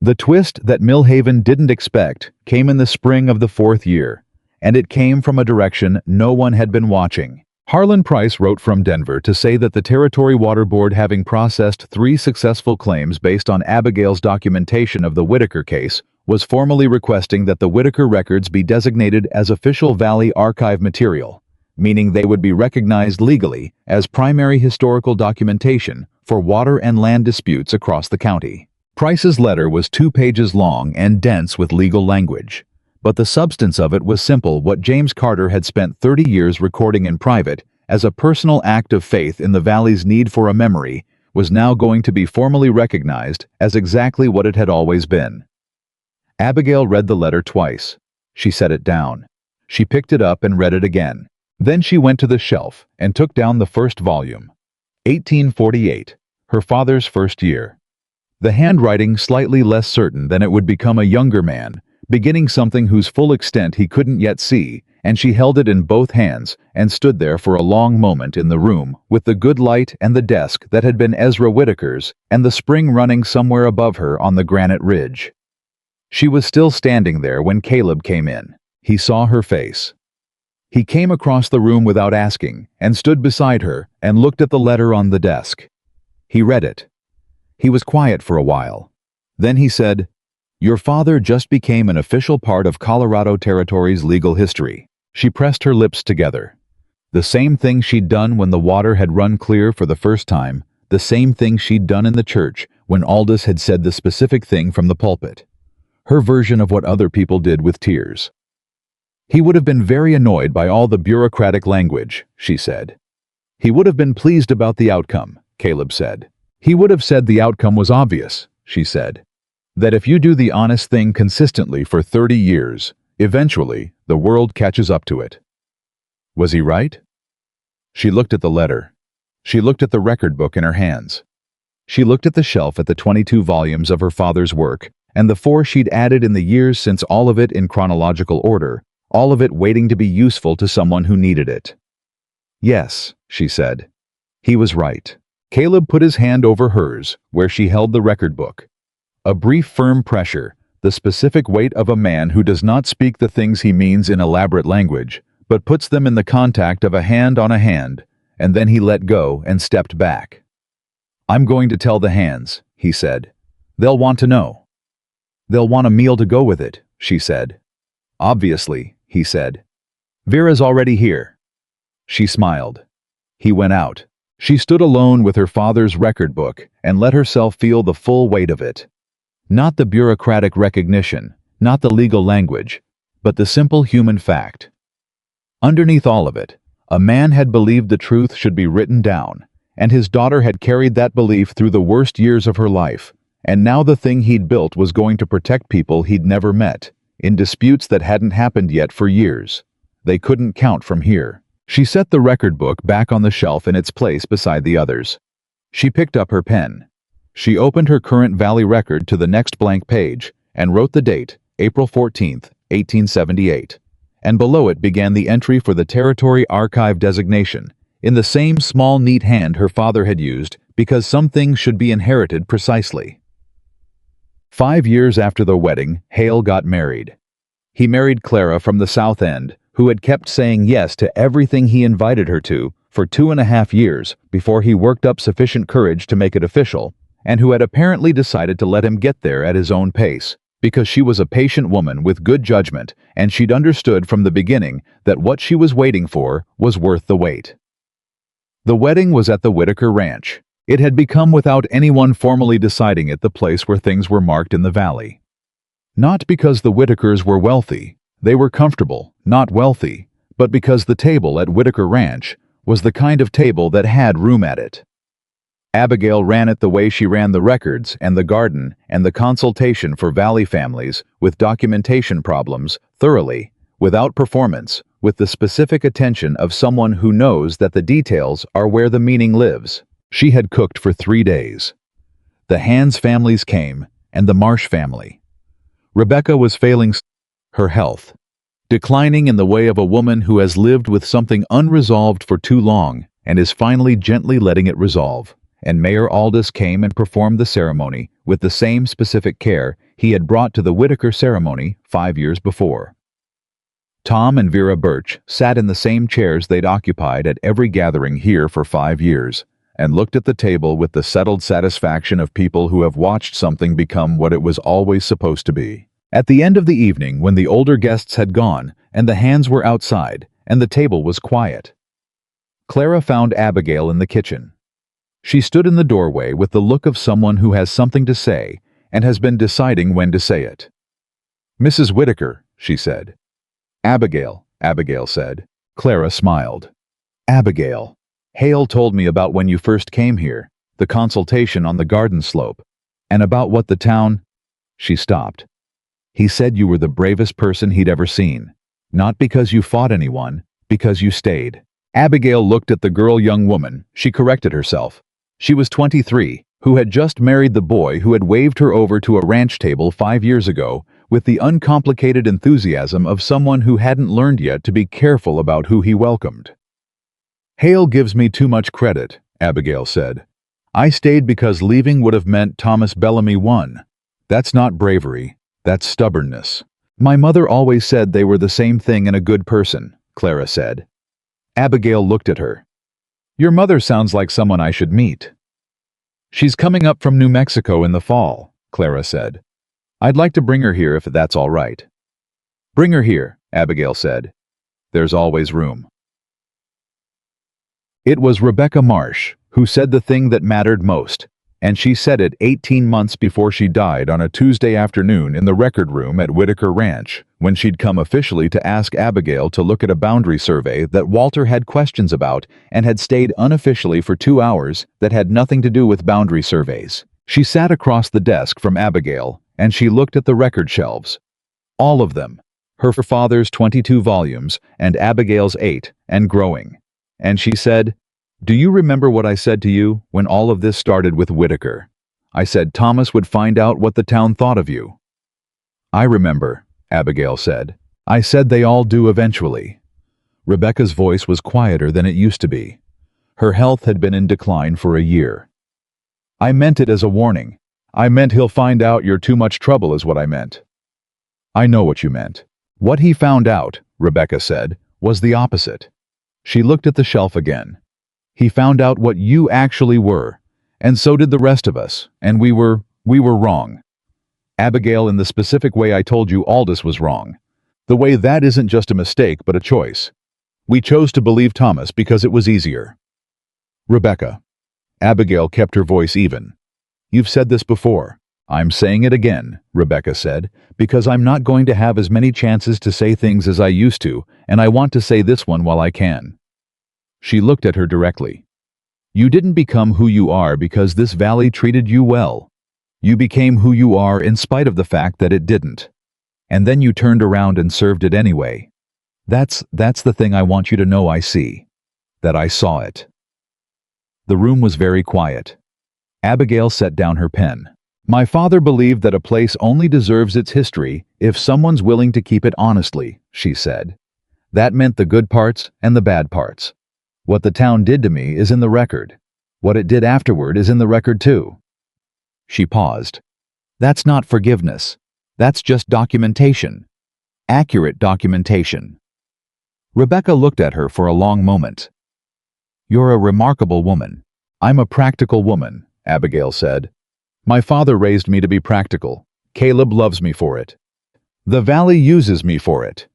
The twist that Millhaven didn't expect came in the spring of the 4th year, and it came from a direction no one had been watching. Harlan Price wrote from Denver to say that the Territory Water Board, having processed 3 successful claims based on Abigail's documentation of the Whitaker case, was formally requesting that the Whitaker records be designated as official Valley Archive material, meaning they would be recognized legally as primary historical documentation for water and land disputes across the county. Price's letter was 2 pages long and dense with legal language, but the substance of it was simple. What James Carter had spent 30 years recording in private as a personal act of faith in the Valley's need for a memory was now going to be formally recognized as exactly what it had always been. Abigail read the letter twice. She set it down. She picked it up and read it again. Then she went to the shelf and took down the first volume. 1848, her father's first year. The handwriting slightly less certain than it would become a younger man, beginning something whose full extent he couldn't yet see, and she held it in both hands and stood there for a long moment in the room with the good light and the desk that had been Ezra Whitaker's and the spring running somewhere above her on the granite ridge. She was still standing there when Caleb came in. He saw her face. He came across the room without asking and stood beside her and looked at the letter on the desk. He read it. He was quiet for a while. Then he said, "Your father just became an official part of Colorado Territory's legal history." She pressed her lips together. The same thing she'd done when the water had run clear for the first time, the same thing she'd done in the church when Aldous had said the specific thing from the pulpit. Her version of what other people did with tears. "He would have been very annoyed by all the bureaucratic language," she said. "He would have been pleased about the outcome," Caleb said. "He would have said the outcome was obvious," she said. "That if you do the honest thing consistently for 30 years, eventually the world catches up to it." Was he right? She looked at the letter. She looked at the record book in her hands. She looked at the shelf at the 22 volumes of her father's work, and the 4 she'd added in the years since, all of it in chronological order, all of it waiting to be useful to someone who needed it. "Yes," she said. He was right. Caleb put his hand over hers, where she held the record book. A brief firm pressure, the specific weight of a man who does not speak the things he means in elaborate language, but puts them in the contact of a hand on a hand, and then he let go and stepped back. "I'm going to tell the hands," he said. "They'll want to know." "They'll want a meal to go with it," she said. "Obviously," he said. "Vera's already here." She smiled. He went out. She stood alone with her father's record book and let herself feel the full weight of it. Not the bureaucratic recognition, not the legal language, but the simple human fact. Underneath all of it, a man had believed the truth should be written down, and his daughter had carried that belief through the worst years of her life, and now the thing he'd built was going to protect people he'd never met, in disputes that hadn't happened yet for years. They couldn't count from here. She set the record book back on the shelf in its place beside the others. She picked up her pen. She opened her current Valley record to the next blank page and wrote the date, April 14th, 1878. And below it began the entry for the Territory Archive designation, in the same small neat hand her father had used, because some things should be inherited precisely. 5 years after the wedding, Hale got married. He married Clara from the South End, who had kept saying yes to everything he invited her to for 2.5 years before he worked up sufficient courage to make it official, and who had apparently decided to let him get there at his own pace, because she was a patient woman with good judgment, and she'd understood from the beginning that what she was waiting for was worth the wait. The wedding was at the Whitaker Ranch. It had become, without anyone formally deciding it, the place where things were marked in the valley. Not because the Whitakers were wealthy, they were comfortable, not wealthy, but because the table at Whitaker Ranch was the kind of table that had room at it. Abigail ran it the way she ran the records and the garden and the consultation for valley families with documentation problems, thoroughly, without performance, with the specific attention of someone who knows that the details are where the meaning lives. She had cooked for 3 days. The Hands families came, and the Marsh family. Rebecca was failing her health, declining in the way of a woman who has lived with something unresolved for too long and is finally gently letting it resolve. And Mayor Aldous came and performed the ceremony with the same specific care he had brought to the Whitaker ceremony 5 years before. Tom and Vera Birch sat in the same chairs they'd occupied at every gathering here for 5 years, and looked at the table with the settled satisfaction of people who have watched something become what it was always supposed to be. At the end of the evening, when the older guests had gone, and the Hands were outside, and the table was quiet, Clara found Abigail in the kitchen. She stood in the doorway with the look of someone who has something to say and has been deciding when to say it. "Mrs. Whitaker," she said. "Abigail," Abigail said. Clara smiled. "Abigail, Hale told me about when you first came here, the consultation on the garden slope, and about what the town—" She stopped. "He said you were the bravest person he'd ever seen. Not because you fought anyone, because you stayed." Abigail looked at the young woman. She corrected herself. She was 23, who had just married the boy who had waved her over to a ranch table 5 years ago with the uncomplicated enthusiasm of someone who hadn't learned yet to be careful about who he welcomed. "Hale gives me too much credit," Abigail said. "I stayed because leaving would have meant Thomas Bellamy won. That's not bravery, that's stubbornness." "My mother always said they were the same thing in a good person," Clara said. Abigail looked at her. "Your mother sounds like someone I should meet." "She's coming up from New Mexico in the fall," Clara said. "I'd like to bring her here if that's all right." "Bring her here," Abigail said. "There's always room." It was Rebecca Marsh who said the thing that mattered most, and she said it 18 months before she died on a Tuesday afternoon in the record room at Whitaker Ranch, when she'd come officially to ask Abigail to look at a boundary survey that Walter had questions about and had stayed unofficially for 2 hours that had nothing to do with boundary surveys. She sat across the desk from Abigail, and she looked at the record shelves. All of them. Her father's 22 volumes and Abigail's 8, and growing. And she said, "Do you remember what I said to you when all of this started with Whitaker? I said Thomas would find out what the town thought of you." "I remember," Abigail said. "I said they all do eventually." Rebecca's voice was quieter than it used to be. Her health had been in decline for a year. "I meant it as a warning. I meant he'll find out you're too much trouble is what I meant." "I know what you meant." "What he found out," Rebecca said, "was the opposite." She looked at the shelf again. "He found out what you actually were, and so did the rest of us, and we were wrong. Abigail, in the specific way I told you Aldous was wrong. The way that isn't just a mistake but a choice. We chose to believe Thomas because it was easier." "Rebecca." Abigail kept her voice even. "You've said this before. I'm saying it again," Rebecca said, "because I'm not going to have as many chances to say things as I used to, and I want to say this one while I can." She looked at her directly. "You didn't become who you are because this valley treated you well. You became who you are in spite of the fact that it didn't. And then you turned around and served it anyway. That's the thing I want you to know I see. That I saw it." The room was very quiet. Abigail set down her pen. My father believed that a place only deserves its history if someone's willing to keep it honestly, she said. That meant the good parts and the bad parts. What the town did to me is in the record. What it did afterward is in the record too. She paused. That's not forgiveness. That's just documentation. Accurate documentation. Rebecca looked at her for a long moment. You're a remarkable woman. I'm a practical woman, Abigail said. My father raised me to be practical. Caleb loves me for it. The valley uses me for it.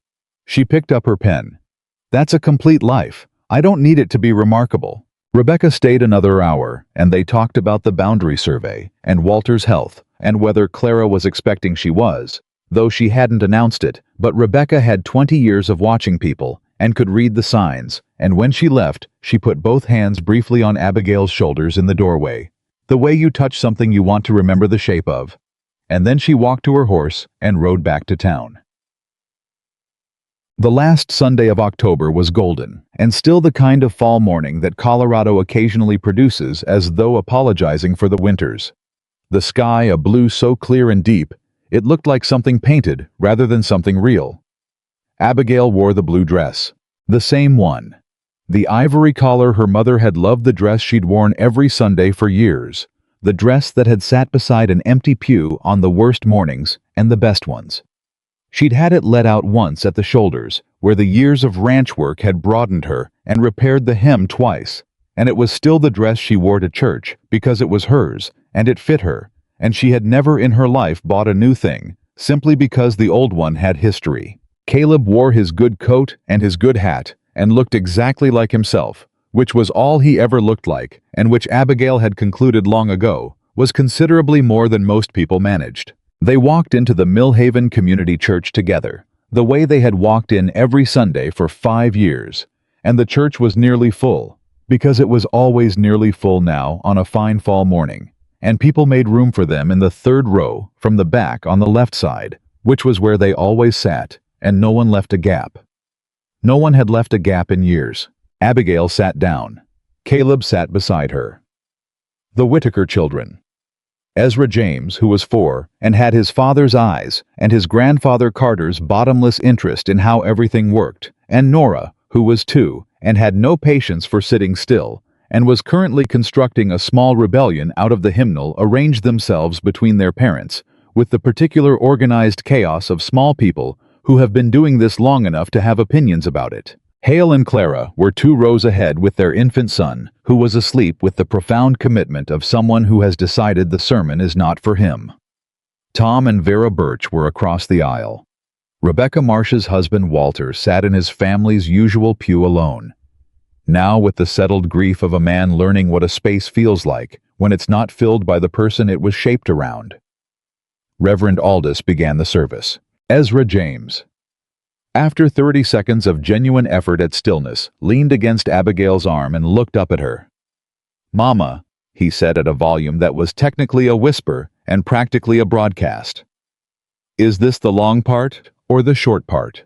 She picked up her pen. That's a complete life. I don't need it to be remarkable. Rebecca stayed another hour, and they talked about the boundary survey, and Walter's health, and whether Clara was expecting she was, though she hadn't announced it, but Rebecca had 20 years of watching people, and could read the signs, and when she left, she put both hands briefly on Abigail's shoulders in the doorway. The way you touch something you want to remember the shape of. And then she walked to her horse and rode back to town. The last Sunday of October was golden, and still the kind of fall morning that Colorado occasionally produces as though apologizing for the winters. The sky a blue so clear and deep, it looked like something painted rather than something real. Abigail wore the blue dress. The same one. The ivory collar her mother had loved, the dress she'd worn every Sunday for years. The dress that had sat beside an empty pew on the worst mornings and the best ones. She'd had it let out once at the shoulders, where the years of ranch work had broadened her and repaired the hem twice, and it was still the dress she wore to church because it was hers, and it fit her, and she had never in her life bought a new thing, simply because the old one had history. Caleb wore his good coat and his good hat, and looked exactly like himself, which was all he ever looked like, and which Abigail had concluded long ago, was considerably more than most people managed. They walked into the Millhaven Community Church together, the way they had walked in every Sunday for 5 years, and the church was nearly full, because it was always nearly full now on a fine fall morning, and people made room for them in the third row from the back on the left side, which was where they always sat, and no one left a gap. No one had left a gap in years. Abigail sat down. Caleb sat beside her. The Whitaker children. Ezra James, who was 4, and had his father's eyes, and his grandfather Carter's bottomless interest in how everything worked, and Nora, who was 2, and had no patience for sitting still, and was currently constructing a small rebellion out of the hymnal, arranged themselves between their parents, with the particular organized chaos of small people who have been doing this long enough to have opinions about it. Hale and Clara were 2 rows ahead with their infant son, who was asleep with the profound commitment of someone who has decided the sermon is not for him. Tom and Vera Birch were across the aisle. Rebecca Marsh's husband Walter sat in his family's usual pew alone. Now with the settled grief of a man learning what a space feels like when it's not filled by the person it was shaped around. Reverend Aldous began the service. Ezra James, after 30 seconds of genuine effort at stillness, leaned against Abigail's arm and looked up at her. "Mama," he said at a volume that was technically a whisper and practically a broadcast. "Is this the long part or the short part?"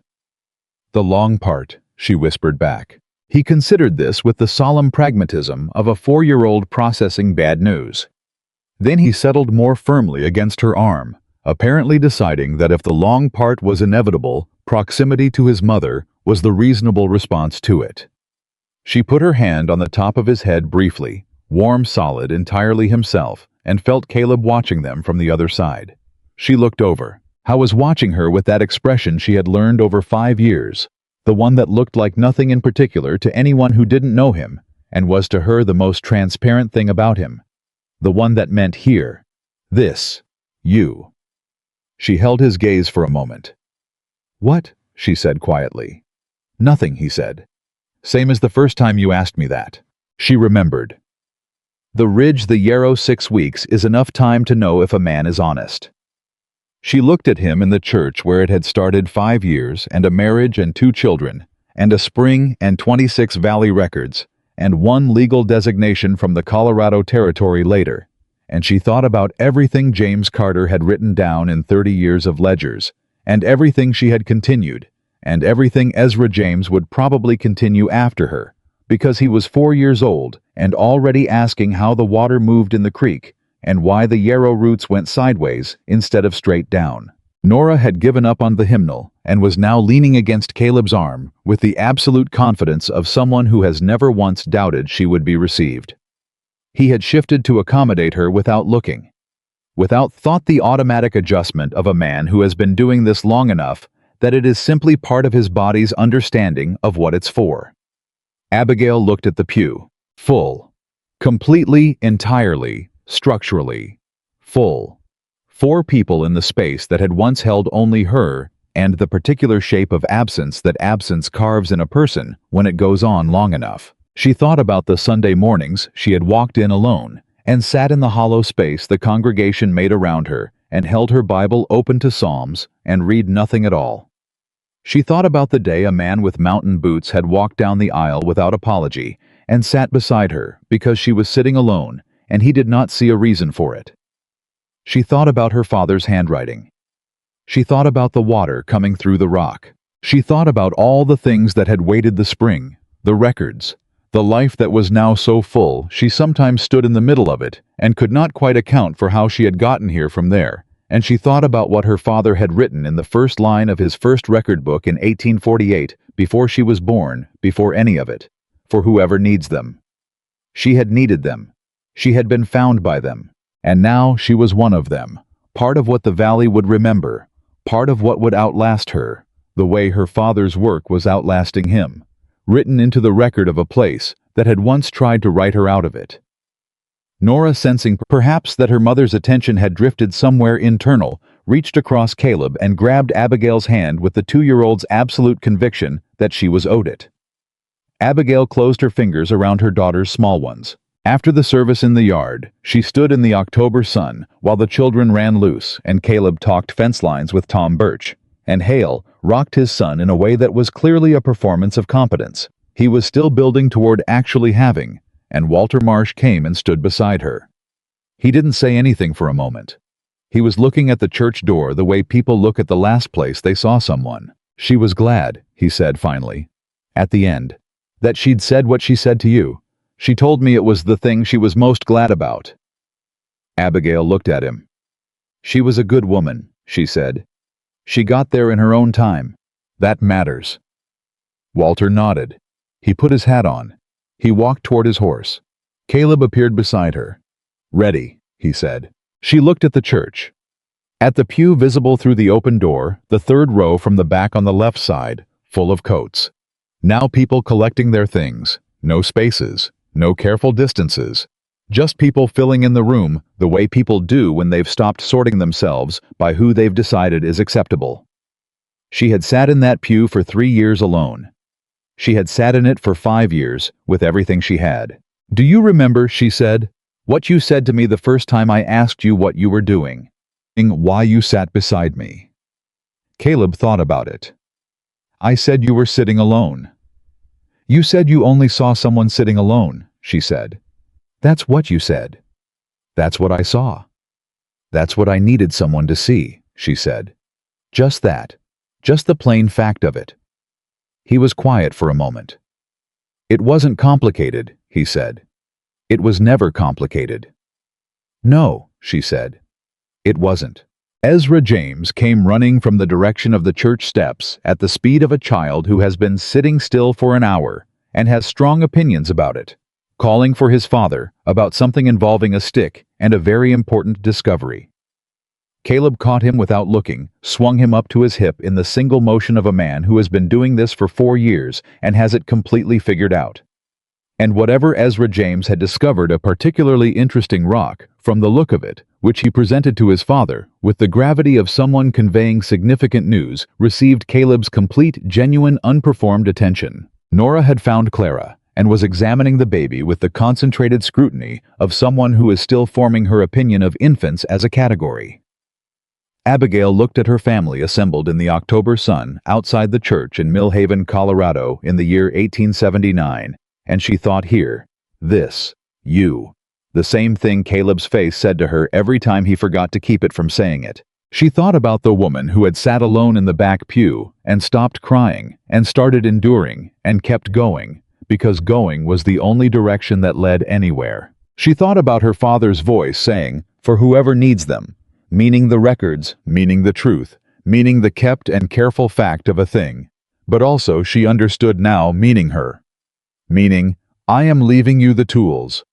"The long part," she whispered back. He considered this with the solemn pragmatism of a 4-year-old processing bad news. Then he settled more firmly against her arm, apparently deciding that if the long part was inevitable, proximity to his mother was the reasonable response to it. She put her hand on the top of his head briefly, warm, solid, entirely himself, and felt Caleb watching them from the other side. She looked over. Howe was watching her with that expression she had learned over 5 years, the one that looked like nothing in particular to anyone who didn't know him, and was to her the most transparent thing about him. The one that meant here, this, you. She held his gaze for a moment. "What?" she said quietly. "Nothing," he said. "Same as the first time you asked me that." She remembered. The ridge the yarrow 6 weeks is enough time to know if a man is honest. She looked at him in the church where it had started 5 years and a marriage and 2 children, and a spring and 26 Valley records, and 1 legal designation from the Colorado Territory later, and she thought about everything James Carter had written down in 30 years of ledgers, and everything she had continued, and everything Ezra James would probably continue after her, because he was 4 years old and already asking how the water moved in the creek and why the yarrow roots went sideways instead of straight down. Nora had given up on the hymnal and was now leaning against Caleb's arm with the absolute confidence of someone who has never once doubted she would be received. He had shifted to accommodate her without looking, without thought, the automatic adjustment of a man who has been doing this long enough that it is simply part of his body's understanding of what it's for. Abigail looked at the pew. Full. Completely, entirely, structurally. Full. 4 people in the space that had once held only her and the particular shape of absence that absence carves in a person when it goes on long enough. She thought about the Sunday mornings she had walked in alone and sat in the hollow space the congregation made around her and held her Bible open to Psalms and read nothing at all. She thought about the day a man with mountain boots had walked down the aisle without apology and sat beside her because she was sitting alone and he did not see a reason for it. She thought about her father's handwriting. She thought about the water coming through the rock. She thought about all the things that had waited the spring, the records, the life that was now so full she sometimes stood in the middle of it and could not quite account for how she had gotten here from there. And she thought about what her father had written in the first line of his first record book in 1848, before she was born, before any of it. For whoever needs them. She had needed them. She had been found by them. And now she was one of them. Part of what the valley would remember. Part of what would outlast her. The way her father's work was outlasting him. Written into the record of a place that had once tried to write her out of it. Nora, sensing perhaps that her mother's attention had drifted somewhere internal, reached across Caleb and grabbed Abigail's hand with the 2-year-old's absolute conviction that she was owed it. Abigail closed her fingers around her daughter's small ones. After the service in the yard, she stood in the October sun while the children ran loose and Caleb talked fence lines with Tom Birch, and Hale rocked his son in a way that was clearly a performance of competence. He was still building toward actually having, and Walter Marsh came and stood beside her. He didn't say anything for a moment. He was looking at the church door the way people look at the last place they saw someone. She was glad, he said finally, at the end, that she'd said what she said to you. She told me it was the thing she was most glad about. Abigail looked at him. She was a good woman, she said. She got there in her own time. That matters. Walter nodded. He put his hat on. He walked toward his horse. Caleb appeared beside her. Ready, he said. She looked at the church. At the pew visible through the open door, the 3rd row from the back on the left side, full of coats. Now people collecting their things. No spaces. No careful distances. Just people filling in the room the way people do when they've stopped sorting themselves by who they've decided is acceptable. She had sat in that pew for 3 years alone. She had sat in it for 5 years with everything she had. Do you remember, she said, what you said to me the first time I asked you what you were doing? Why you sat beside me? Caleb thought about it. I said you were sitting alone. You said you only saw someone sitting alone, she said. That's what you said. That's what I saw. That's what I needed someone to see, she said. Just that. Just the plain fact of it. He was quiet for a moment. It wasn't complicated, he said. It was never complicated. No, she said. It wasn't. Ezra James came running from the direction of the church steps at the speed of a child who has been sitting still for an hour and has strong opinions about it, calling for his father about something involving a stick and a very important discovery. Caleb caught him without looking, swung him up to his hip in the single motion of a man who has been doing this for 4 years and has it completely figured out. And whatever Ezra James had discovered, a particularly interesting rock, from the look of it, which he presented to his father, with the gravity of someone conveying significant news, received Caleb's complete, genuine, unperformed attention. Nora had found Clara, and was examining the baby with the concentrated scrutiny of someone who is still forming her opinion of infants as a category. Abigail looked at her family assembled in the October sun outside the church in Millhaven, Colorado in the year 1879, and she thought here, this, you. The same thing Caleb's face said to her every time he forgot to keep it from saying it. She thought about the woman who had sat alone in the back pew and stopped crying and started enduring and kept going because going was the only direction that led anywhere. She thought about her father's voice saying, "For whoever needs them," meaning the records, meaning the truth, meaning the kept and careful fact of a thing. But also she understood now meaning her. Meaning, I am leaving you the tools.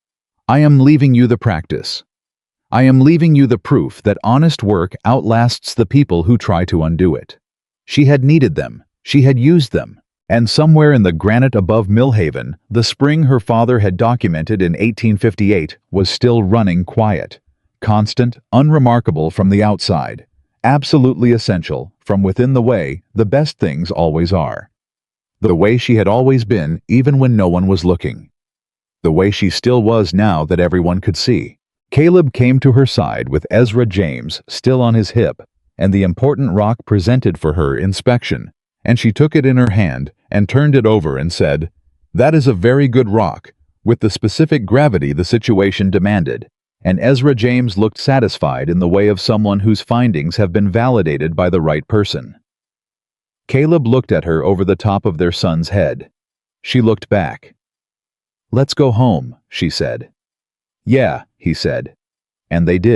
I am leaving you the practice. I am leaving you the proof that honest work outlasts the people who try to undo it. She had needed them. She had used them. And somewhere in the granite above Millhaven, the spring her father had documented in 1858 was still running quiet, constant, unremarkable from the outside, absolutely essential from within the way the best things always are. The way she had always been even when no one was looking. The way she still was now that everyone could see. Caleb came to her side with Ezra James still on his hip, and the important rock presented for her inspection, and she took it in her hand and turned it over and said, "That is a very good rock, with the specific gravity the situation demanded," and Ezra James looked satisfied in the way of someone whose findings have been validated by the right person. Caleb looked at her over the top of their son's head. She looked back. "Let's go home," she said. "Yeah," he said. And they did.